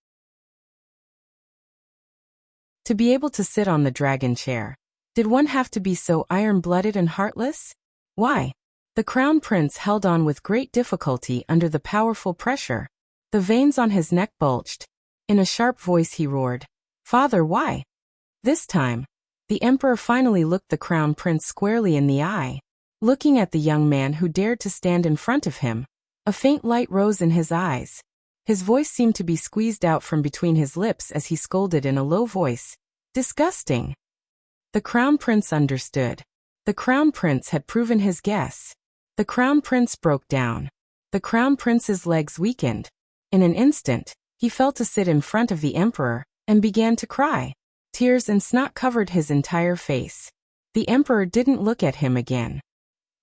Speaker 1: To be able to sit on the dragon chair, did one have to be so iron-blooded and heartless? Why? The Crown Prince held on with great difficulty under the powerful pressure. The veins on his neck bulged. In a sharp voice he roared, "Father, why?" This time, the Emperor finally looked the Crown Prince squarely in the eye. Looking at the young man who dared to stand in front of him, a faint light rose in his eyes. His voice seemed to be squeezed out from between his lips as he scolded in a low voice, "Disgusting!" The Crown Prince understood. The Crown Prince had proven his guess. The Crown Prince broke down. The Crown Prince's legs weakened. In an instant, he fell to sit in front of the Emperor, and began to cry. Tears and snot covered his entire face. The Emperor didn't look at him again.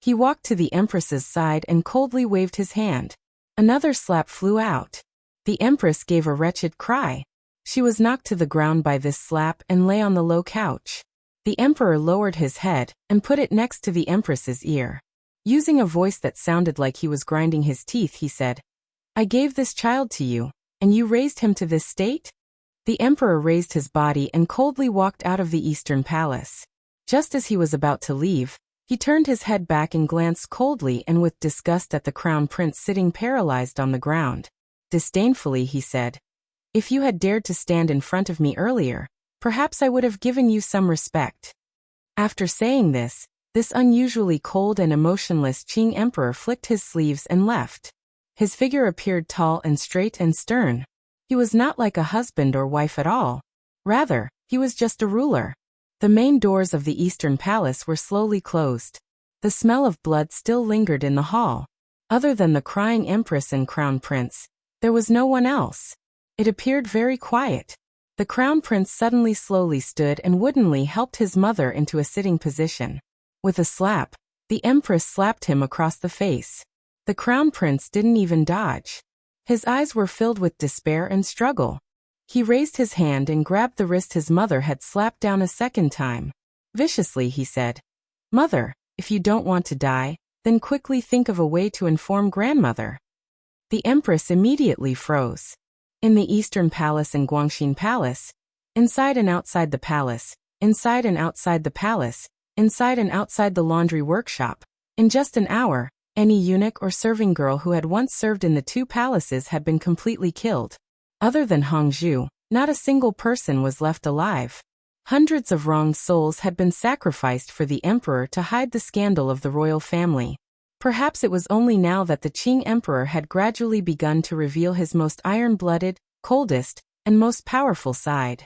Speaker 1: He walked to the Empress's side and coldly waved his hand. Another slap flew out. The Empress gave a wretched cry. She was knocked to the ground by this slap and lay on the low couch. The Emperor lowered his head and put it next to the Empress's ear. Using a voice that sounded like he was grinding his teeth, he said, "I gave this child to you, and you raised him to this state?" The Emperor raised his body and coldly walked out of the Eastern Palace. Just as he was about to leave, he turned his head back and glanced coldly and with disgust at the Crown Prince sitting paralyzed on the ground. Disdainfully he said, "If you had dared to stand in front of me earlier, perhaps I would have given you some respect." After saying this unusually cold and emotionless Qing Emperor flicked his sleeves and left. His figure appeared tall and straight and stern. He was not like a husband or wife at all. Rather, he was just a ruler. The main doors of the Eastern Palace were slowly closed. The smell of blood still lingered in the hall. Other than the crying Empress and Crown Prince, there was no one else. It appeared very quiet. The Crown Prince suddenly slowly stood and woodenly helped his mother into a sitting position. With a slap, the Empress slapped him across the face. The Crown Prince didn't even dodge. His eyes were filled with despair and struggle. He raised his hand and grabbed the wrist his mother had slapped down a second time. Viciously he said, "Mother, if you don't want to die, then quickly think of a way to inform grandmother." The Empress immediately froze. In the Eastern Palace and Guangxin Palace, inside and outside the palace, inside and outside the palace, inside and outside the laundry workshop, in just an hour, any eunuch or serving girl who had once served in the two palaces had been completely killed. Other than Hongzhu, not a single person was left alive. Hundreds of wronged souls had been sacrificed for the emperor to hide the scandal of the royal family. Perhaps it was only now that the Qing emperor had gradually begun to reveal his most iron-blooded, coldest, and most powerful side.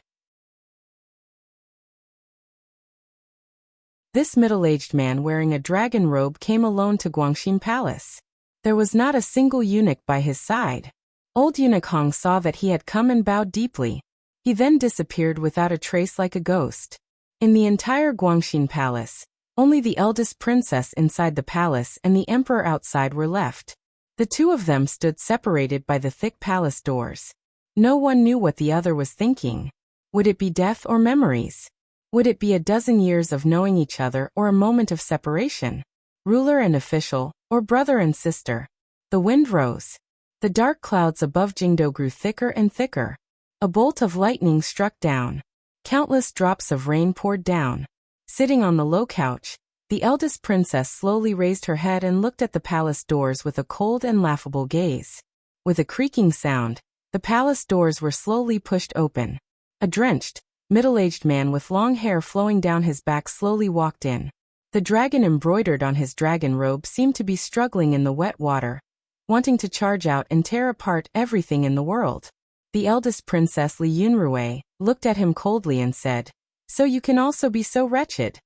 Speaker 1: This middle-aged man wearing a dragon robe came alone to Guangxin Palace. There was not a single eunuch by his side. Old eunuch Hong saw that he had come and bowed deeply. He then disappeared without a trace like a ghost. In the entire Guangxin Palace, only the eldest princess inside the palace and the emperor outside were left. The two of them stood separated by the thick palace doors. No one knew what the other was thinking. Would it be death or memories? Would it be a dozen years of knowing each other or a moment of separation? Ruler and official, or brother and sister? The wind rose. The dark clouds above Jingdo grew thicker and thicker. A bolt of lightning struck down. Countless drops of rain poured down. Sitting on the low couch, the eldest princess slowly raised her head and looked at the palace doors with a cold and laughable gaze. With a creaking sound, the palace doors were slowly pushed open. A drenched, middle-aged man with long hair flowing down his back slowly walked in. The dragon embroidered on his dragon robe seemed to be struggling in the wet water, wanting to charge out and tear apart everything in the world. The eldest princess Li Yunrui looked at him coldly and said, "So you can also be so wretched?"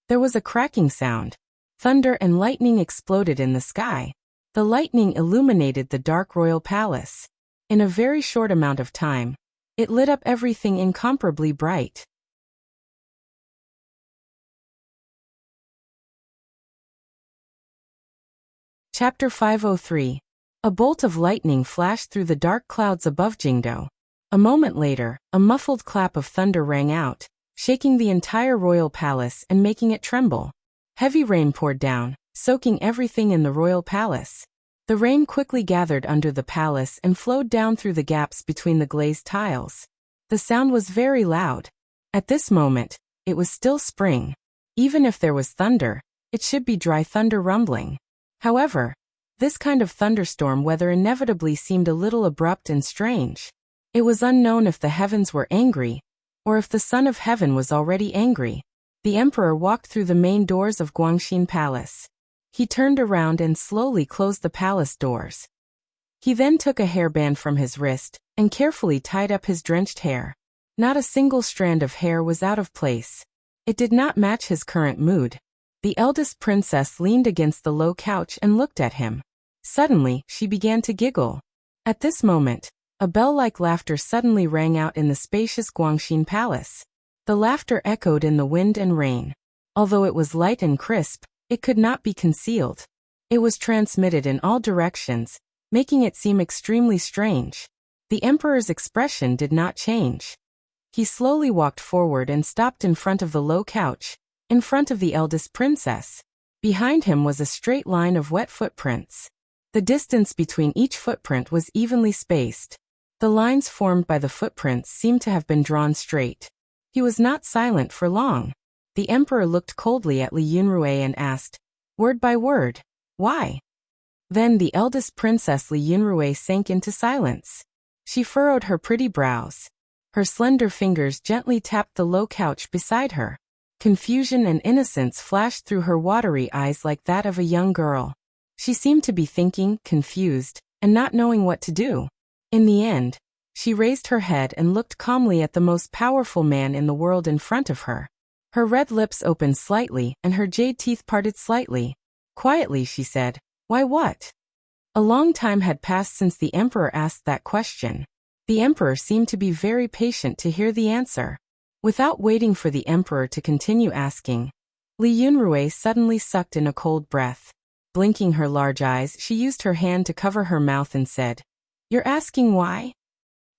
Speaker 1: There was a cracking sound. Thunder and lightning exploded in the sky. The lightning illuminated the dark royal palace. In a very short amount of time, it lit up everything incomparably bright. Chapter 503. A bolt of lightning flashed through the dark clouds above Jingdo. A moment later, a muffled clap of thunder rang out, shaking the entire royal palace and making it tremble. Heavy rain poured down, soaking everything in the royal palace. The rain quickly gathered under the palace and flowed down through the gaps between the glazed tiles. The sound was very loud. At this moment, it was still spring. Even if there was thunder, it should be dry thunder rumbling. However, this kind of thunderstorm weather inevitably seemed a little abrupt and strange. It was unknown if the heavens were angry, or if the Son of Heaven was already angry. The emperor walked through the main doors of Guangxin Palace. He turned around and slowly closed the palace doors. He then took a hairband from his wrist and carefully tied up his drenched hair. Not a single strand of hair was out of place. It did not match his current mood. The eldest princess leaned against the low couch and looked at him. Suddenly, she began to giggle. At this moment, a bell-like laughter suddenly rang out in the spacious Guangxin Palace. The laughter echoed in the wind and rain. Although it was light and crisp, It could not be concealed. It was transmitted in all directions, making it seem extremely strange. The emperor's expression did not change. He slowly walked forward and stopped in front of the low couch, in front of the eldest princess. Behind him was a straight line of wet footprints. The distance between each footprint was evenly spaced. The lines formed by the footprints seemed to have been drawn straight. He was not silent for long. The emperor looked coldly at Li Yunrui and asked, word by word, why? Then the eldest princess Li Yunrui sank into silence. She furrowed her pretty brows. Her slender fingers gently tapped the low couch beside her. Confusion and innocence flashed through her watery eyes like that of a young girl. She seemed to be thinking, confused, and not knowing what to do. In the end, she raised her head and looked calmly at the most powerful man in the world in front of her. Her red lips opened slightly and her jade teeth parted slightly. Quietly she said, why what? A long time had passed since the emperor asked that question. The emperor seemed to be very patient to hear the answer. Without waiting for the emperor to continue asking, Li Yunrui suddenly sucked in a cold breath. Blinking her large eyes, she used her hand to cover her mouth and said, you're asking why?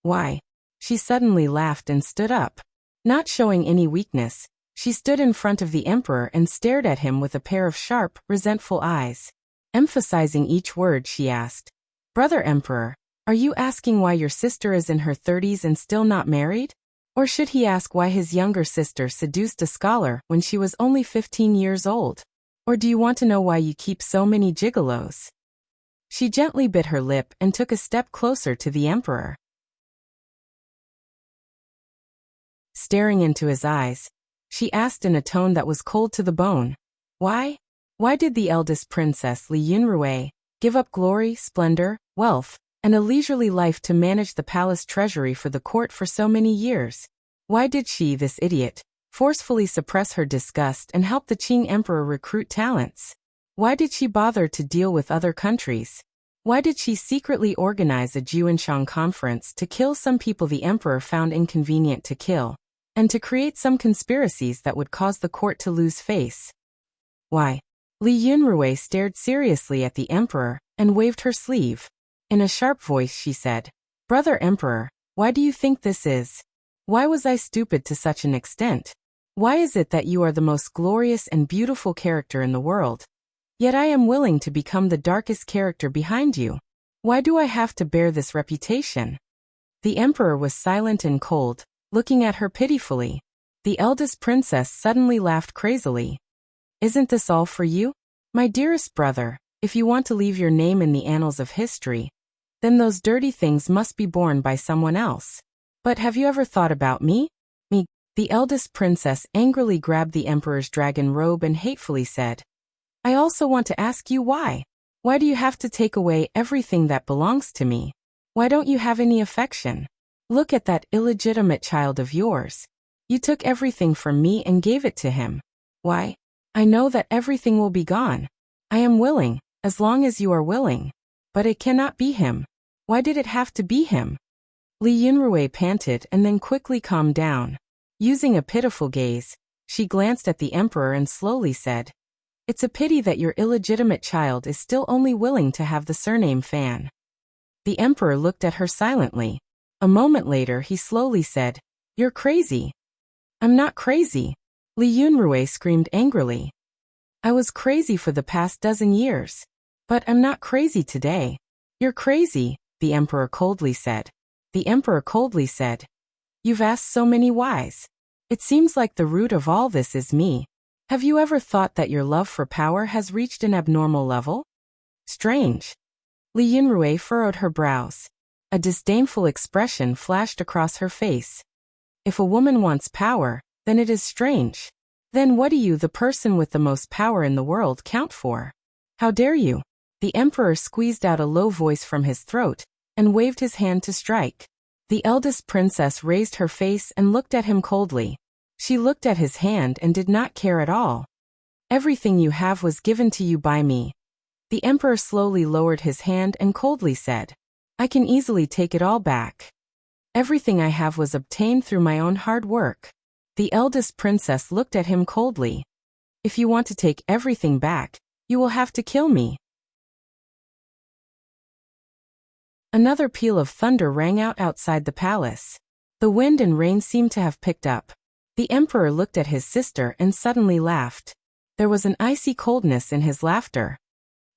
Speaker 1: Why? She suddenly laughed and stood up. Not showing any weakness, she stood in front of the emperor and stared at him with a pair of sharp, resentful eyes. Emphasizing each word, she asked, Brother Emperor, are you asking why your sister is in her 30s and still not married? Or should he ask why his younger sister seduced a scholar when she was only 15 years old? Or do you want to know why you keep so many gigolos? She gently bit her lip and took a step closer to the emperor. Staring into his eyes, she asked in a tone that was cold to the bone, why? Why did the eldest princess Li Yunrui give up glory, splendor, wealth, and a leisurely life to manage the palace treasury for the court for so many years? Why did she, this idiot, forcefully suppress her disgust and help the Qing emperor recruit talents? Why did she bother to deal with other countries? Why did she secretly organize a Juanshang conference to kill some people the emperor found inconvenient to kill, and to create some conspiracies that would cause the court to lose face? Why? Li Yunrui stared seriously at the emperor and waved her sleeve. In a sharp voice she said, Brother Emperor, why do you think this is? Why was I stupid to such an extent? Why is it that you are the most glorious and beautiful character in the world? Yet I am willing to become the darkest character behind you. Why do I have to bear this reputation? The emperor was silent and cold, looking at her pitifully. The eldest princess suddenly laughed crazily. Isn't this all for you? My dearest brother, if you want to leave your name in the annals of history, then those dirty things must be borne by someone else. But have you ever thought about me? Me? The eldest princess angrily grabbed the emperor's dragon robe and hatefully said, I also want to ask you why. Why do you have to take away everything that belongs to me? Why don't you have any affection? Look at that illegitimate child of yours. You took everything from me and gave it to him. Why? I know that everything will be gone. I am willing, as long as you are willing. But it cannot be him. Why did it have to be him? Li Yunrui panted and then quickly calmed down. Using a pitiful gaze, she glanced at the emperor and slowly said, It's a pity that your illegitimate child is still only willing to have the surname Fan. The emperor looked at her silently. A moment later he slowly said, You're crazy. I'm not crazy. Li Yunrui screamed angrily. I was crazy for the past dozen years. But I'm not crazy today. You're crazy, the emperor coldly said. The emperor coldly said, You've asked so many whys. It seems like the root of all this is me. Have you ever thought that your love for power has reached an abnormal level? Strange. Li Yunrui furrowed her brows. A disdainful expression flashed across her face. If a woman wants power, then it is strange. Then what do you, the person with the most power in the world, count for? How dare you? The emperor squeezed out a low voice from his throat and waved his hand to strike. The eldest princess raised her face and looked at him coldly. She looked at his hand and did not care at all. Everything you have was given to you by me. The emperor slowly lowered his hand and coldly said, I can easily take it all back. Everything I have was obtained through my own hard work. The eldest princess looked at him coldly. If you want to take everything back, you will have to kill me. Another peal of thunder rang out outside the palace. The wind and rain seemed to have picked up. The emperor looked at his sister and suddenly laughed. There was an icy coldness in his laughter.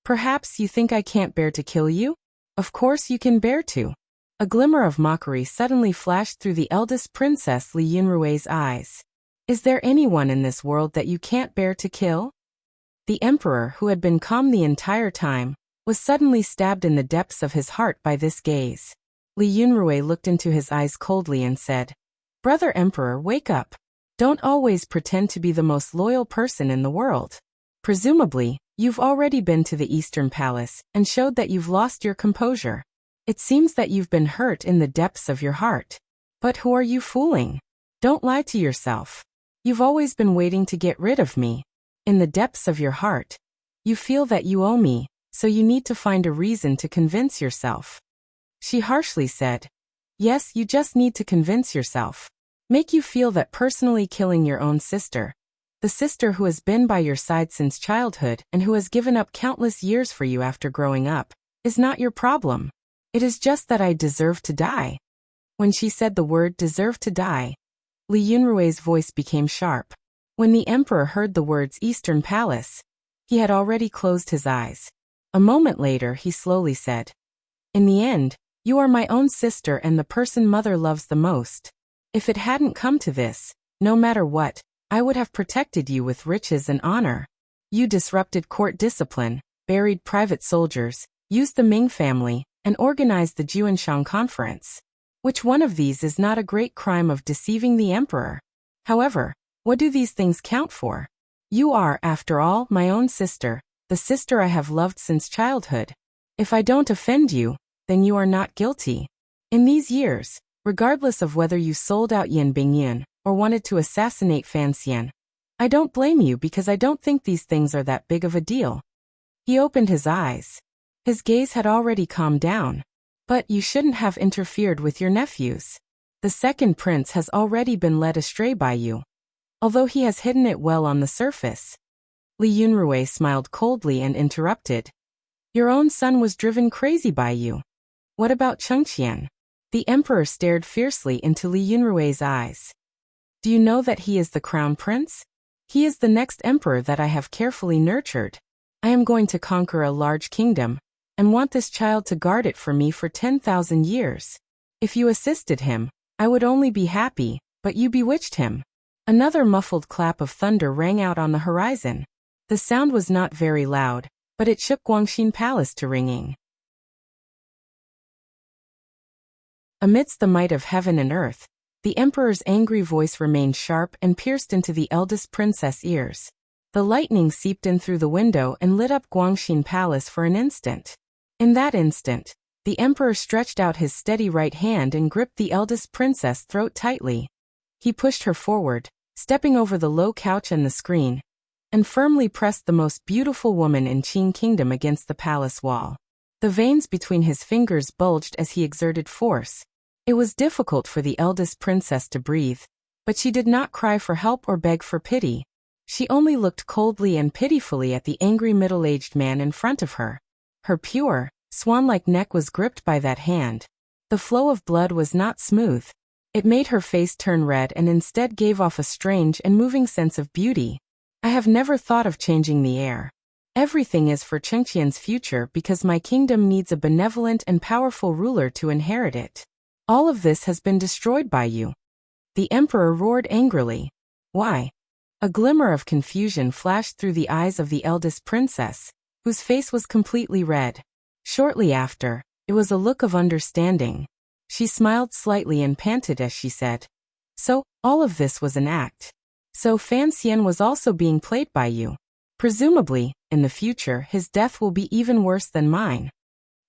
Speaker 1: Perhaps you think I can't bear to kill you? Of course you can bear to. A glimmer of mockery suddenly flashed through the eldest princess Li Yunrui's eyes. Is there anyone in this world that you can't bear to kill? The emperor, who had been calm the entire time, was suddenly stabbed in the depths of his heart by this gaze. Li Yunrui looked into his eyes coldly and said, "Brother Emperor, wake up. Don't always pretend to be the most loyal person in the world. Presumably, you've already been to the Eastern Palace and showed that you've lost your composure. It seems that you've been hurt in the depths of your heart. But who are you fooling? Don't lie to yourself. You've always been waiting to get rid of me. In the depths of your heart, you feel that you owe me, so you need to find a reason to convince yourself." She harshly said, "Yes, you just need to convince yourself. Make you feel that personally killing your own sister, the sister who has been by your side since childhood and who has given up countless years for you after growing up, is not your problem. It is just that I deserve to die." When she said the word "deserve to die," Li Yunrui's voice became sharp. When the emperor heard the words Eastern Palace, he had already closed his eyes. A moment later he slowly said, "In the end, you are my own sister and the person mother loves the most. If it hadn't come to this, no matter what, I would have protected you with riches and honor. You disrupted court discipline, buried private soldiers, used the Ming family, and organized the Juanshang conference. Which one of these is not a great crime of deceiving the emperor? However, what do these things count for? You are, after all, my own sister, the sister I have loved since childhood. If I don't offend you, then you are not guilty. In these years, regardless of whether you sold out Yan Bingyan or wanted to assassinate Fan Xian, I don't blame you because I don't think these things are that big of a deal." He opened his eyes. His gaze had already calmed down. "But you shouldn't have interfered with your nephews. The second prince has already been led astray by you, although he has hidden it well on the surface." Li Yunrui smiled coldly and interrupted. "Your own son was driven crazy by you. What about Chengqian?" The emperor stared fiercely into Li Yunrui's eyes. "Do you know that he is the crown prince? He is the next emperor that I have carefully nurtured. I am going to conquer a large kingdom, and want this child to guard it for me for 10,000 years. If you assisted him, I would only be happy, but you bewitched him." Another muffled clap of thunder rang out on the horizon. The sound was not very loud, but it shook Guangxin Palace to ringing. Amidst the might of heaven and earth, the emperor's angry voice remained sharp and pierced into the eldest princess' ears. The lightning seeped in through the window and lit up Guangxin Palace for an instant. In that instant, the emperor stretched out his steady right hand and gripped the eldest princess' throat tightly. He pushed her forward, stepping over the low couch and the screen, and firmly pressed the most beautiful woman in Qing Kingdom against the palace wall. The veins between his fingers bulged as he exerted force. It was difficult for the eldest princess to breathe, but she did not cry for help or beg for pity. She only looked coldly and pitifully at the angry middle-aged man in front of her. Her pure, swan-like neck was gripped by that hand. The flow of blood was not smooth. It made her face turn red and instead gave off a strange and moving sense of beauty. "I have never thought of changing the heir. Everything is for Chengqian's future because my kingdom needs a benevolent and powerful ruler to inherit it. All of this has been destroyed by you." The emperor roared angrily. "Why?" A glimmer of confusion flashed through the eyes of the eldest princess, whose face was completely red. Shortly after, it was a look of understanding. She smiled slightly and panted as she said, "So, all of this was an act. So Fan Xian was also being played by you. Presumably, in the future his death will be even worse than mine."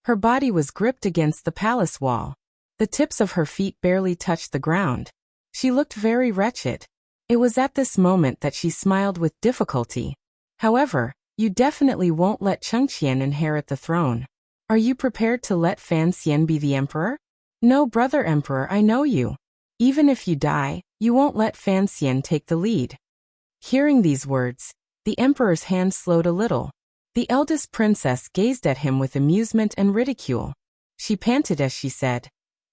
Speaker 1: Her body was gripped against the palace wall. The tips of her feet barely touched the ground. She looked very wretched. It was at this moment that she smiled with difficulty. "However, you definitely won't let Chengqian inherit the throne. Are you prepared to let Fan Xian be the emperor?" "No, brother emperor, I know you. Even if you die, you won't let Fan Xian take the lead." Hearing these words, The emperor's hand slowed a little. The eldest princess gazed at him with amusement and ridicule. She panted as she said,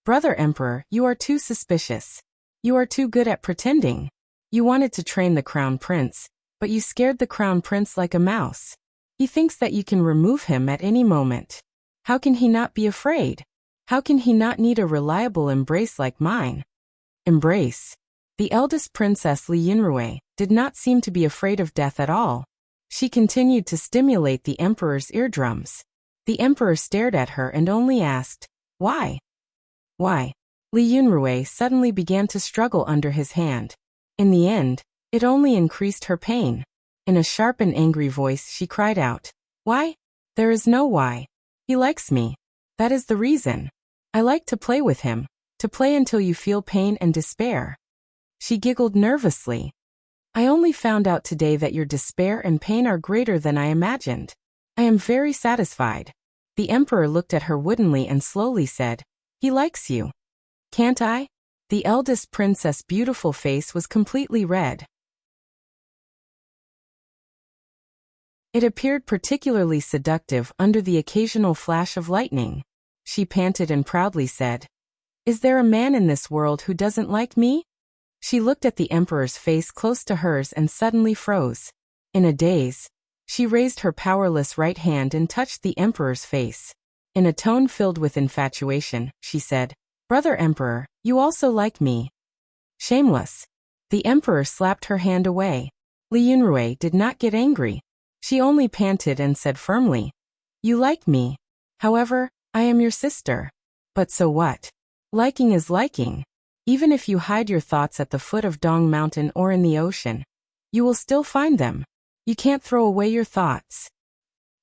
Speaker 1: "Brother Emperor, you are too suspicious. You are too good at pretending. You wanted to train the crown prince, but you scared the crown prince like a mouse. He thinks that you can remove him at any moment. How can he not be afraid? How can he not need a reliable embrace like mine?" Embrace. The eldest princess Li Yunrui did not seem to be afraid of death at all. She continued to stimulate the emperor's eardrums. The emperor stared at her and only asked, "Why? Why?" Li Yunrui suddenly began to struggle under his hand. In the end, it only increased her pain. In a sharp and angry voice she cried out, "Why? There is no why. He likes me. That is the reason. I like to play with him, to play until you feel pain and despair." She giggled nervously. "I only found out today that your despair and pain are greater than I imagined. I am very satisfied." The emperor looked at her woodenly and slowly said, "He likes you. Can't I?" The eldest princess' beautiful face was completely red. It appeared particularly seductive under the occasional flash of lightning. She panted and proudly said, "Is there a man in this world who doesn't like me?" She looked at the emperor's face close to hers and suddenly froze. In a daze, she raised her powerless right hand and touched the emperor's face. In a tone filled with infatuation, she said, "Brother Emperor, you also like me." Shameless. The emperor slapped her hand away. Li Yunrui did not get angry. She only panted and said firmly, "You like me. However, I am your sister." But so what? Liking is liking. Even if you hide your thoughts at the foot of Dong Mountain or in the ocean, you will still find them. You can't throw away your thoughts.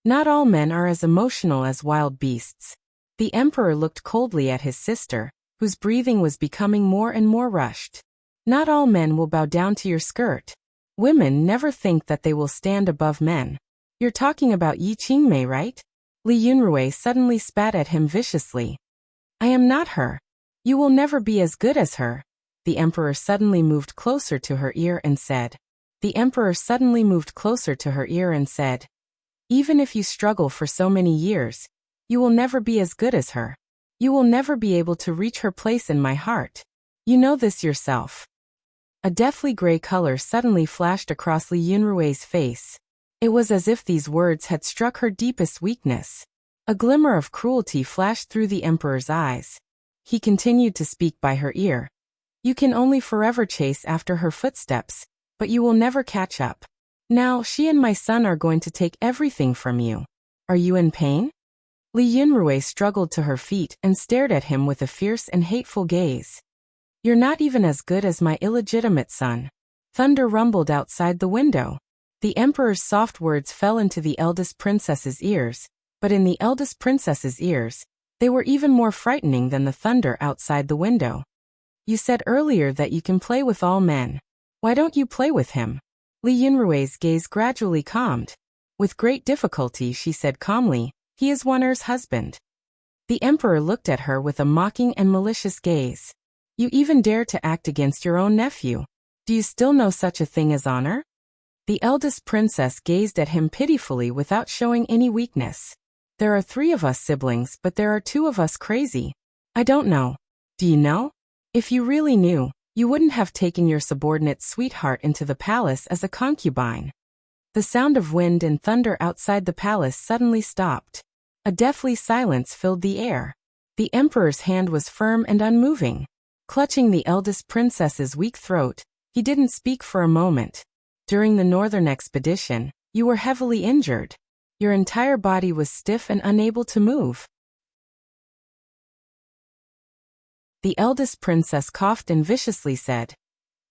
Speaker 1: Not all men are as emotional as wild beasts. The emperor looked coldly at his sister, whose breathing was becoming more and more rushed. Not all men will bow down to your skirt. Women never think that they will stand above men. You're talking about Yi Qingmei, right? Li Yunrui suddenly spat at him viciously. "I am not her. You will never be as good as her." The emperor suddenly moved closer to her ear and said, "Even if you struggle for so many years, you will never be as good as her. You will never be able to reach her place in my heart. You know this yourself." A deathly gray color suddenly flashed across Li Yunrui's face. It was as if these words had struck her deepest weakness. A glimmer of cruelty flashed through the emperor's eyes. He continued to speak by her ear. "You can only forever chase after her footsteps, but you will never catch up. Now she and my son are going to take everything from you. Are you in pain?" Li Yunrui struggled to her feet and stared at him with a fierce and hateful gaze. "You're not even as good as my illegitimate son." Thunder rumbled outside the window. The emperor's soft words fell into the eldest princess's ears, but in the eldest princess's ears, they were even more frightening than the thunder outside the window. "You said earlier that you can play with all men. Why don't you play with him?" Li Yunrui's gaze gradually calmed. With great difficulty she said calmly, "He is Wan'er's husband." The emperor looked at her with a mocking and malicious gaze. "You even dare to act against your own nephew. Do you still know such a thing as honor?" The eldest princess gazed at him pitifully without showing any weakness. "There are 3 of us siblings, but there are 2 of us crazy. I don't know. Do you know? If you really knew, you wouldn't have taken your subordinate's sweetheart into the palace as a concubine." The sound of wind and thunder outside the palace suddenly stopped. A deathly silence filled the air. The emperor's hand was firm and unmoving. Clutching the eldest princess's weak throat, he didn't speak for a moment. "During the northern expedition, you were heavily injured. Your entire body was stiff and unable to move." The eldest princess coughed and viciously said,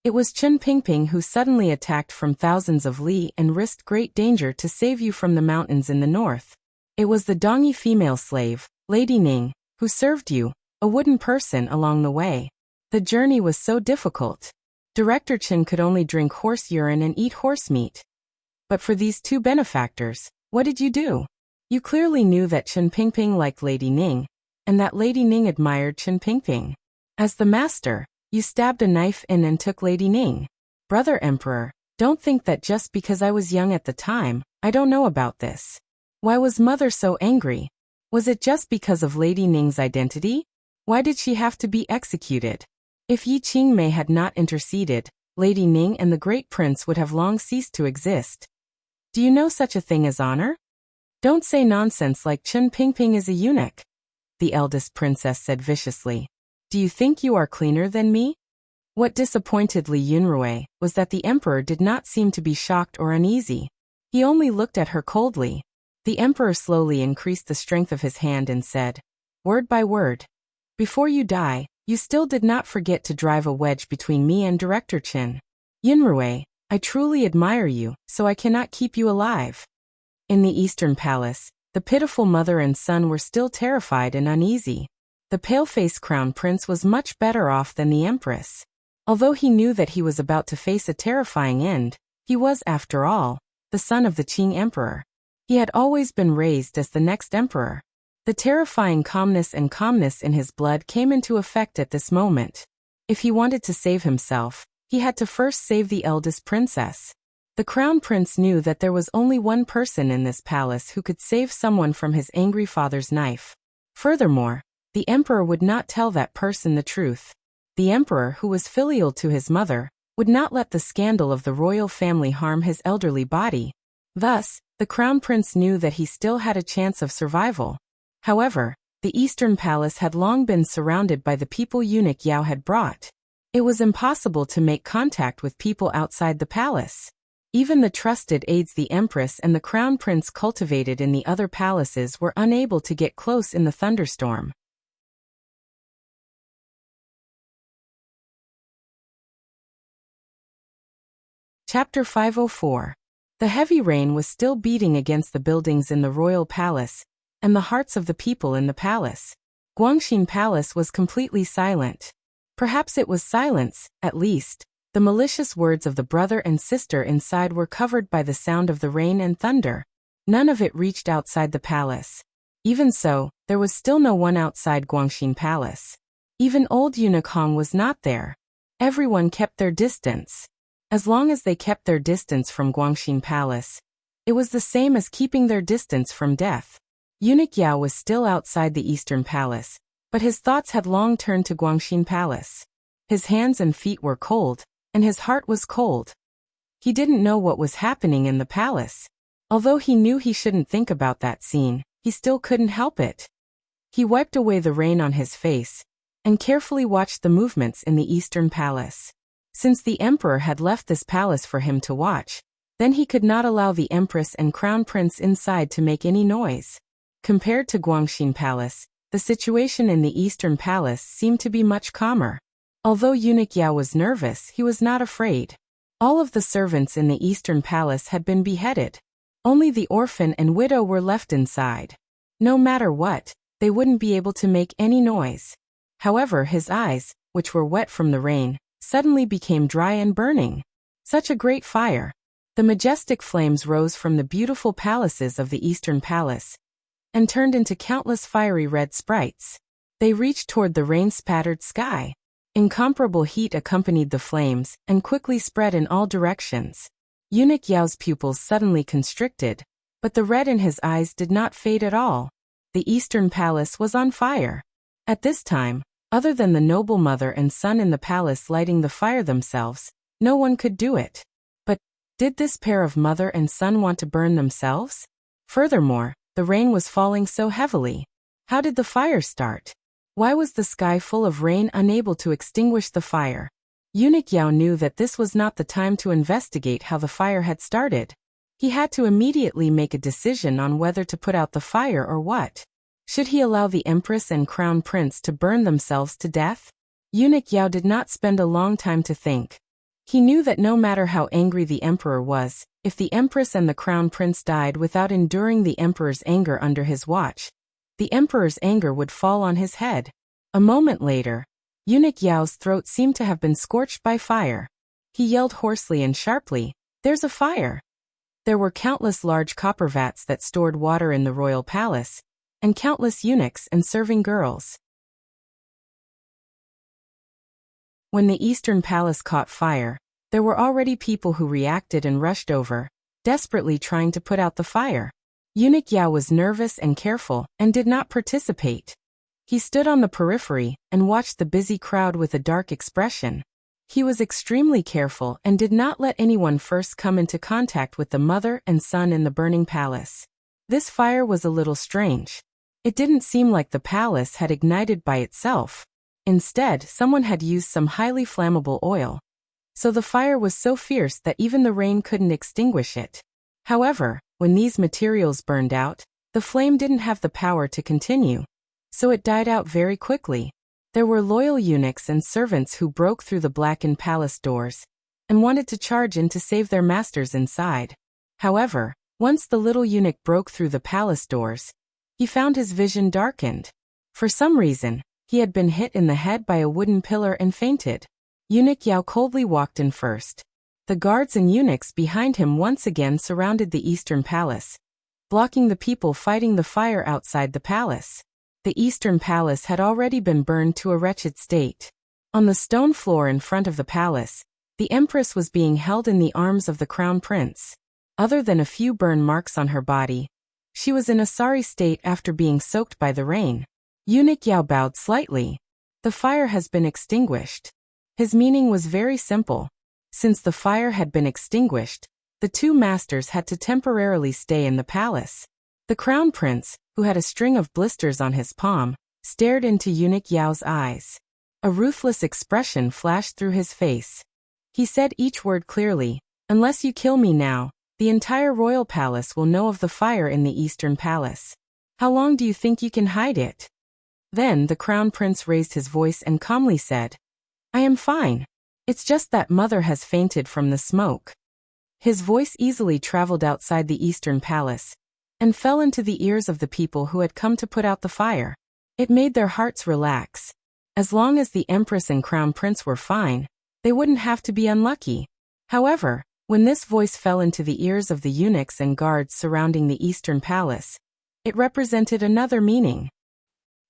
Speaker 1: "It was Chen Pingping who suddenly attacked from thousands of li and risked great danger to save you from the mountains in the north. It was the Dongyi female slave, Lady Ning, who served you, a wooden person, along the way. The journey was so difficult. Director Chen could only drink horse urine and eat horse meat. But for these 2 benefactors, what did you do? You clearly knew that Chen Pingping liked Lady Ning, and that Lady Ning admired Chen Pingping. As the master, you stabbed a knife in and took Lady Ning. Brother Emperor, Don't think that just because I was young at the time, I don't know about this. Why was mother so angry? Was it just because of Lady Ning's identity? Why did she have to be executed? If Yi Qingmei had not interceded, Lady Ning and the great prince would have long ceased to exist. Do you know such a thing as honor? Don't say nonsense like Chun Pingping is a eunuch, the eldest princess said viciously. Do you think you are cleaner than me? What disappointed Li Yunrui was that the emperor did not seem to be shocked or uneasy. He only looked at her coldly. The emperor slowly increased the strength of his hand and said, word by word, before you die, you still did not forget to drive a wedge between me and Director Qin. Yunrui, I truly admire you, so I cannot keep you alive. In the Eastern Palace, the pitiful mother and son were still terrified and uneasy. The pale-faced crown prince was much better off than the empress. Although he knew that he was about to face a terrifying end, he was, after all, the son of the Qing emperor. He had always been raised as the next emperor. The terrifying calmness in his blood came into effect at this moment. If he wanted to save himself, he had to first save the eldest princess. The crown prince knew that there was only one person in this palace who could save someone from his angry father's knife. Furthermore, the emperor would not tell that person the truth. The emperor, who was filial to his mother, would not let the scandal of the royal family harm his elderly body. Thus, the crown prince knew that he still had a chance of survival. However, the Eastern Palace had long been surrounded by the people eunuch Yao had brought. It was impossible to make contact with people outside the palace. Even the trusted aides the empress and the crown prince cultivated in the other palaces were unable to get close in the thunderstorm. Chapter 504. The heavy rain was still beating against the buildings in the royal palace, and the hearts of the people in the palace. Guangxin Palace was completely silent. Perhaps it was silence, at least. The malicious words of the brother and sister inside were covered by the sound of the rain and thunder. None of it reached outside the palace. Even so, there was still no one outside Guangxin Palace. Even old eunuch Hong was not there. Everyone kept their distance. As long as they kept their distance from Guangxin Palace, it was the same as keeping their distance from death. Eunuch Yao was still outside the Eastern Palace, but his thoughts had long turned to Guangxin Palace. His hands and feet were cold, and his heart was cold. He didn't know what was happening in the palace. Although he knew he shouldn't think about that scene, he still couldn't help it. He wiped away the rain on his face, and carefully watched the movements in the Eastern Palace. Since the emperor had left this palace for him to watch, then he could not allow the empress and crown prince inside to make any noise. Compared to Guangxin Palace, the situation in the Eastern Palace seemed to be much calmer. Although eunuch Yao was nervous, he was not afraid. All of the servants in the Eastern Palace had been beheaded. Only the orphan and widow were left inside. No matter what, they wouldn't be able to make any noise. However, his eyes, which were wet from the rain, suddenly became dry and burning. Such a great fire! The majestic flames rose from the beautiful palaces of the Eastern Palace and turned into countless fiery red sprites. They reached toward the rain-spattered sky. Incomparable heat accompanied the flames and quickly spread in all directions. Eunuch Yao's pupils suddenly constricted, but the red in his eyes did not fade at all. The Eastern Palace was on fire. At this time, other than the noble mother and son in the palace lighting the fire themselves, no one could do it. But did this pair of mother and son want to burn themselves? Furthermore, the rain was falling so heavily. How did the fire start? Why was the sky full of rain unable to extinguish the fire? Eunuch Yao knew that this was not the time to investigate how the fire had started. He had to immediately make a decision on whether to put out the fire or what. Should he allow the empress and crown prince to burn themselves to death? Eunuch Yao did not spend a long time to think. He knew that no matter how angry the emperor was, if the empress and the crown prince died without enduring the emperor's anger under his watch, the emperor's anger would fall on his head. A moment later, Eunuch Yao's throat seemed to have been scorched by fire. He yelled hoarsely and sharply, "There's a fire!" There were countless large copper vats that stored water in the royal palace, and countless eunuchs and serving girls. When the Eastern Palace caught fire, There were already people who reacted and rushed over, desperately trying to put out the fire. Eunuch Yao was nervous and careful, and did not participate. He stood on the periphery, and watched the busy crowd with a dark expression. He was extremely careful and did not let anyone first come into contact with the mother and son in the burning palace. This fire was a little strange. It didn't seem like the palace had ignited by itself. Instead, someone had used some highly flammable oil. So the fire was so fierce that even the rain couldn't extinguish it. However, when these materials burned out, the flame didn't have the power to continue. So it died out very quickly. There were loyal eunuchs and servants who broke through the blackened palace doors and wanted to charge in to save their masters inside. However, once the little eunuch broke through the palace doors, he found his vision darkened. For some reason, he had been hit in the head by a wooden pillar and fainted. Eunuch Yao coldly walked in first. The guards and eunuchs behind him once again surrounded the eastern palace, blocking the people fighting the fire outside the palace. The eastern palace had already been burned to a wretched state. On the stone floor in front of the palace, the empress was being held in the arms of the crown prince. Other than a few burn marks on her body, she was in a sorry state after being soaked by the rain. Eunuch Yao bowed slightly. The fire has been extinguished. His meaning was very simple. Since the fire had been extinguished, the two masters had to temporarily stay in the palace. The crown prince, who had a string of blisters on his palm, stared into Eunuch Yao's eyes. A ruthless expression flashed through his face. He said each word clearly, "Unless you kill me now, the entire royal palace will know of the fire in the eastern palace. How long do you think you can hide it?" Then the crown prince raised his voice and calmly said, "I am fine. It's just that mother has fainted from the smoke." His voice easily traveled outside the eastern palace and fell into the ears of the people who had come to put out the fire. It made their hearts relax. As long as the empress and crown prince were fine, they wouldn't have to be unlucky. However, when this voice fell into the ears of the eunuchs and guards surrounding the eastern palace, it represented another meaning.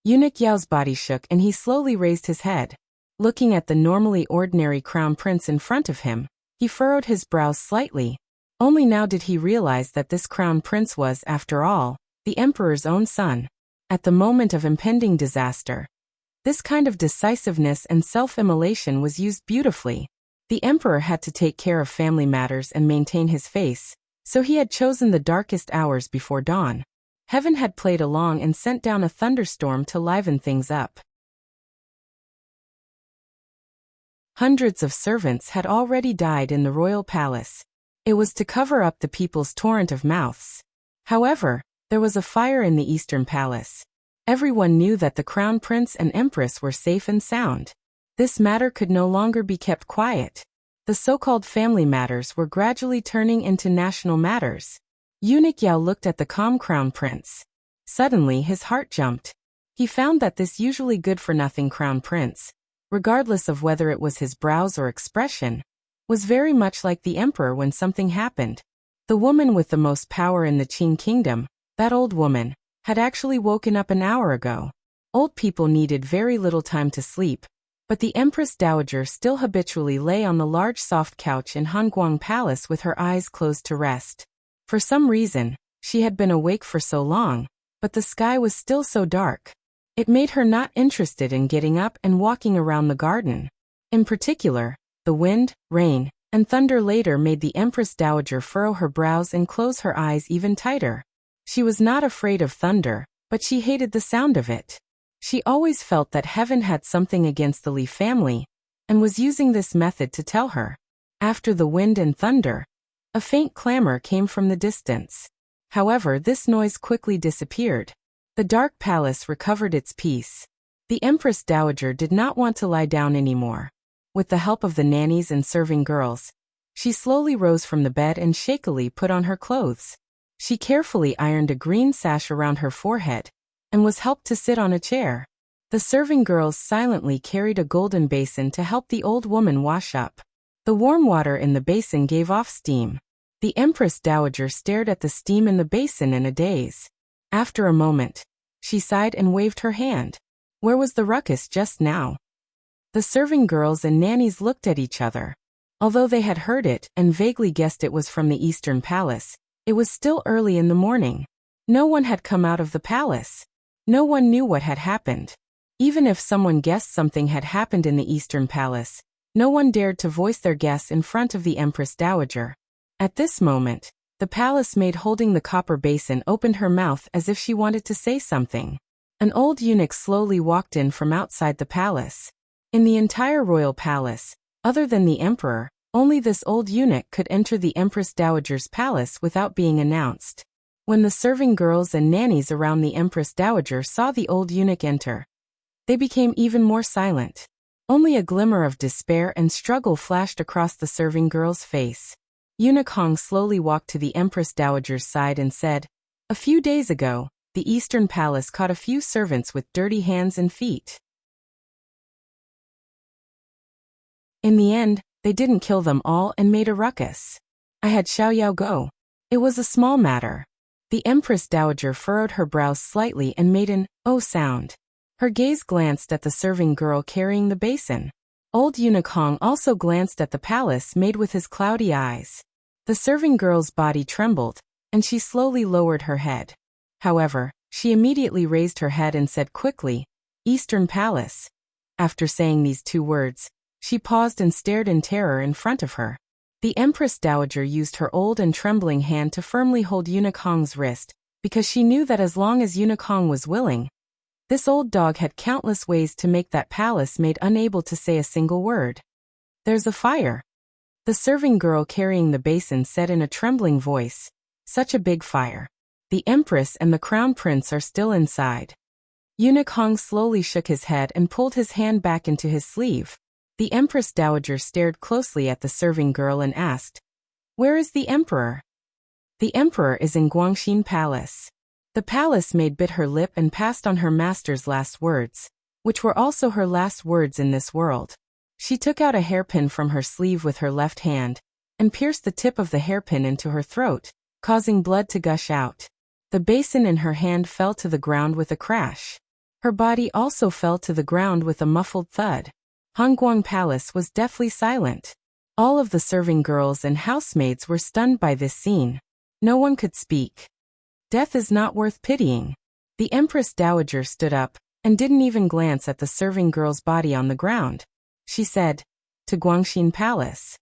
Speaker 1: Eunuch Yao's body shook and he slowly raised his head. Looking at the normally ordinary crown prince in front of him, he furrowed his brows slightly. Only now did he realize that this crown prince was, after all, the emperor's own son. At the moment of impending disaster, this kind of decisiveness and self-immolation was used beautifully. The emperor had to take care of family matters and maintain his face, so he had chosen the darkest hours before dawn. Heaven had played along and sent down a thunderstorm to liven things up. Hundreds of servants had already died in the royal palace. It was to cover up the people's torrent of mouths. However, there was a fire in the eastern palace. Everyone knew that the crown prince and empress were safe and sound. This matter could no longer be kept quiet. The so-called family matters were gradually turning into national matters. Eunuch Yao looked at the calm crown prince. Suddenly his heart jumped. He found that this usually good-for-nothing crown prince, regardless of whether it was his brows or expression, was very much like the emperor when something happened. The woman with the most power in the Qin kingdom, that old woman, had actually woken up an hour ago. Old people needed very little time to sleep, but the Empress Dowager still habitually lay on the large soft couch in Hanguang Palace with her eyes closed to rest. For some reason, she had been awake for so long, but the sky was still so dark. It made her not interested in getting up and walking around the garden. In particular, the wind, rain, and thunder later made the Empress Dowager furrow her brows and close her eyes even tighter. She was not afraid of thunder, but she hated the sound of it. She always felt that heaven had something against the Li family, and was using this method to tell her. After the wind and thunder, a faint clamor came from the distance. However, this noise quickly disappeared. The dark palace recovered its peace. The Empress Dowager did not want to lie down anymore. With the help of the nannies and serving girls, she slowly rose from the bed and shakily put on her clothes. She carefully ironed a green sash around her forehead, and was helped to sit on a chair. The serving girls silently carried a golden basin to help the old woman wash up. The warm water in the basin gave off steam. The Empress Dowager stared at the steam in the basin in a daze. After a moment, she sighed and waved her hand. Where was the ruckus just now? The serving girls and nannies looked at each other. Although they had heard it and vaguely guessed it was from the Eastern Palace, it was still early in the morning. No one had come out of the palace. No one knew what had happened. Even if someone guessed something had happened in the Eastern Palace, no one dared to voice their guess in front of the Empress Dowager. At this moment, the palace maid holding the copper basin opened her mouth as if she wanted to say something. An old eunuch slowly walked in from outside the palace. In the entire royal palace, other than the emperor, only this old eunuch could enter the Empress Dowager's palace without being announced. When the serving girls and nannies around the Empress Dowager saw the old eunuch enter, they became even more silent. Only a glimmer of despair and struggle flashed across the serving girl's face. Eunuch Hong slowly walked to the Empress Dowager's side and said, "A few days ago, the Eastern Palace caught a few servants with dirty hands and feet. In the end, they didn't kill them all and made a ruckus. I had Xiaoyao go. It was a small matter." The Empress Dowager furrowed her brows slightly and made an "oh" sound. Her gaze glanced at the serving girl carrying the basin. Old Eunuch Hong also glanced at the palace maid with his cloudy eyes. The serving girl's body trembled, and she slowly lowered her head. However, she immediately raised her head and said quickly, "Eastern Palace." After saying these two words, she paused and stared in terror in front of her. The Empress Dowager used her old and trembling hand to firmly hold Eunuch Hong's wrist, because she knew that as long as Eunuch Hong was willing, this old dog had countless ways to make that palace maid unable to say a single word. "There's a fire." The serving girl carrying the basin said in a trembling voice, "Such a big fire. The Empress and the Crown Prince are still inside." Eunuch Hong slowly shook his head and pulled his hand back into his sleeve. The Empress Dowager stared closely at the serving girl and asked, "Where is the Emperor?" "The Emperor is in Guangxin Palace." The palace maid bit her lip and passed on her master's last words, which were also her last words in this world. She took out a hairpin from her sleeve with her left hand, and pierced the tip of the hairpin into her throat, causing blood to gush out. The basin in her hand fell to the ground with a crash. Her body also fell to the ground with a muffled thud. Hongguang Palace was deathly silent. All of the serving girls and housemaids were stunned by this scene. No one could speak. Death is not worth pitying. The Empress Dowager stood up, and didn't even glance at the serving girl's body on the ground. She said, "To Guangxin Palace."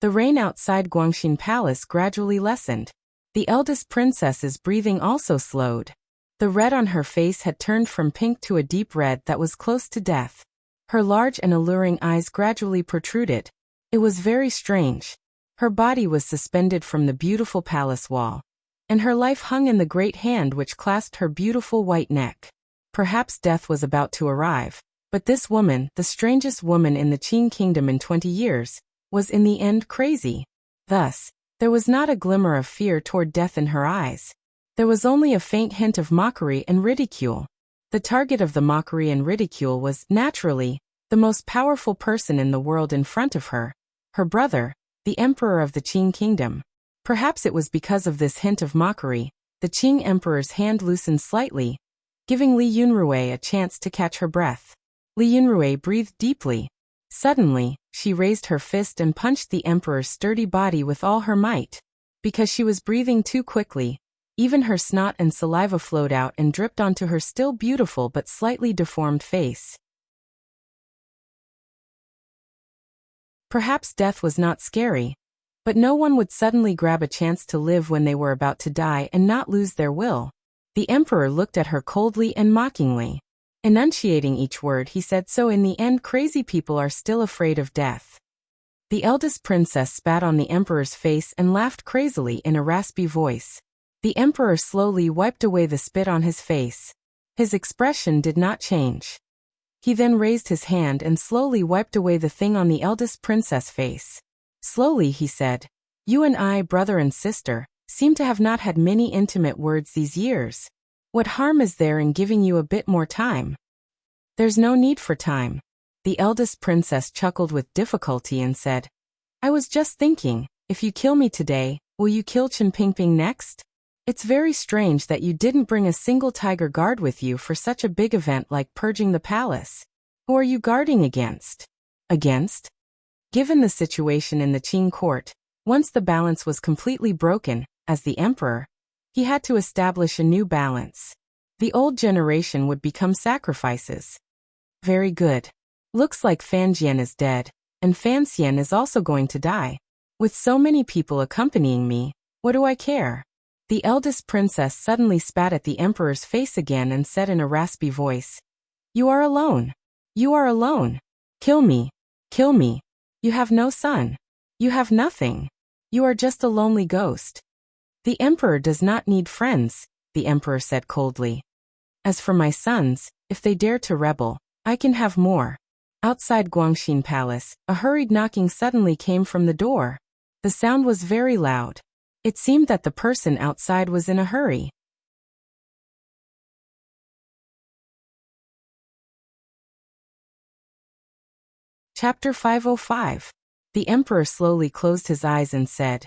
Speaker 1: The rain outside Guangxin Palace gradually lessened. The eldest princess's breathing also slowed. The red on her face had turned from pink to a deep red that was close to death. Her large and alluring eyes gradually protruded. It was very strange. Her body was suspended from the beautiful palace wall, and her life hung in the great hand which clasped her beautiful white neck. Perhaps death was about to arrive, but this woman, the strangest woman in the Qing kingdom in 20 years, was in the end crazy. Thus, there was not a glimmer of fear toward death in her eyes. There was only a faint hint of mockery and ridicule. The target of the mockery and ridicule was, naturally, the most powerful person in the world in front of her, her brother, the emperor of the Qing kingdom. Perhaps it was because of this hint of mockery, the Qing emperor's hand loosened slightly, giving Li Yunrui a chance to catch her breath. Li Yunrui breathed deeply. Suddenly, she raised her fist and punched the emperor's sturdy body with all her might. Because she was breathing too quickly, even her snot and saliva flowed out and dripped onto her still beautiful but slightly deformed face. Perhaps death was not scary, but no one would suddenly grab a chance to live when they were about to die and not lose their will. The emperor looked at her coldly and mockingly. Enunciating each word, he said, "So in the end, crazy people are still afraid of death." The eldest princess spat on the emperor's face and laughed crazily in a raspy voice. The emperor slowly wiped away the spit on his face. His expression did not change. He then raised his hand and slowly wiped away the thing on the eldest princess' face. Slowly he said, "You and I, brother and sister, seem to have not had many intimate words these years. What harm is there in giving you a bit more time?" "There's no need for time." The eldest princess chuckled with difficulty and said, "I was just thinking, if you kill me today, will you kill Chen Pingping next? It's very strange that you didn't bring a single tiger guard with you for such a big event like purging the palace. Who are you guarding against?" "Against?" Given the situation in the Qing court, once the balance was completely broken, as the emperor, he had to establish a new balance. The old generation would become sacrifices. Very good. Looks like Fan Jian is dead, and Fan Xian is also going to die. With so many people accompanying me, what do I care? The eldest princess suddenly spat at the emperor's face again and said in a raspy voice, "You are alone. You are alone. Kill me. Kill me. You have no son. You have nothing. You are just a lonely ghost." "The emperor does not need friends," the emperor said coldly. "As for my sons, if they dare to rebel, I can have more." Outside Guangxin Palace, a hurried knocking suddenly came from the door. The sound was very loud. It seemed that the person outside was in a hurry. Chapter 505. The emperor slowly closed his eyes and said,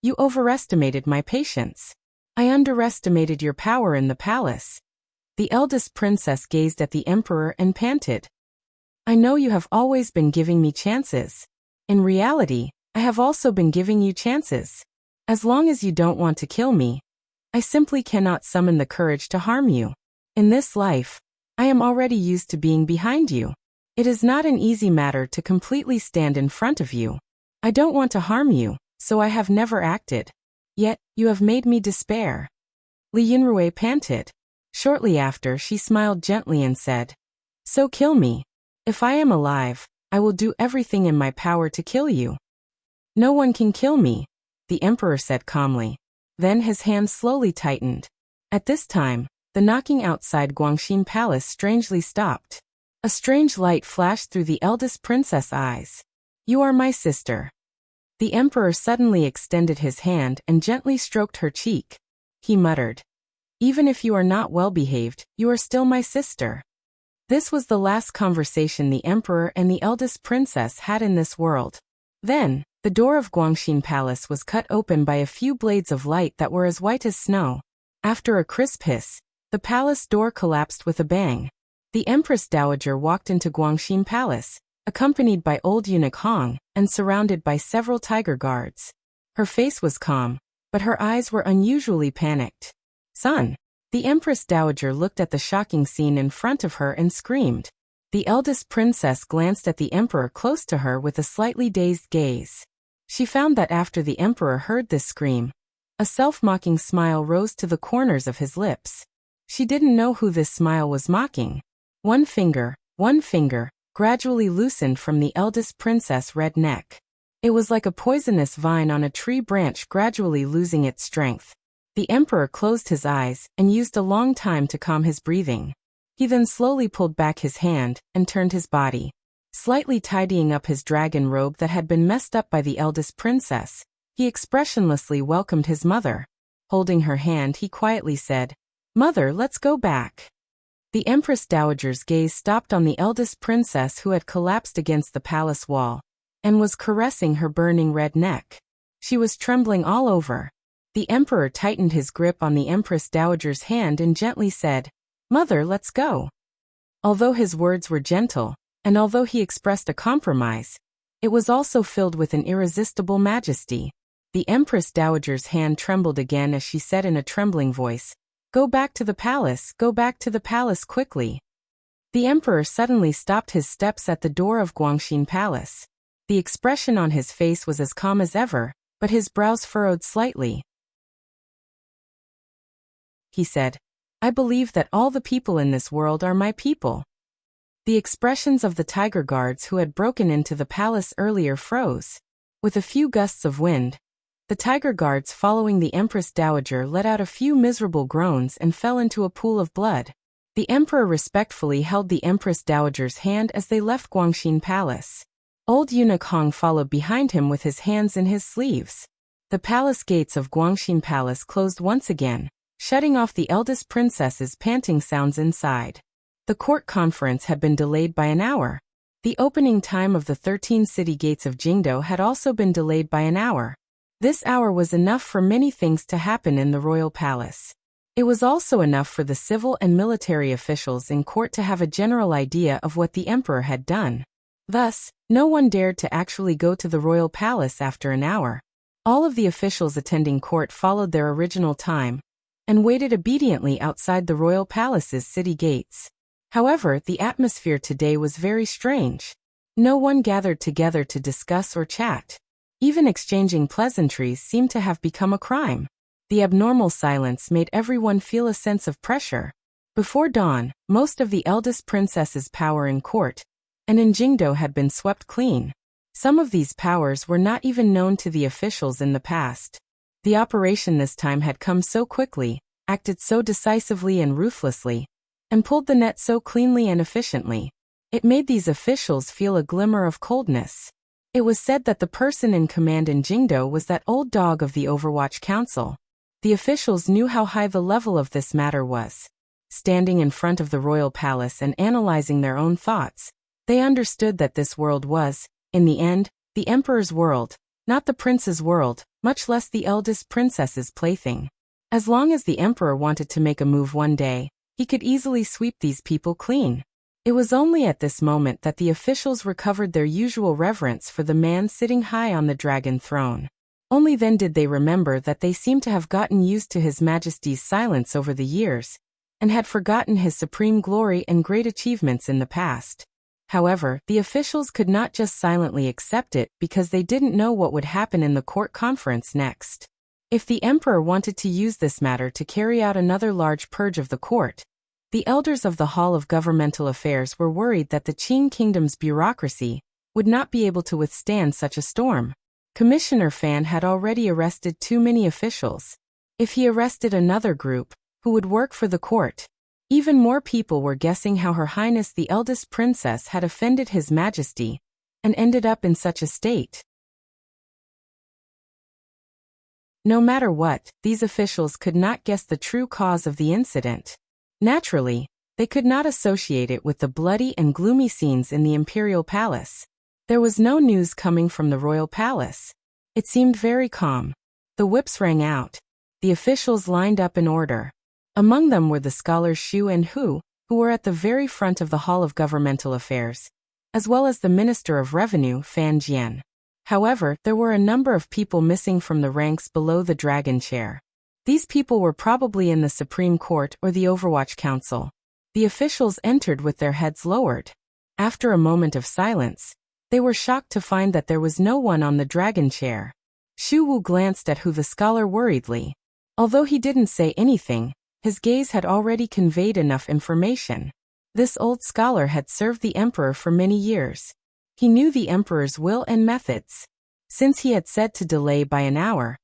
Speaker 1: "You overestimated my patience. I underestimated your power in the palace." The eldest princess gazed at the emperor and panted, "I know you have always been giving me chances. In reality, I have also been giving you chances. As long as you don't want to kill me, I simply cannot summon the courage to harm you. In this life, I am already used to being behind you. It is not an easy matter to completely stand in front of you. I don't want to harm you, so I have never acted. Yet, you have made me despair." Li Yunrui panted. Shortly after, she smiled gently and said, "So kill me. If I am alive, I will do everything in my power to kill you." "No one can kill me," the emperor said calmly. Then his hand slowly tightened. At this time, the knocking outside Guangxin Palace strangely stopped. A strange light flashed through the eldest princess' eyes. "You are my sister." The emperor suddenly extended his hand and gently stroked her cheek. He muttered, "Even if you are not well behaved, you are still my sister." This was the last conversation the emperor and the eldest princess had in this world. Then, the door of Guangxin Palace was cut open by a few blades of light that were as white as snow. After a crisp hiss, the palace door collapsed with a bang. The Empress Dowager walked into Guangxin Palace, accompanied by old eunuch Hong, and surrounded by several tiger guards. Her face was calm, but her eyes were unusually panicked. "Son!" The Empress Dowager looked at the shocking scene in front of her and screamed. The eldest princess glanced at the emperor close to her with a slightly dazed gaze. She found that after the emperor heard this scream, a self-mocking smile rose to the corners of his lips. She didn't know who this smile was mocking. One finger, gradually loosened from the eldest princess' red neck. It was like a poisonous vine on a tree branch gradually losing its strength. The emperor closed his eyes and used a long time to calm his breathing. He then slowly pulled back his hand and turned his body, slightly tidying up his dragon robe that had been messed up by the eldest princess. He expressionlessly welcomed his mother. Holding her hand, he quietly said, "Mother, let's go back." The Empress Dowager's gaze stopped on the eldest princess who had collapsed against the palace wall and was caressing her burning red neck. She was trembling all over. The emperor tightened his grip on the Empress Dowager's hand and gently said, "Mother, let's go." Although his words were gentle, and although he expressed a compromise, it was also filled with an irresistible majesty. The Empress Dowager's hand trembled again as she said in a trembling voice, go back to the palace quickly." The emperor suddenly stopped his steps at the door of Guangxin Palace. The expression on his face was as calm as ever, but his brows furrowed slightly. He said, "I believe that all the people in this world are my people." The expressions of the tiger guards who had broken into the palace earlier froze. With a few gusts of wind, the tiger guards following the Empress Dowager let out a few miserable groans and fell into a pool of blood. The emperor respectfully held the Empress Dowager's hand as they left Guangxin Palace. Old eunuch Hong followed behind him with his hands in his sleeves. The palace gates of Guangxin Palace closed once again, shutting off the eldest princess's panting sounds inside. The court conference had been delayed by an hour. The opening time of the 13 city gates of Jingdo had also been delayed by an hour. This hour was enough for many things to happen in the royal palace. It was also enough for the civil and military officials in court to have a general idea of what the emperor had done. Thus, no one dared to actually go to the royal palace after an hour. All of the officials attending court followed their original time and waited obediently outside the royal palace's city gates. However, the atmosphere today was very strange. No one gathered together to discuss or chat. Even exchanging pleasantries seemed to have become a crime. The abnormal silence made everyone feel a sense of pressure. Before dawn, most of the eldest princess's power in court and in Jingdo had been swept clean. Some of these powers were not even known to the officials in the past. The operation this time had come so quickly, acted so decisively and ruthlessly, and pulled the net so cleanly and efficiently. It made these officials feel a glimmer of coldness. It was said that the person in command in Jingdo was that old dog of the Overwatch Council. The officials knew how high the level of this matter was. Standing in front of the royal palace and analyzing their own thoughts, they understood that this world was, in the end, the emperor's world, not the prince's world, much less the eldest princess's plaything. As long as the emperor wanted to make a move one day, he could easily sweep these people clean. It was only at this moment that the officials recovered their usual reverence for the man sitting high on the dragon throne. Only then did they remember that they seemed to have gotten used to His Majesty's silence over the years, and had forgotten his supreme glory and great achievements in the past. However, the officials could not just silently accept it because they didn't know what would happen in the court conference next. If the emperor wanted to use this matter to carry out another large purge of the court, the elders of the Hall of Governmental Affairs were worried that the Qing Kingdom's bureaucracy would not be able to withstand such a storm. Commissioner Fan had already arrested too many officials. If he arrested another group, who would work for the court, even more people were guessing how Her Highness the eldest princess had offended His Majesty and ended up in such a state. No matter what, these officials could not guess the true cause of the incident. Naturally, they could not associate it with the bloody and gloomy scenes in the imperial palace. There was no news coming from the royal palace. It seemed very calm. The whips rang out. The officials lined up in order. Among them were the scholars Xu and Hu, who were at the very front of the Hall of Governmental Affairs, as well as the Minister of Revenue, Fan Jian. However, there were a number of people missing from the ranks below the dragon chair. These people were probably in the Supreme Court or the Overwatch Council. The officials entered with their heads lowered. After a moment of silence, they were shocked to find that there was no one on the dragon chair. Xu Wu glanced at Hu the scholar worriedly. Although he didn't say anything, his gaze had already conveyed enough information. This old scholar had served the emperor for many years. He knew the emperor's will and methods. Since he had said to delay by an hour,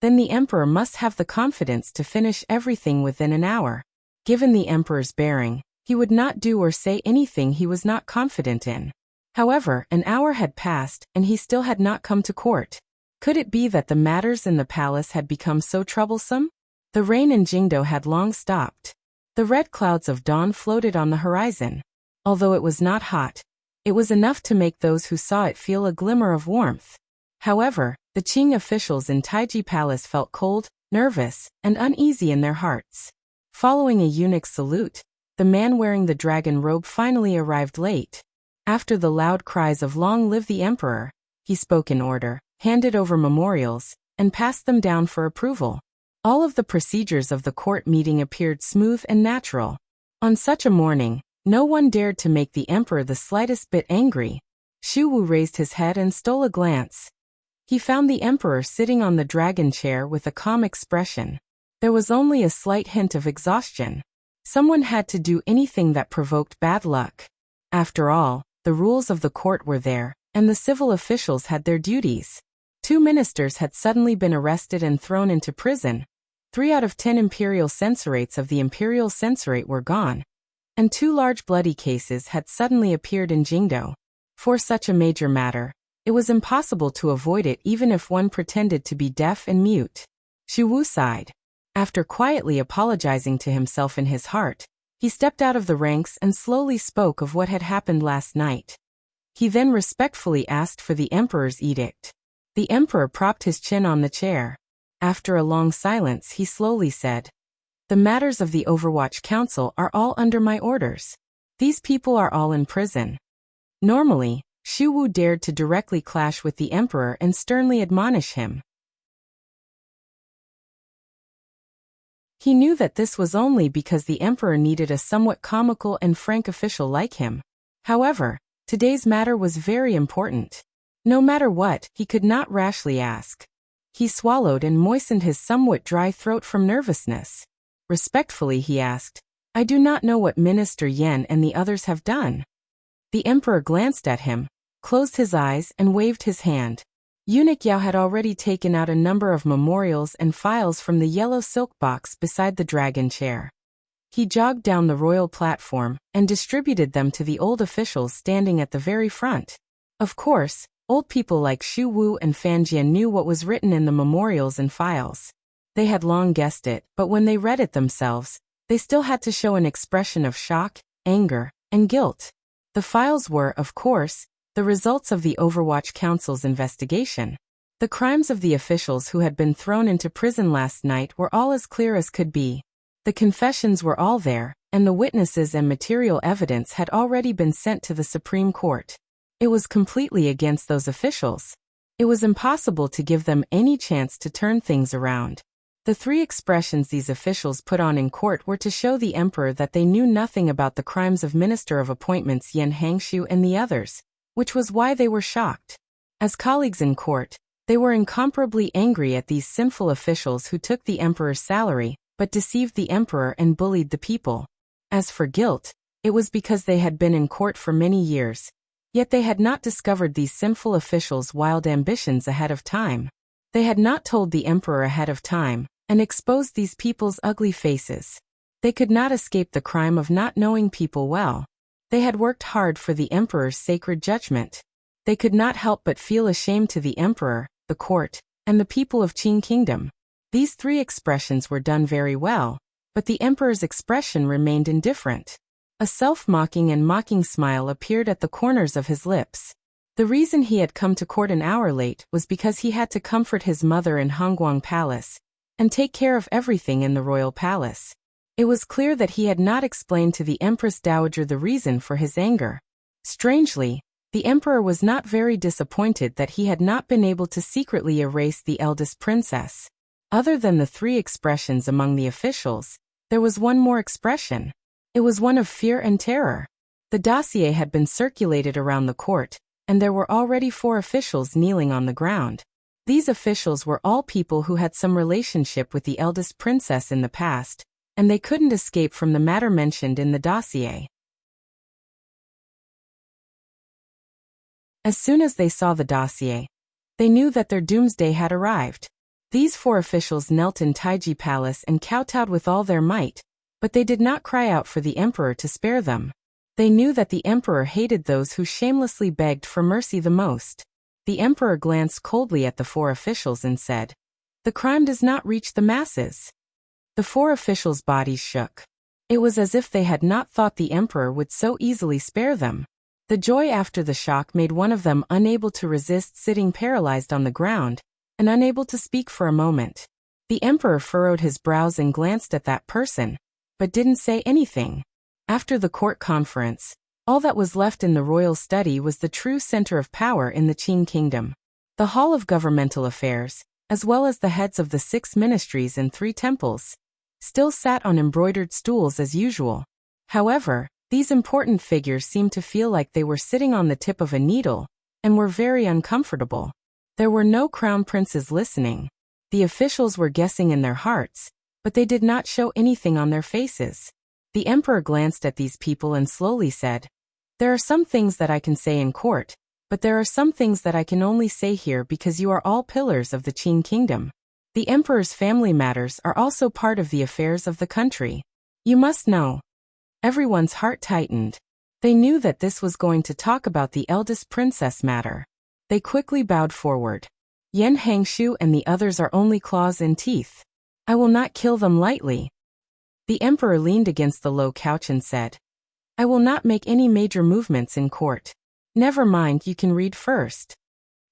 Speaker 1: then the emperor must have the confidence to finish everything within an hour. Given the emperor's bearing, he would not do or say anything he was not confident in. However, an hour had passed and he still had not come to court. Could it be that the matters in the palace had become so troublesome? The rain in Jingdo had long stopped. The red clouds of dawn floated on the horizon. Although it was not hot, it was enough to make those who saw it feel a glimmer of warmth. However, the Qing officials in Taiji Palace felt cold, nervous, and uneasy in their hearts. Following a eunuch's salute, the man wearing the dragon robe finally arrived late. After the loud cries of "Long live the Emperor," he spoke in order, handed over memorials, and passed them down for approval. All of the procedures of the court meeting appeared smooth and natural. On such a morning, no one dared to make the emperor the slightest bit angry. Xu Wu raised his head and stole a glance. He found the emperor sitting on the dragon chair with a calm expression. There was only a slight hint of exhaustion. Someone had to do anything that provoked bad luck. After all, the rules of the court were there, and the civil officials had their duties. 2 ministers had suddenly been arrested and thrown into prison. 3 out of 10 imperial censorates of the imperial censorate were gone, and 2 large bloody cases had suddenly appeared in Jingdo. For such a major matter, it was impossible to avoid it even if one pretended to be deaf and mute. Xu Wu sighed. After quietly apologizing to himself in his heart, he stepped out of the ranks and slowly spoke of what had happened last night. He then respectfully asked for the emperor's edict. The emperor propped his chin on the chair. After a long silence, he slowly said, "The matters of the Overwatch Council are all under my orders. These people are all in prison." Normally, Xu Wu dared to directly clash with the emperor and sternly admonish him. He knew that this was only because the emperor needed a somewhat comical and frank official like him. However, today's matter was very important. No matter what, he could not rashly ask. He swallowed and moistened his somewhat dry throat from nervousness. Respectfully he asked, "I do not know what Minister Yan and the others have done." The emperor glanced at him, closed his eyes and waved his hand. Eunuch Yao had already taken out a number of memorials and files from the yellow silk box beside the dragon chair. He jogged down the royal platform and distributed them to the old officials standing at the very front. Of course, old people like Xu Wu and Fan Jian knew what was written in the memorials and files. They had long guessed it, but when they read it themselves, they still had to show an expression of shock, anger, and guilt. The files were, of course, the results of the Overwatch Council's investigation. The crimes of the officials who had been thrown into prison last night were all as clear as could be. The confessions were all there, and the witnesses and material evidence had already been sent to the Supreme Court. It was completely against those officials. It was impossible to give them any chance to turn things around. The three expressions these officials put on in court were to show the emperor that they knew nothing about the crimes of Minister of Appointments Yan Hangshu and the others, which was why they were shocked. As colleagues in court, they were incomparably angry at these sinful officials who took the emperor's salary, but deceived the emperor and bullied the people. As for guilt, it was because they had been in court for many years, yet they had not discovered these sinful officials' wild ambitions ahead of time. They had not told the emperor ahead of time, and exposed these people's ugly faces. They could not escape the crime of not knowing people well. They had worked hard for the emperor's sacred judgment. They could not help but feel ashamed to the emperor, the court, and the people of Qing Kingdom. These three expressions were done very well, but the emperor's expression remained indifferent. A self-mocking and mocking smile appeared at the corners of his lips. The reason he had come to court an hour late was because he had to comfort his mother in Hongguang Palace and take care of everything in the royal palace. It was clear that he had not explained to the Empress Dowager the reason for his anger. Strangely, the emperor was not very disappointed that he had not been able to secretly erase the eldest princess. Other than the three expressions among the officials, there was one more expression. It was one of fear and terror. The dossier had been circulated around the court, and there were already 4 officials kneeling on the ground. These officials were all people who had some relationship with the eldest princess in the past, and they couldn't escape from the matter mentioned in the dossier. As soon as they saw the dossier, they knew that their doomsday had arrived. These 4 officials knelt in Taiji Palace and kowtowed with all their might, but they did not cry out for the emperor to spare them. They knew that the emperor hated those who shamelessly begged for mercy the most. The emperor glanced coldly at the 4 officials and said, "The crime does not reach the masses." The 4 officials' bodies shook. It was as if they had not thought the emperor would so easily spare them. The joy after the shock made one of them unable to resist sitting paralyzed on the ground, and unable to speak for a moment. The emperor furrowed his brows and glanced at that person, but didn't say anything. After the court conference, all that was left in the royal study was the true center of power in the Qing Kingdom. The Hall of Governmental Affairs, as well as the heads of the 6 ministries and 3 temples, still sat on embroidered stools as usual. However, these important figures seemed to feel like they were sitting on the tip of a needle, and were very uncomfortable. There were no crown princes listening. The officials were guessing in their hearts, but they did not show anything on their faces. The emperor glanced at these people and slowly said, "There are some things that I can say in court, but there are some things that I can only say here because you are all pillars of the Qing Kingdom. The emperor's family matters are also part of the affairs of the country. You must know." Everyone's heart tightened. They knew that this was going to talk about the eldest princess matter. They quickly bowed forward. "Yan Hangshu and the others are only claws and teeth. I will not kill them lightly." The emperor leaned against the low couch and said, "I will not make any major movements in court. Never mind, you can read first."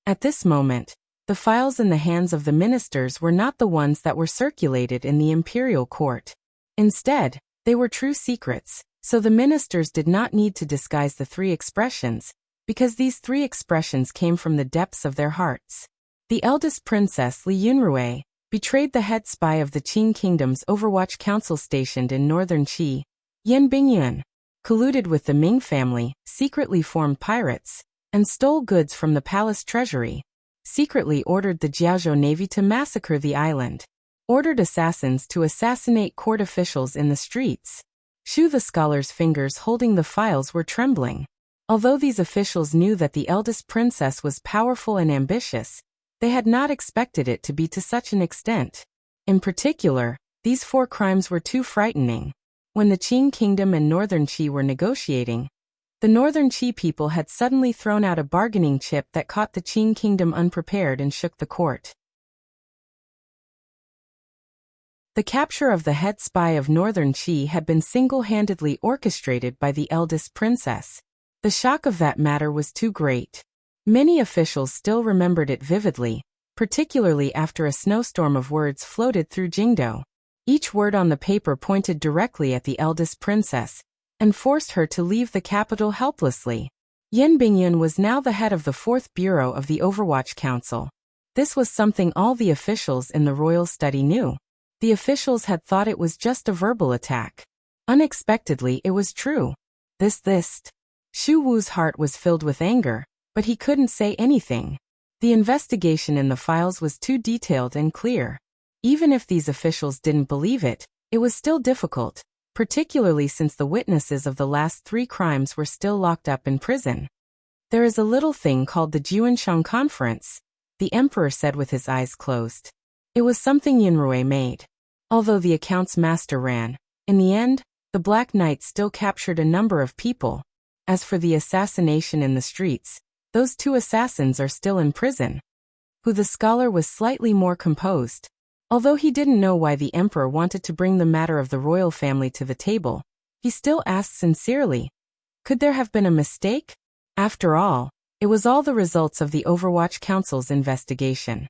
Speaker 1: At this moment, the files in the hands of the ministers were not the ones that were circulated in the imperial court. Instead, they were true secrets, so the ministers did not need to disguise the 3 expressions, because these three expressions came from the depths of their hearts. The eldest princess Li Yunrui betrayed the head spy of the Qing Kingdom's Overwatch Council stationed in northern Qi, Yan Bingyun, colluded with the Ming family, secretly formed pirates, and stole goods from the palace treasury, secretly ordered the Jiaozhou navy to massacre the island, ordered assassins to assassinate court officials in the streets. Shu the scholar's fingers holding the files were trembling. Although these officials knew that the eldest princess was powerful and ambitious, they had not expected it to be to such an extent. In particular, these 4 crimes were too frightening. When the Qing Kingdom and Northern Qi were negotiating, the Northern Qi people had suddenly thrown out a bargaining chip that caught the Qing Kingdom unprepared and shook the court. The capture of the head spy of Northern Qi had been single-handedly orchestrated by the eldest princess. The shock of that matter was too great. Many officials still remembered it vividly, particularly after a snowstorm of words floated through Jingdo. Each word on the paper pointed directly at the eldest princess, and forced her to leave the capital helplessly. Yan Bingyun was now the head of the 4th Bureau of the Overwatch Council. This was something all the officials in the royal study knew. The officials had thought it was just a verbal attack. Unexpectedly, it was true. This. Shu Wu's heart was filled with anger, but he couldn't say anything. The investigation in the files was too detailed and clear. Even if these officials didn't believe it, it was still difficult, particularly since the witnesses of the last 3 crimes were still locked up in prison. There is a little thing called the Juanshang Conference, the emperor said with his eyes closed. It was something Yunrui made. Although the accounts master ran, in the end, the Black Knight still captured a number of people. As for the assassination in the streets, those 2 assassins are still in prison. Who the scholar was slightly more composed. Although he didn't know why the emperor wanted to bring the matter of the royal family to the table, he still asked sincerely, could there have been a mistake? After all, it was all the results of the Overwatch Council's investigation.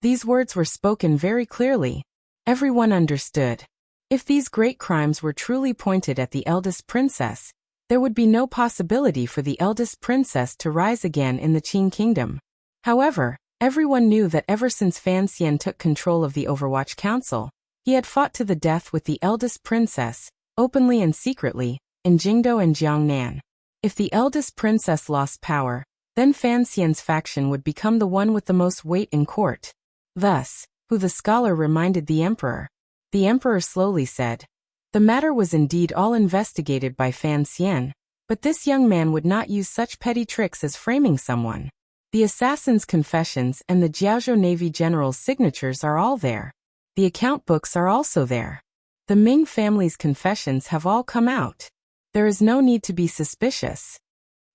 Speaker 1: These words were spoken very clearly. Everyone understood. If these great crimes were truly pointed at the eldest princess, there would be no possibility for the eldest princess to rise again in the Qing Kingdom. However, everyone knew that ever since Fan Xian took control of the Overwatch Council, he had fought to the death with the eldest princess, openly and secretly, in Jingdo and Jiangnan. If the eldest princess lost power, then Fan Xian's faction would become the one with the most weight in court. Thus, who the scholar reminded the emperor. The emperor slowly said, the matter was indeed all investigated by Fan Xian, but this young man would not use such petty tricks as framing someone. The assassin's confessions and the Jiaozhou Navy general's signatures are all there. The account books are also there. The Ming family's confessions have all come out. There is no need to be suspicious.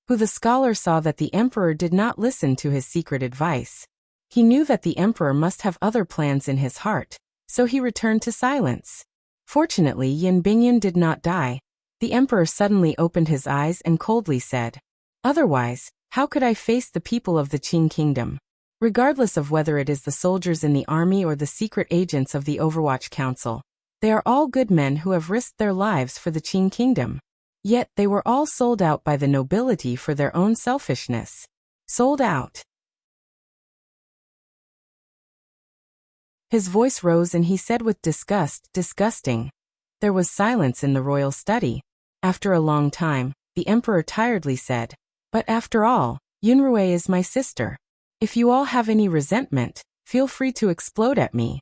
Speaker 1: Who the scholar saw that the emperor did not listen to his secret advice. He knew that the emperor must have other plans in his heart, so he returned to silence. Fortunately, Yan Bingyun did not die. The emperor suddenly opened his eyes and coldly said, otherwise, how could I face the people of the Qing Kingdom? Regardless of whether it is the soldiers in the army or the secret agents of the Overwatch Council, they are all good men who have risked their lives for the Qing Kingdom. Yet they were all sold out by the nobility for their own selfishness. Sold out. His voice rose and he said with disgust, disgusting. There was silence in the royal study. After a long time, the emperor tiredly said, but after all, Yunrui is my sister. If you all have any resentment, feel free to explode at me.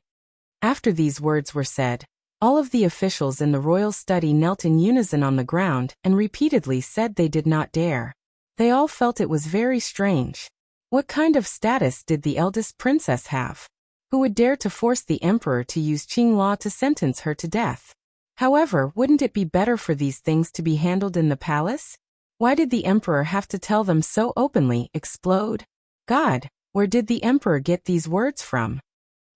Speaker 1: After these words were said, all of the officials in the royal study knelt in unison on the ground and repeatedly said they did not dare. They all felt it was very strange. What kind of status did the eldest princess have? Who would dare to force the emperor to use Qing law to sentence her to death? However, wouldn't it be better for these things to be handled in the palace? Why did the emperor have to tell them so openly, explode? God, where did the emperor get these words from?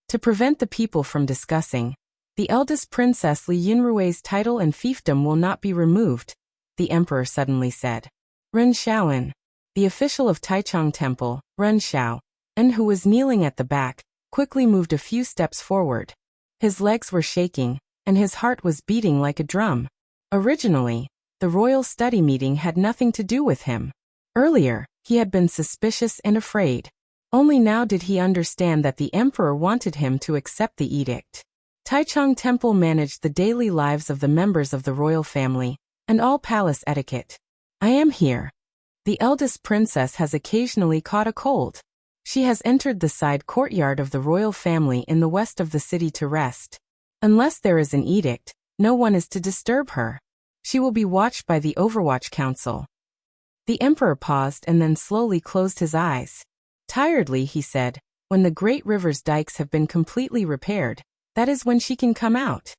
Speaker 1: To prevent the people from discussing, the eldest princess Li Yunrui's title and fiefdom will not be removed, the emperor suddenly said. Ren Xiaoan, the official of Taichung Temple, Ren Xiao, and who was kneeling at the back, quickly moved a few steps forward. His legs were shaking, and his heart was beating like a drum. Originally, the royal study meeting had nothing to do with him. Earlier, He had been suspicious and afraid. Only now did he understand that the emperor wanted him to accept the edict. Taichung Temple managed the daily lives of the members of the royal family, and all palace etiquette. I am here. The eldest princess has occasionally caught a cold. She has entered the side courtyard of the royal family in the west of the city to rest. Unless there is an edict, no one is to disturb her. She will be watched by the Overwatch Council. The emperor paused and then slowly closed his eyes. Tiredly, he said, when the great river's dikes have been completely repaired, that is when she can come out.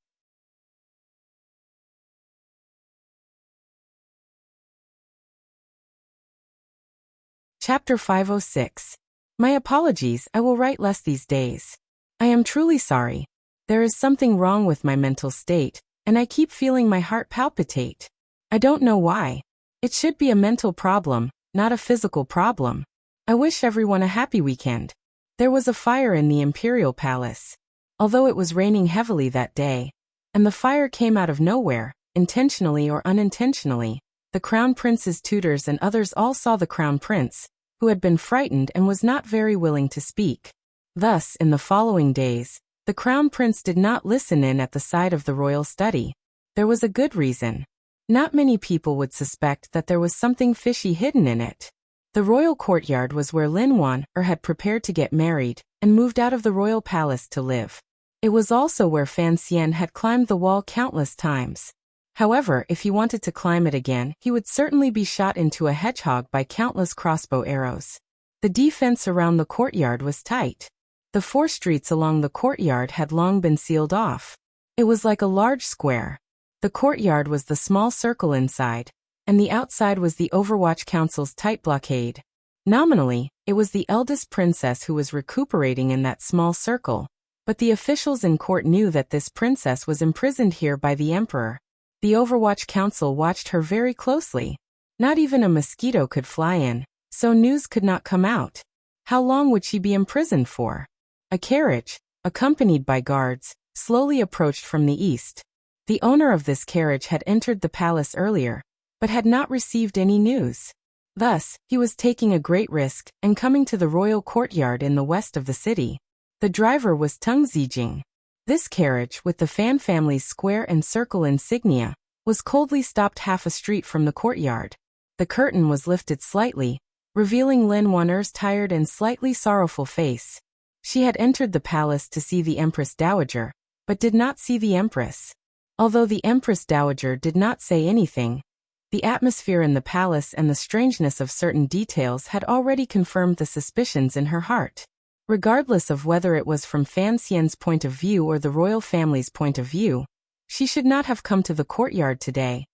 Speaker 1: Chapter 506. My apologies, I will write less these days. I am truly sorry. There is something wrong with my mental state, and I keep feeling my heart palpitate. I don't know why. It should be a mental problem, not a physical problem. I wish everyone a happy weekend. There was a fire in the imperial palace. Although it was raining heavily that day, and the fire came out of nowhere, intentionally or unintentionally, the crown prince's tutors and others all saw the crown prince, who had been frightened and was not very willing to speak. Thus, in the following days, the crown prince did not listen in at the side of the royal study. There was a good reason. Not many people would suspect that there was something fishy hidden in it. The royal courtyard was where Lin Wan had prepared to get married and moved out of the royal palace to live. It was also where Fan Xian had climbed the wall countless times. However, if he wanted to climb it again, he would certainly be shot into a hedgehog by countless crossbow arrows. The defense around the courtyard was tight. The 4 streets along the courtyard had long been sealed off. It was like a large square. The courtyard was the small circle inside, and the outside was the Overwatch Council's tight blockade. Nominally, it was the eldest princess who was recuperating in that small circle, but the officials in court knew that this princess was imprisoned here by the emperor. The Overwatch Council watched her very closely. Not even a mosquito could fly in, so news could not come out. How long would she be imprisoned for? A carriage, accompanied by guards, slowly approached from the east. The owner of this carriage had entered the palace earlier, but had not received any news. Thus, he was taking a great risk and coming to the royal courtyard in the west of the city. The driver was Tung Zijing. This carriage, with the Fan family's square and circle insignia, was coldly stopped half a street from the courtyard. The curtain was lifted slightly, revealing Lin Wan'er's tired and slightly sorrowful face. She had entered the palace to see the Empress Dowager, but did not see the Empress. Although the Empress Dowager did not say anything, the atmosphere in the palace and the strangeness of certain details had already confirmed the suspicions in her heart. Regardless of whether it was from Fan Xian's point of view or the royal family's point of view, she should not have come to the courtyard today.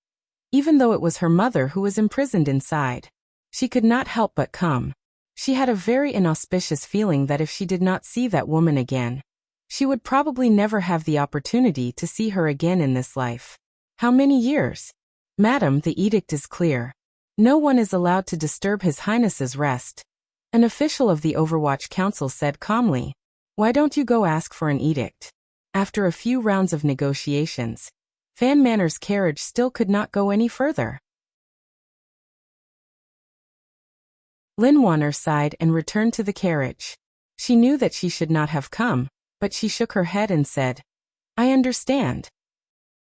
Speaker 1: Even though it was her mother who was imprisoned inside, she could not help but come. She had a very inauspicious feeling that if she did not see that woman again, she would probably never have the opportunity to see her again in this life. How many years? Madam, the edict is clear. No one is allowed to disturb His Highness's rest. An official of the Overwatch Council said calmly. Why don't you go ask for an edict? After a few rounds of negotiations, Fan Manor's carriage still could not go any further. Lin Wan'er sighed and returned to the carriage. She knew that she should not have come, but she shook her head and said, I understand.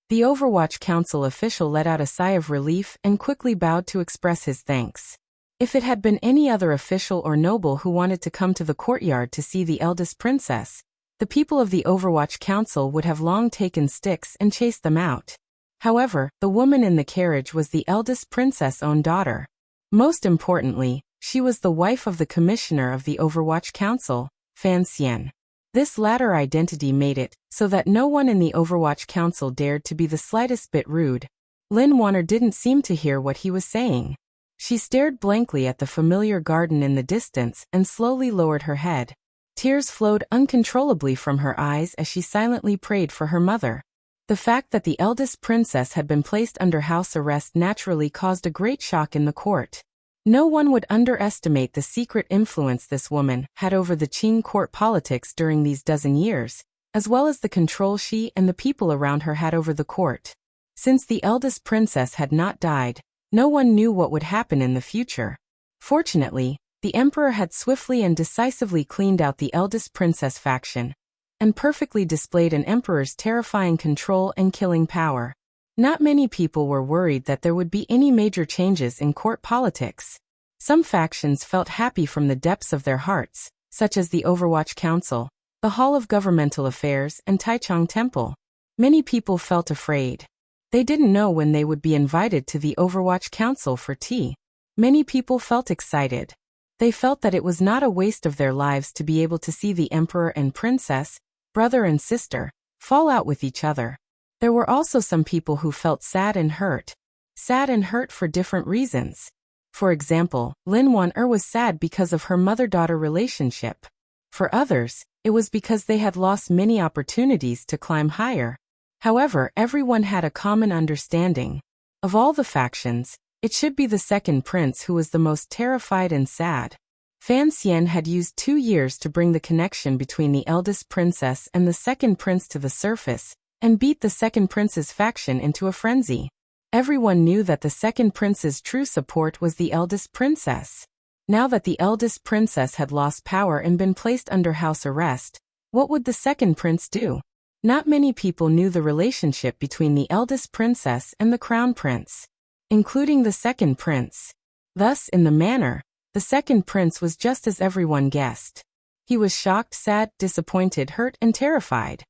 Speaker 1: The Overwatch Council official let out a sigh of relief and quickly bowed to express his thanks. If it had been any other official or noble who wanted to come to the courtyard to see the eldest princess, the people of the Overwatch Council would have long taken sticks and chased them out. However, the woman in the carriage was the eldest princess' own daughter. Most importantly, she was the wife of the commissioner of the Overwatch Council, Fan Xian. This latter identity made it so that no one in the Overwatch Council dared to be the slightest bit rude. Lin Wan'er didn't seem to hear what he was saying. She stared blankly at the familiar garden in the distance and slowly lowered her head. Tears flowed uncontrollably from her eyes as she silently prayed for her mother. The fact that the eldest princess had been placed under house arrest naturally caused a great shock in the court. No one would underestimate the secret influence this woman had over the Qing court politics during these dozen years, as well as the control she and the people around her had over the court. Since the eldest princess had not died, no one knew what would happen in the future. Fortunately, the emperor had swiftly and decisively cleaned out the eldest princess faction, and perfectly displayed an emperor's terrifying control and killing power. Not many people were worried that there would be any major changes in court politics. Some factions felt happy from the depths of their hearts, such as the Overwatch Council, the Hall of Governmental Affairs, and Taichung Temple. Many people felt afraid. They didn't know when they would be invited to the Overwatch Council for tea. Many people felt excited. They felt that it was not a waste of their lives to be able to see the emperor and princess, brother and sister, fall out with each other. There were also some people who felt sad and hurt. Sad and hurt for different reasons. For example, Lin Wan-er was sad because of her mother-daughter relationship. For others, it was because they had lost many opportunities to climb higher. However, everyone had a common understanding. Of all the factions, it should be the second prince who was the most terrified and sad. Fan Xian had used 2 years to bring the connection between the eldest princess and the second prince to the surface, and beat the second prince's faction into a frenzy. Everyone knew that the second prince's true support was the eldest princess. Now that the eldest princess had lost power and been placed under house arrest, what would the second prince do? Not many people knew the relationship between the eldest princess and the crown prince, including the second prince. Thus, in the manner, the second prince was just as everyone guessed. He was shocked, sad, disappointed, hurt, and terrified.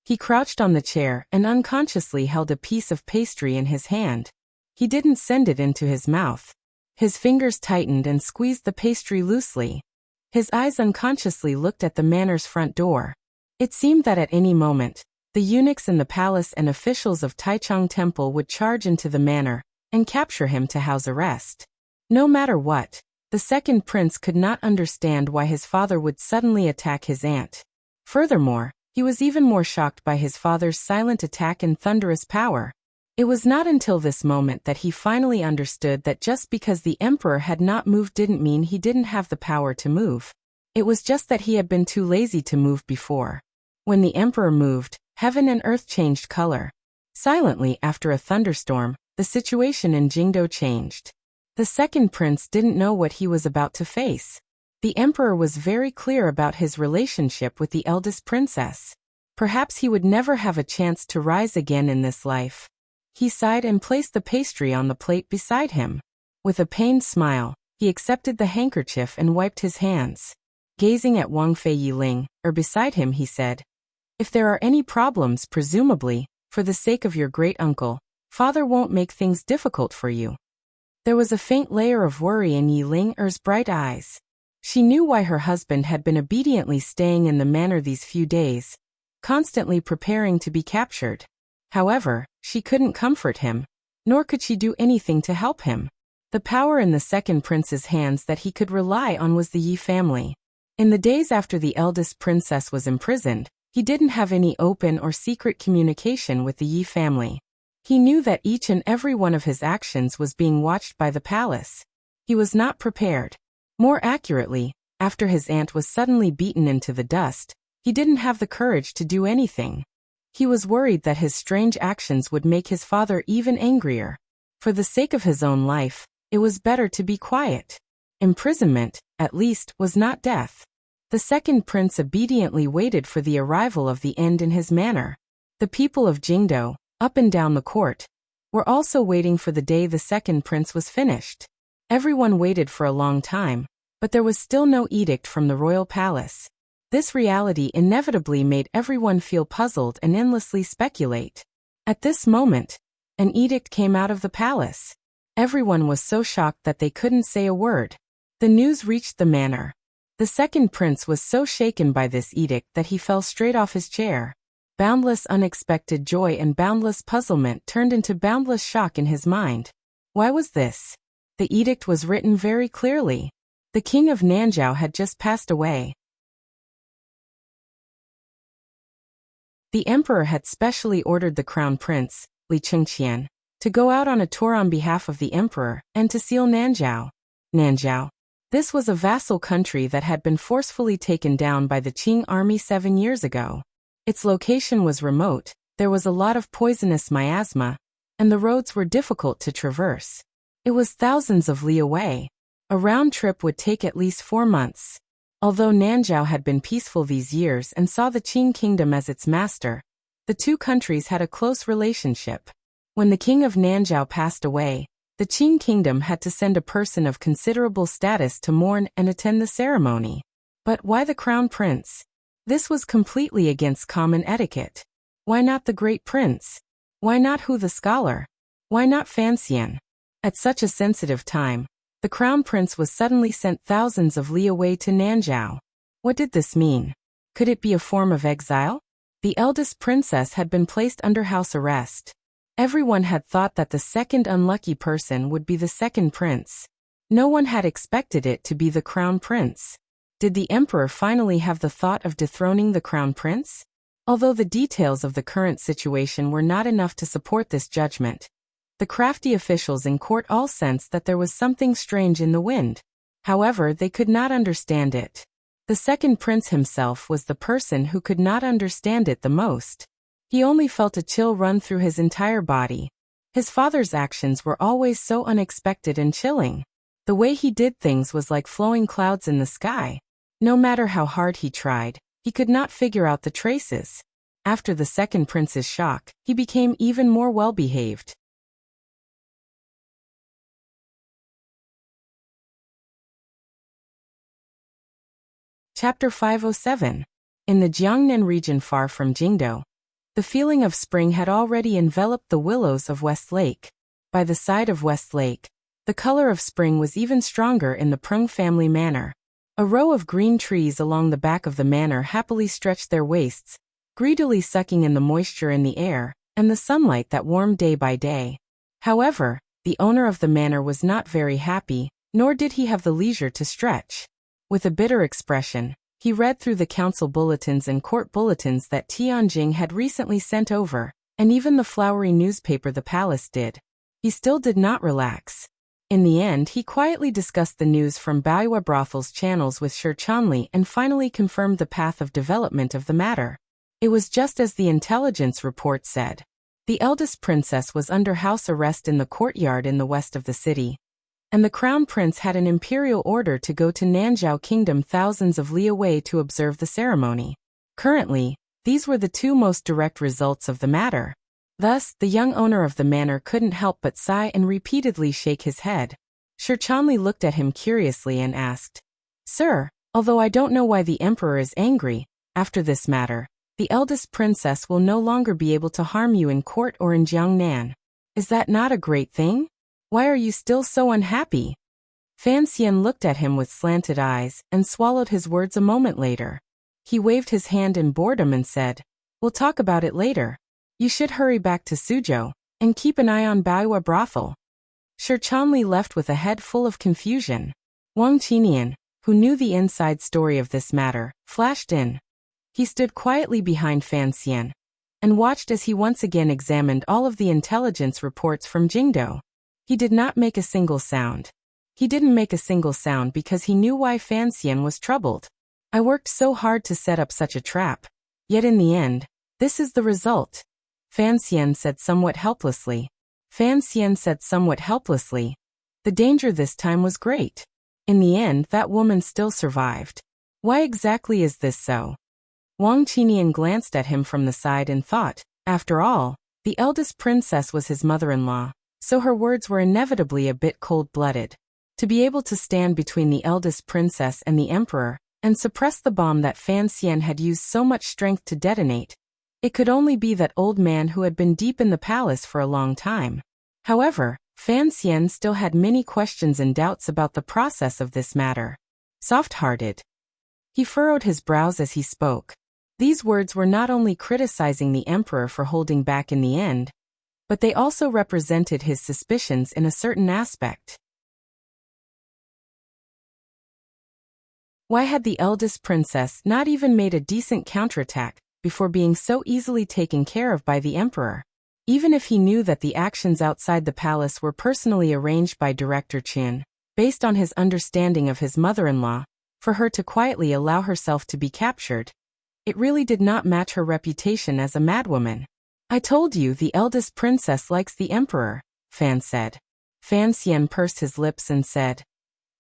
Speaker 1: He crouched on the chair and unconsciously held a piece of pastry in his hand. He didn't send it into his mouth. His fingers tightened and squeezed the pastry loosely. His eyes unconsciously looked at the manor's front door. It seemed that at any moment, the eunuchs in the palace and officials of Taichung Temple would charge into the manor and capture him to house arrest. No matter what, the second prince could not understand why his father would suddenly attack his aunt. Furthermore, he was even more shocked by his father's silent attack and thunderous power. It was not until this moment that he finally understood that just because the emperor had not moved didn't mean he didn't have the power to move. It was just that he had been too lazy to move before. When the emperor moved, heaven and earth changed color. Silently, after a thunderstorm, the situation in Jingdo changed. The second prince didn't know what he was about to face. The emperor was very clear about his relationship with the eldest princess. Perhaps he would never have a chance to rise again in this life. He sighed and placed the pastry on the plate beside him. With a pained smile, he accepted the handkerchief and wiped his hands. Gazing at Wang Fei Yiling, beside him, he said, "If there are any problems, presumably, for the sake of your great-uncle, father won't make things difficult for you." There was a faint layer of worry in Yiling-er's bright eyes. She knew why her husband had been obediently staying in the manor these few days, constantly preparing to be captured. However, she couldn't comfort him, nor could she do anything to help him. The power in the second prince's hands that he could rely on was the Yi family. In the days after the eldest princess was imprisoned, he didn't have any open or secret communication with the Yi family. He knew that each and every one of his actions was being watched by the palace. He was not prepared. More accurately, after his aunt was suddenly beaten into the dust, he didn't have the courage to do anything. He was worried that his strange actions would make his father even angrier. For the sake of his own life, it was better to be quiet. Imprisonment, at least, was not death. The second prince obediently waited for the arrival of the end in his manor. The people of Jingdo, up and down the court, were also waiting for the day the second prince was finished. Everyone waited for a long time, but there was still no edict from the royal palace. This reality inevitably made everyone feel puzzled and endlessly speculate. At this moment, an edict came out of the palace. Everyone was so shocked that they couldn't say a word. The news reached the manor. The second prince was so shaken by this edict that he fell straight off his chair. Boundless unexpected joy and boundless puzzlement turned into boundless shock in his mind. Why was this? The edict was written very clearly. The king of Nanzhao had just passed away. The emperor had specially ordered the crown prince, Li Chengqian, to go out on a tour on behalf of the emperor and to seal Nanzhao. Nanzhao. This was a vassal country that had been forcefully taken down by the Qing army 7 years ago. Its location was remote, there was a lot of poisonous miasma, and the roads were difficult to traverse. It was thousands of li away. A round trip would take at least 4 months. Although Nanzhao had been peaceful these years and saw the Qing kingdom as its master, the two countries had a close relationship. When the king of Nanzhao passed away, the Qing kingdom had to send a person of considerable status to mourn and attend the ceremony. But why the crown prince? This was completely against common etiquette. Why not the great prince? Why not Hu the scholar? Why not Fan Xian? At such a sensitive time, the crown prince was suddenly sent thousands of li away to Nanzhao. What did this mean? Could it be a form of exile? The eldest princess had been placed under house arrest. Everyone had thought that the second unlucky person would be the second prince. No one had expected it to be the crown prince. Did the emperor finally have the thought of dethroning the crown prince? Although the details of the current situation were not enough to support this judgment, the crafty officials in court all sensed that there was something strange in the wind. However, they could not understand it. The second prince himself was the person who could not understand it the most. He only felt a chill run through his entire body. His father's actions were always so unexpected and chilling. The way he did things was like flowing clouds in the sky. No matter how hard he tried, he could not figure out the traces. After the second prince's shock, he became even more well-behaved. Chapter 507. In the Jiangnan region far from Jingdou, the feeling of spring had already enveloped the willows of West Lake. By the side of West Lake, the color of spring was even stronger in the Prung family manor. A row of green trees along the back of the manor happily stretched their wastes, greedily sucking in the moisture in the air and the sunlight that warmed day by day. However, the owner of the manor was not very happy, nor did he have the leisure to stretch. With a bitter expression, he read through the council bulletins and court bulletins that Tianjing had recently sent over, and even the flowery newspaper the palace did. He still did not relax. In the end, he quietly discussed the news from Baoyue Brothel's channels with Shi Chanli and finally confirmed the path of development of the matter. It was just as the intelligence report said. The eldest princess was under house arrest in the courtyard in the west of the city, and the crown prince had an imperial order to go to Nanzhao Kingdom thousands of li away to observe the ceremony. Currently, these were the two most direct results of the matter. Thus, the young owner of the manor couldn't help but sigh and repeatedly shake his head. Shi Chanli looked at him curiously and asked, "Sir, although I don't know why the emperor is angry, after this matter, the eldest princess will no longer be able to harm you in court or in Jiangnan. Is that not a great thing? Why are you still so unhappy?" Fan Xian looked at him with slanted eyes and swallowed his words a moment later. He waved his hand in boredom and said, "We'll talk about it later. You should hurry back to Suzhou and keep an eye on Baoyue Brothel." Shi Chanli left with a head full of confusion. Wang Qinian, who knew the inside story of this matter, flashed in. He stood quietly behind Fan Xian and watched as he once again examined all of the intelligence reports from Jingdou. He did not make a single sound. He didn't make a single sound because he knew why Fan Xian was troubled. "I worked so hard to set up such a trap. Yet in the end, this is the result," Fan Xian said somewhat helplessly. The danger this time was great. In the end, that woman still survived. Why exactly is this so? Wang Qinian glanced at him from the side and thought, after all, the eldest princess was his mother-in-law. So her words were inevitably a bit cold-blooded. To be able to stand between the eldest princess and the emperor, and suppress the bomb that Fan Xian had used so much strength to detonate, it could only be that old man who had been deep in the palace for a long time. However, Fan Xian still had many questions and doubts about the process of this matter. Soft-hearted. He furrowed his brows as he spoke. These words were not only criticizing the emperor for holding back in the end, but they also represented his suspicions in a certain aspect. Why had the eldest princess not even made a decent counterattack before being so easily taken care of by the emperor? Even if he knew that the actions outside the palace were personally arranged by Director Qin, based on his understanding of his mother-in-law, for her to quietly allow herself to be captured, it really did not match her reputation as a madwoman. I told you the eldest princess likes the emperor, Fan said. Fan Xian pursed his lips and said,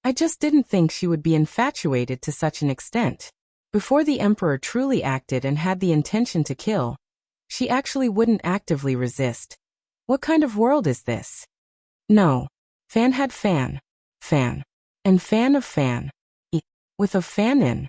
Speaker 1: I just didn't think she would be infatuated to such an extent. Before the emperor truly acted and had the intention to kill, she actually wouldn't actively resist. What kind of world is this? No. Fan had fan. Fan. And fan of fan. With of fan in.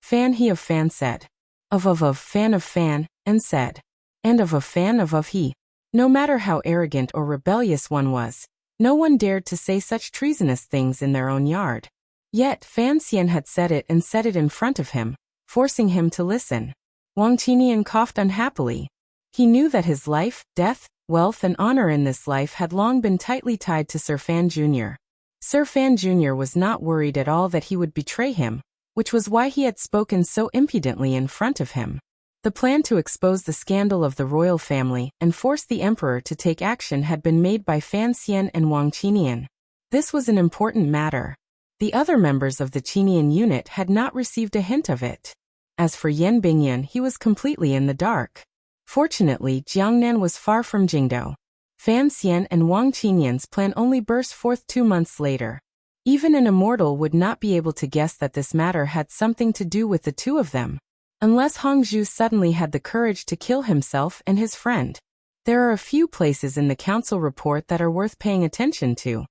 Speaker 1: Fan he of fan said. Of fan of fan, and said. And of fan of he. No matter how arrogant or rebellious one was, no one dared to say such treasonous things in their own yard. Yet Fan Xian had said it and said it in front of him, forcing him to listen. Wang Qinian coughed unhappily. He knew that his life, death, wealth and honor in this life had long been tightly tied to Sir Fan Jr. Sir Fan Jr. was not worried at all that he would betray him, which was why he had spoken so impudently in front of him. The plan to expose the scandal of the royal family and force the emperor to take action had been made by Fan Xian and Wang Qinian. This was an important matter. The other members of the Qinian unit had not received a hint of it. As for Yan Bingyan, he was completely in the dark. Fortunately, Jiangnan was far from Jingdou. Fan Xian and Wang Qinian's plan only burst forth 2 months later. Even an immortal would not be able to guess that this matter had something to do with the two of them. Unless Hongzhu suddenly had the courage to kill himself and his friend. There are a few places in the council report that are worth paying attention to.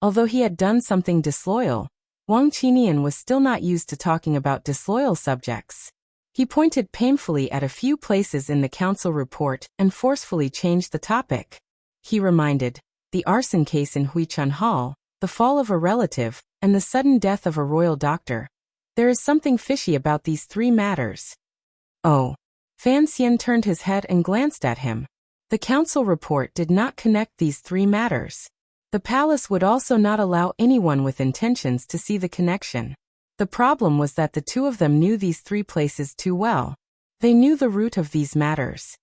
Speaker 1: Although he had done something disloyal, Wang Qinian was still not used to talking about disloyal subjects. He pointed painfully at a few places in the council report and forcefully changed the topic. He reminded, the arson case in Huichan Hall, the fall of a relative, and the sudden death of a royal doctor. There is something fishy about these 3 matters. Oh. Fan Xian turned his head and glanced at him. The council report did not connect these 3 matters. The palace would also not allow anyone with intentions to see the connection. The problem was that the two of them knew these 3 places too well. They knew the root of these matters.